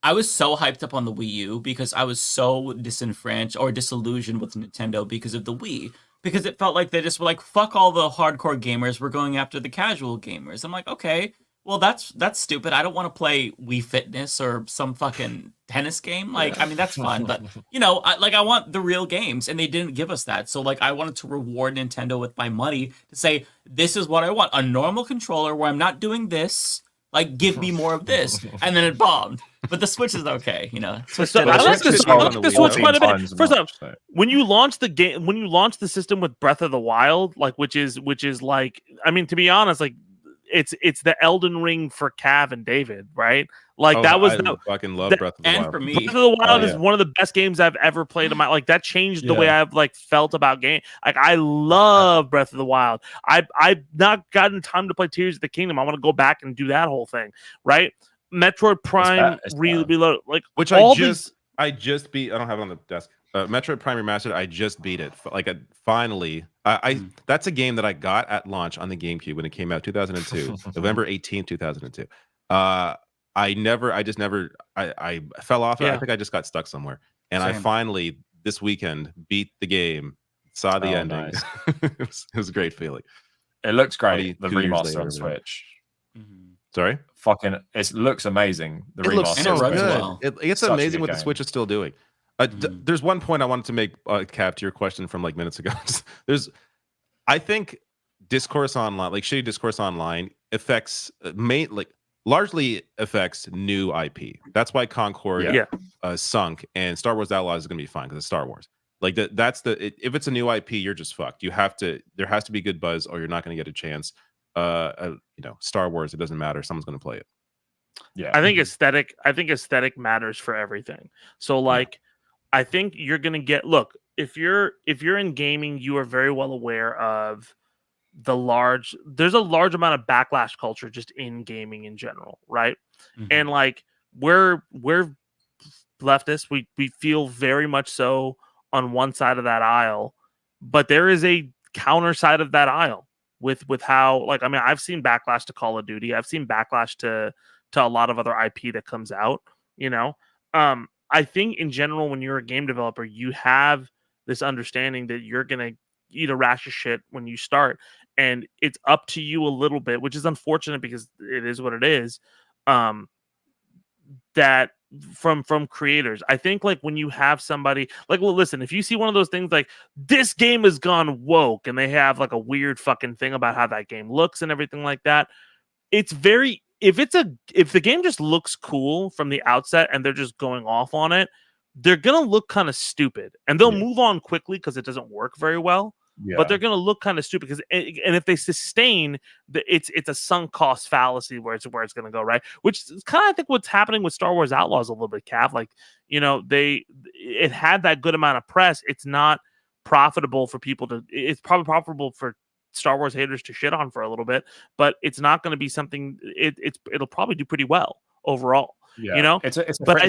I was so hyped up on the Wii U because I was so disenfranchised or disillusioned with Nintendo because of the Wii. Because it felt like they just were like, fuck all the hardcore gamers, we're going after the casual gamers. I'm like, okay, well that's stupid. I don't want to play Wii Fitness or some fucking tennis game. Like, I mean, that's fun, but I want the real games, and they didn't give us that. So like, I wanted to reward Nintendo with my money to say, this is what I want: a normal controller where I'm not doing this. Like, give me more of this, and then it bombed. But the Switch is okay, Switch So did I it. like the Switch Switch. I like the is Switch on quite a bit. times First much, off, so. when you launch the system with Breath of the Wild, like which is like, I mean, to be honest, like it's the Elden Ring for Cav and David, right? Like I fucking love that- Breath of the And Wild. for me, Breath of the Wild yeah. is one of the best games I've ever played in my like that changed the way I've like felt about game. Like I love Breath of the Wild. I've not gotten time to play Tears of the Kingdom. I want to go back and do that whole thing, right? Metroid Prime It's Reload, like Which all I just beat. I don't have it on the desk. Metroid Prime Remastered. I just beat it. Finally. That's a game that I got at launch on the GameCube when it came out, 2002, November 18th, 2002. I fell off it. Yeah. I think I just got stuck somewhere, and I Same. finally this weekend beat the game. Saw the ending. Nice. it was a great feeling. It looks 22 great. The years remaster later, on or whatever. Switch. Sorry. Fucking, it looks amazing. The It remaster. looks so And it runs good. well. It's Such a amazing good what the game. Switch is still doing. There's one point I wanted to make, Cap, to your question from like minutes ago. I think discourse online, like shitty discourse online, affects largely affects new IP. That's why Concord sunk, and Star Wars Outlaws is going to be fine because it's Star Wars. Like if it's a new IP, you're just fucked. There has to be good buzz, or you're not going to get a chance. Star Wars, it doesn't matter. Someone's going to play it. Yeah. I think aesthetic matters for everything. So like I think you're gonna get if you're in gaming, you are very well aware of there's a large amount of backlash culture just in gaming in general, right? Mhm. And like we're leftists, we feel very much so on one side of that aisle, but there is a counter side of that aisle with how, like, I mean, I've seen backlash to Call of Duty, I've seen backlash to a lot of other IP that comes out, I think in general, when you're a game developer, you have this understanding that you're going to eat a rash of shit when you start. and it's up to you a little bit, which is unfortunate because it is what it is. That from creators, I think like when you have somebody like, well, listen, if you see one of those things like this game has gone woke, and they have like a weird fucking thing about how that game looks and everything like that, it's very if the game just looks cool from the outset and they're just going off on it, they're gonna look kind of stupid, and they'll move on quickly because it doesn't work very well. But they're gonna look kind of stupid because, and if they sustain it's a sunk cost fallacy where it's gonna go, right? Which is kind of, I think, what's happening with Star Wars Outlaws a little bit, Cav. Like, it had that good amount of press. It's not profitable for people to. It's probably profitable for Star Wars haters to shit on for a little bit, but it's not going to be something. It'll probably do pretty well overall. Yeah, it's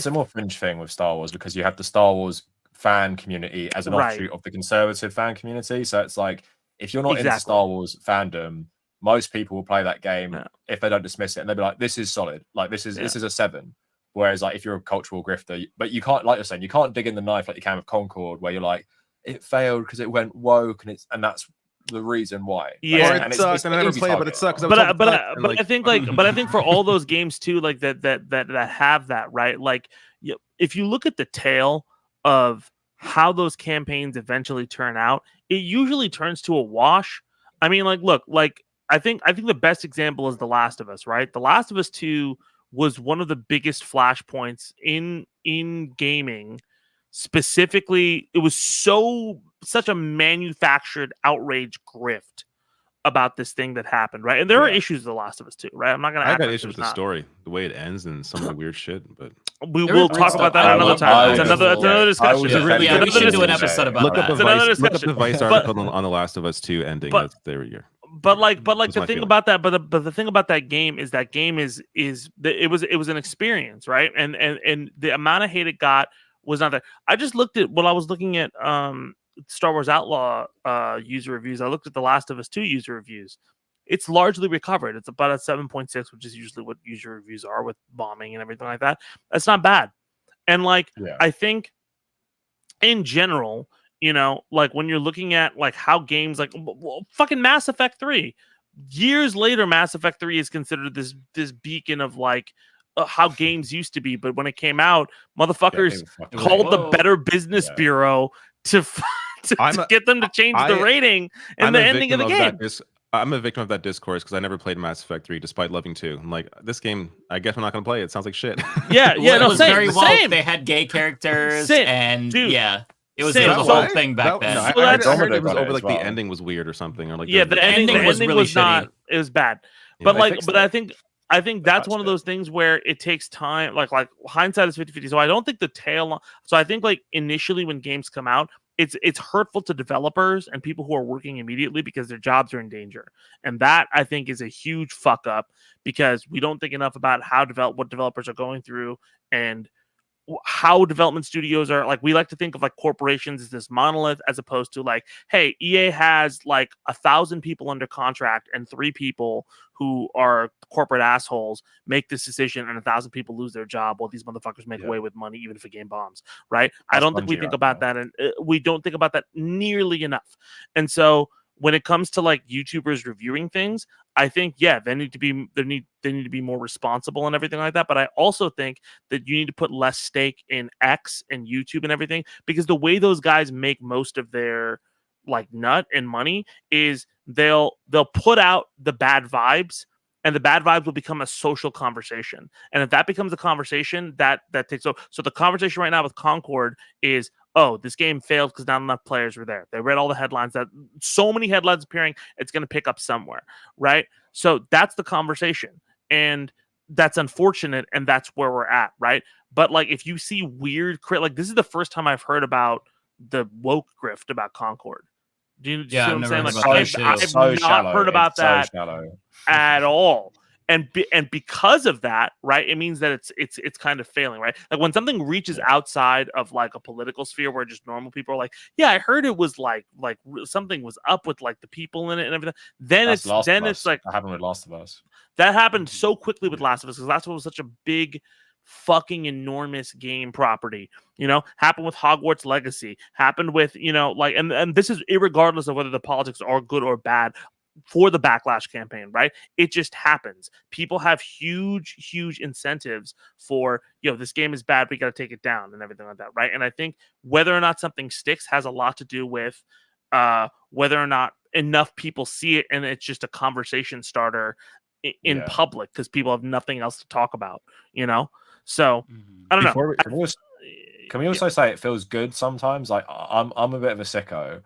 a more fringe thing with Star Wars because you have the Star Wars fan community as an offshoot of the conservative fan community. So it's like, if you're not into Star Wars fandom, most people will play that game if they don't dismiss it, and they'll be like, this is solid, like this is a 7. Whereas like if you're a cultural grifter, but you can't, like you're saying, you can't dig in the knife like you can with Concord, where you're like, it failed because it went woke, and that's the reason why. Yeah, and it sucks, and I never played it, but it sucks. But I think for all those games too, like that have that, right? Like, if you look at the tail of how those campaigns eventually turn out, it usually turns to a wash. I mean, like, look, like I think the best example is The Last of Us, right? The Last of Us 2 was one of the biggest flashpoints in gaming. Specifically, it was such a manufactured outrage grift about this thing that happened, right? And there are issues with The Last of Us 2, right? I'm not gonna. I got issues with the story, the way it ends, and some of the weird shit. But we'll talk about that another time. It's another discussion. We should do an episode about that. Look up the Vice article on The Last of Us 2 ending. There we go. But the thing about that, but the thing about that game is it was an experience, right? And the amount of hate it got was not there. I just looked at when I was looking at Star Wars Outlaw user reviews. I looked at The Last of Us 2 user reviews. It's largely recovered. It's about a 7.6, which is usually what user reviews are with bombing and everything like that. That's not bad. And I think in general, like when you're looking at like how games like fucking Mass Effect 3, years later, Mass Effect 3 is considered this beacon of like how games used to be. But when it came out, motherfuckers called the Better Business Bureau to get them to change the rating and the ending of the game. I'm a victim of that discourse because I never played Mass Effect 3 despite loving 2. I'm like, this game, I guess I'm not going to play it. It sounds like shit. It was very woke. They had gay characters and it was a whole thing back then. I heard it was over like the ending was weird or something, or like the ending was really not. It was bad. But I think that's one of those things where it takes time. Like hindsight is 50-50. So I don't think the tail. So I think like initially when games come out, it's hurtful to developers and people who are working immediately because their jobs are in danger. And that I think is a huge fuck up because we don't think enough about what developers are going through and how development studios are. Like, we like to think of like corporations as this monolith, as opposed to like, hey, EA has like 1,000 people under contract and 3 people who are corporate assholes make this decision, and 1,000 people lose their job while these motherfuckers make away with money, even if a game bombs, right? I don't think we think about that, and we don't think about that nearly enough. And so when it comes to like YouTubers reviewing things, I think they need to be more responsible and everything like that. But I also think that you need to put less stake in X and YouTube and everything, because the way those guys make most of their like nut and money is they'll put out the bad vibes, and the bad vibes will become a social conversation. And if that becomes a conversation, that takes over. So the conversation right now with Concord is, oh, this game failed because not enough players were there. They read all the headlines, that so many headlines appearing, it's going to pick up somewhere, right? So that's the conversation, and that's unfortunate, and that's where we're at, right? But like, if you see weird like, this is the first time I've heard about the woke grift about Concord. Do you see what I'm saying? Like, I've not heard about that at all. And because of that, right, it means that it's kind of failing, right? Like when something reaches outside of like a political sphere where just normal people are like, yeah, I heard it was like something was up with like the people in it and everything. Then it's like that happened with Last of Us. That happened so quickly with Last of Us because Last of Us was such a big, fucking enormous game property. Happened with Hogwarts Legacy. Happened with like, and this is irregardless of whether the politics are good or bad. for the backlash campaign, right? It just happens. People have huge incentives for, this game is bad, we got to take it down and everything like that, right? And I think whether or not something sticks has a lot to do with whether or not enough people see it and it's just a conversation starter in public because people have nothing else to talk about, So I don't know. Can we also say it feels good sometimes? Like I'm a bit of a sicko.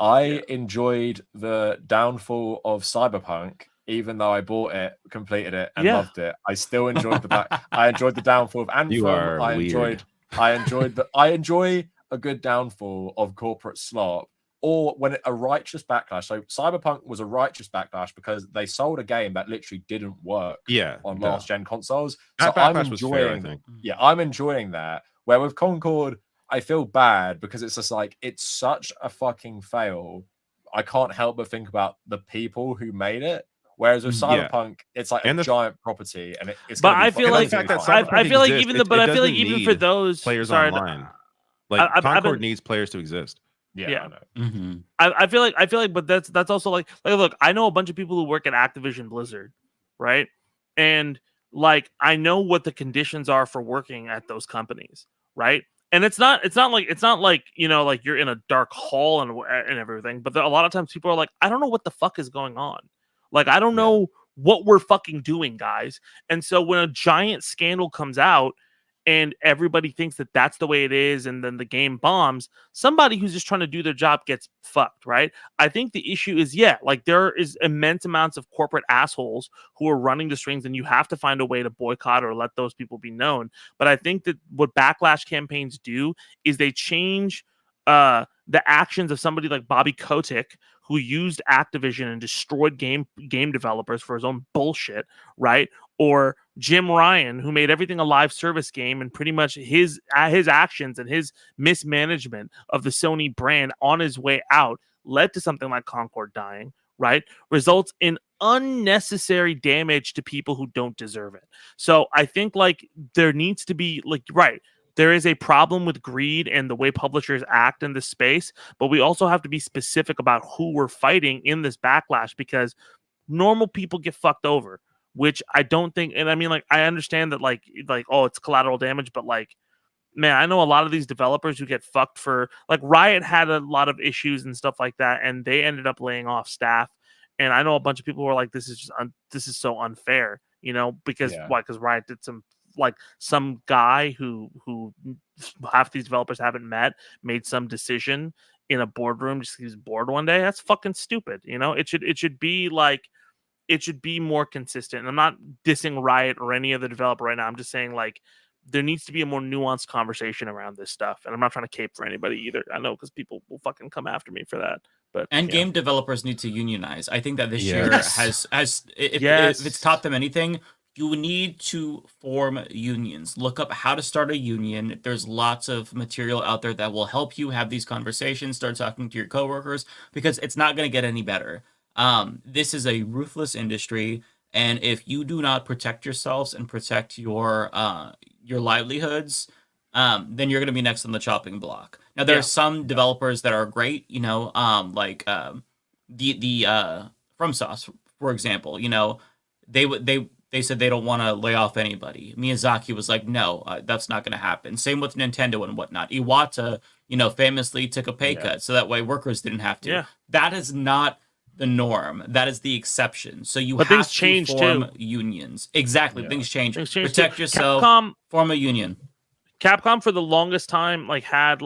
I enjoyed the downfall of Cyberpunk, even though I bought it, completed it, and loved it. I still enjoyed I enjoyed the downfall of Anthem. You are weird. I enjoy a good downfall of corporate slop, or when a righteous backlash. So Cyberpunk was a righteous backlash because they sold a game that literally didn't work on last gen consoles. So I'm enjoying I'm enjoying that. Where with Concord, I feel bad because it's just like, it's such a fucking fail. I can't help but think about the people who made it. Whereas with Cyberpunk, it's like a giant property, and it's. But I feel like even for those players online, like Concord needs players to exist. Yeah. I know. Mm-hmm. I feel like, but that's also like look, I know a bunch of people who work at Activision Blizzard, right? And like, I know what the conditions are for working at those companies, right? And it's not like like you're in a dark hall and everything, but a lot of times people are like, I don't know what the fuck is going on. Like, I don't know what we're fucking doing, guys. And so when a giant scandal comes out and everybody thinks that that's the way it is, and then the game bombs, somebody who's just trying to do their job gets fucked, right? I think the issue is, like, there is immense amounts of corporate assholes who are running the strings, and you have to find a way to boycott or let those people be known. But I think that what backlash campaigns do is they change the actions of somebody like Bobby Kotick, who used Activision and destroyed game developers for his own bullshit, right? Or Jim Ryan, who made everything a live service game, and pretty much his actions and his mismanagement of the Sony brand on his way out led to something like Concord dying, right? Results in unnecessary damage to people who don't deserve it. So I think like there needs to be there is a problem with greed and the way publishers act in this space, but we also have to be specific about who we're fighting in this backlash, because normal people get fucked over, which I don't think. And I mean, like, I understand that like, oh, it's collateral damage, but like, man, I know a lot of these developers who get fucked for, like, Riot had a lot of issues and stuff like that, and they ended up laying off staff. And I know a bunch of people who are like, this is so unfair, because why? Because Riot did some guy who half these developers haven't met made some decision in a boardroom just because he's bored one day. That's fucking stupid. It should be like, it should be more consistent. And I'm not dissing Riot or any other developer right now. I'm just saying, like, there needs to be a more nuanced conversation around this stuff. And I'm not trying to cape for anybody either. I know, because people will fucking come after me for that. But game developers need to unionize. I think that this year has if it's taught them anything, you need to form unions. Look up how to start a union. There's lots of material out there that will help you have these conversations. Start talking to your coworkers, because it's not going to get any better. This is a ruthless industry, and if you do not protect yourselves and protect your livelihoods, then you're going to be next on the chopping block. Now, there are some developers that are great, like the FromSoft, for example. They said they don't want to lay off anybody. Miyazaki was like, no, that's not going to happen. Same with Nintendo and whatnot. Iwata, famously took a pay cut so that way workers didn't have to. Yeah. That is not the norm. That is the exception. So you have to form unions. Exactly. Yeah. Things change. Protect yourself. Form a union. Capcom for the longest time had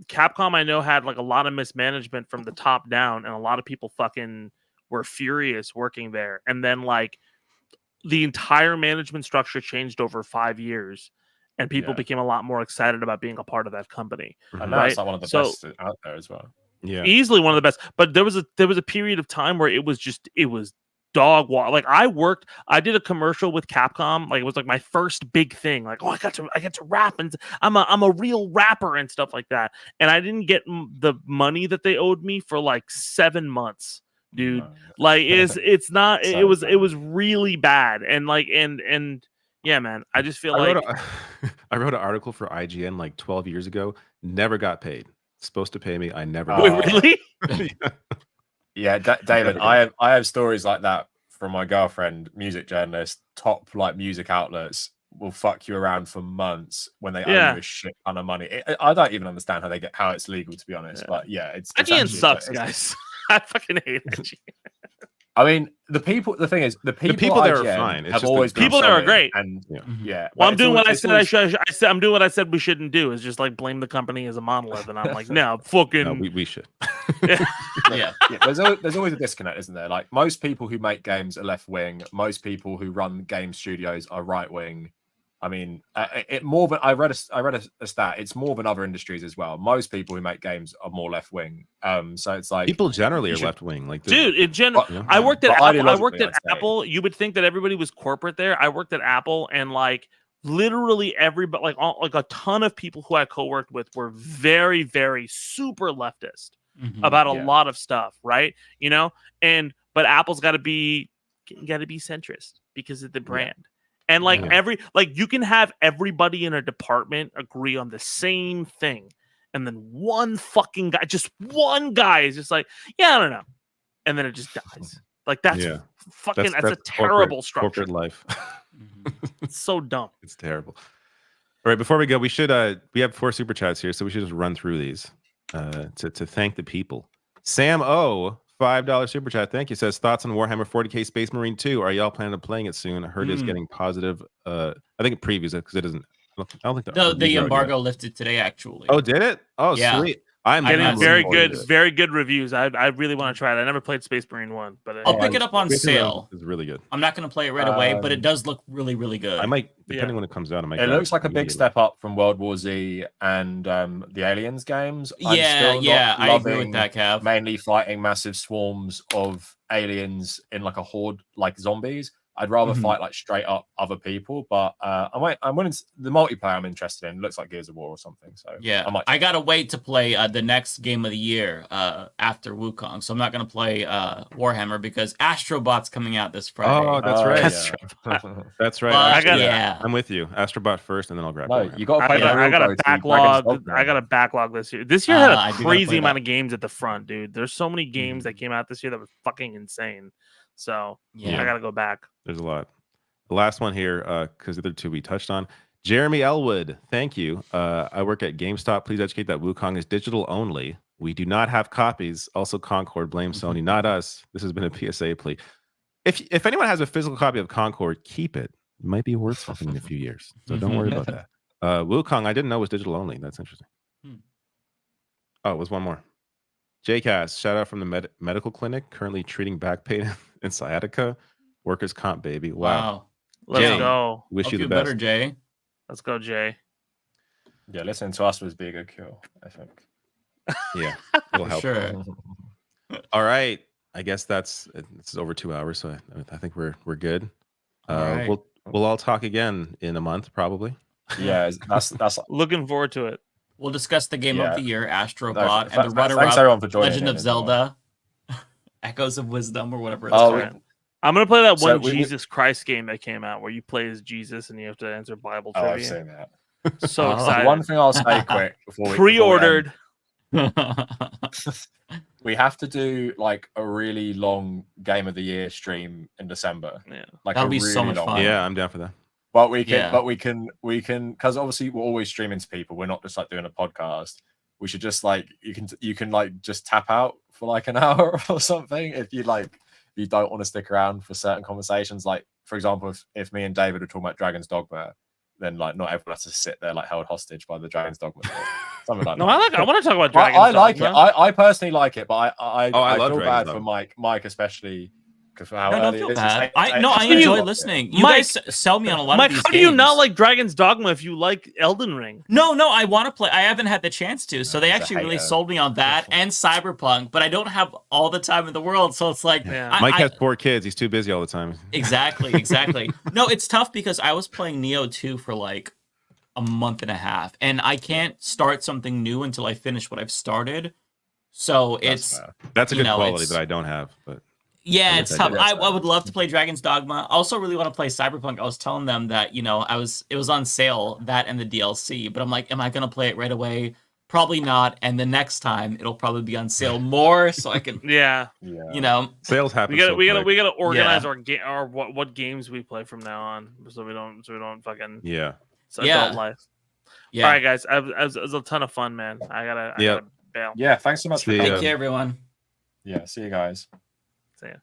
Capcom, I know, had a lot of mismanagement from the top down, and a lot of people fucking were furious working there. And then the entire management structure changed over 5 years, and people became a lot more excited about being a part of that company. And now it's one of the best out there as well. Yeah, easily one of the best. But there was a period of time where it was dog water. I did a commercial with Capcom. It was my first big thing. I get to rap, and I'm a real rapper and stuff like that. And I didn't get the money that they owed me for 7 months. Dude, it's not. It was really bad, and yeah, man. I just feel I wrote an article for IGN 12 years ago. Never got paid. Supposed to pay me. I never. Wait, really? Yeah, David, I have stories like that from my girlfriend, music journalist, top like music outlets will fuck you around for months when they owe you a shit ton of money. I don't even understand how it's legal, to be honest. But yeah, it's IGN sucks, guys. I fucking hate it. I mean, the thing is, the people there are IGN fine. It's have just always been people there are solid, great. And Well, but I'm doing what I said. always... I'm doing what I said we shouldn't do. Is just like blame the company as a monolith, and I'm like, no, fucking. No, we should. yeah. There's always a disconnect, isn't there? Like most people who make games are left wing. Most people who run game studios are right wing. I mean, I read a stat. It's more than other industries as well. Most people who make games are more left wing. So it's like people generally are left wing. Like, dude, in general, I worked at Apple. I worked at Apple. You would think that everybody was corporate there. I worked at Apple, and like literally everybody, like a ton of people who I co-worked with were very, very super leftist about a lot of stuff, right? You know, but Apple's got to be centrist because of the brand. Yeah. And like you can have everybody in a department agree on the same thing. And then one fucking guy, just one guy is just like, yeah, I don't know. And then it just dies. Like that's fucking, that's a terrible structure. Corporate life. It's so dumb. It's terrible. All right, before we go, we should, we have 4 super chats here. So we should just run through these to thank the people. Sam O, $5 super chat. Thank you. Says thoughts on Warhammer 40k Space Marine 2. Are y'all planning on playing it soon? I heard it's getting positive. I think it previews it because it isn't. I don't think the embargo lifted today. Actually. Oh, did it? Oh, yeah. Sweet. I'm getting very good reviews. I really want to try it. I never played Space Marine 1, but I'll pick it up on sale. It's really good. I'm not going to play it right away, but it does look really, really good. I might, depending when it comes out, I might. It looks like a big step up from World War Z and the Aliens games. I agree with that, Cav. Mainly fighting massive swarms of aliens in like a horde, like zombies. I'd rather fight like straight up other people, but I'm willing to, the multiplayer I'm interested in. Looks like Gears of War or something. So yeah, I gotta wait to play the next game of the year after Wukong. So I'm not gonna play Warhammer because Astrobot's coming out this Friday. Oh, that's right. That's right. I'm with you. Astrobot first, and then I'll grab. You got to play. I got a backlog. I got a backlog this year. This year had a crazy amount of games at the front, dude. There's so many games that came out this year that were fucking insane. So I gotta go back. There's a lot. The last one here, because the other 2 we touched on. Jeremy Elwood, thank you. I work at GameStop. Please educate that Wukong is digital only. We do not have copies. Also, Concord, blame Sony, not us. This has been a PSA plea. If anyone has a physical copy of Concord, keep it. It might be worth something in a few years. So don't worry about that. Wukong, I didn't know was digital only. That's interesting. Oh, it was one more. JCast, shout out from the medical clinic, currently treating back pain and sciatica. Workers' comp, baby. Wow. Let's go. Wish you the best. Better, Jay. Let's go, Jay. Yeah, listening to us was be a good cure, I think. Yeah, it'll help. Sure. All right. I guess this is over 2 hours, so I think we're good. Right. We'll all talk again in a month, probably. Yeah, that's looking forward to it. We'll discuss the game of the year, Astrobot, and the runner-up, Legend of Zelda, Echoes of Wisdom, or whatever it's called. I'm gonna play that one Jesus Christ game that came out where you play as Jesus and you have to answer Bible trivia. I've seen that. So excited. One thing I'll say quick before we pre-ordered. We have to do like a really long game of the year stream in December. Yeah, like that'll be so much fun. Yeah, I'm down for that. But we can, because obviously we're always streaming to people. We're not just like doing a podcast. We should just like you can like just tap out for like an hour or something if you don't want to stick around for certain conversations. Like for example, if me and David are talking about Dragon's Dogma, then like not everyone has to sit there like held hostage by the Dragon's Dogma. Something like that. No, I want to talk about Dragon's Dogma. I like it. I personally like it, but I feel bad for Mike especially. Don't feel bad. I enjoy listening. You guys sell me on a lot of these games. How do you not like Dragon's Dogma if you like Elden Ring? No, I want to play. I haven't had the chance to. So they actually really sold me on that and Cyberpunk, but I don't have all the time in the world. So it's like Mike has 4 kids. He's too busy all the time. Exactly. No, it's tough because I was playing Neo 2 for like a month and a half, and I can't start something new until I finish what I've started. So that's a good quality that I don't have, but. Yeah, it's tough. I would love to play Dragon's Dogma. I also really want to play Cyberpunk. I was telling them that, it was on sale, that and the DLC, but I'm like, am I going to play it right away? Probably not. And the next time it'll probably be on sale more, so I can, Yeah, you know, Sales happen. we gotta organize Yeah. our game or what games we play from now on, so we don't fucking Yeah. adult Yeah. life. yeah. All right, guys, it was a ton of fun, man. I gotta bail. Yeah, thanks so much for See ya. coming. Thank you, everyone. Yeah, see you guys. See ya.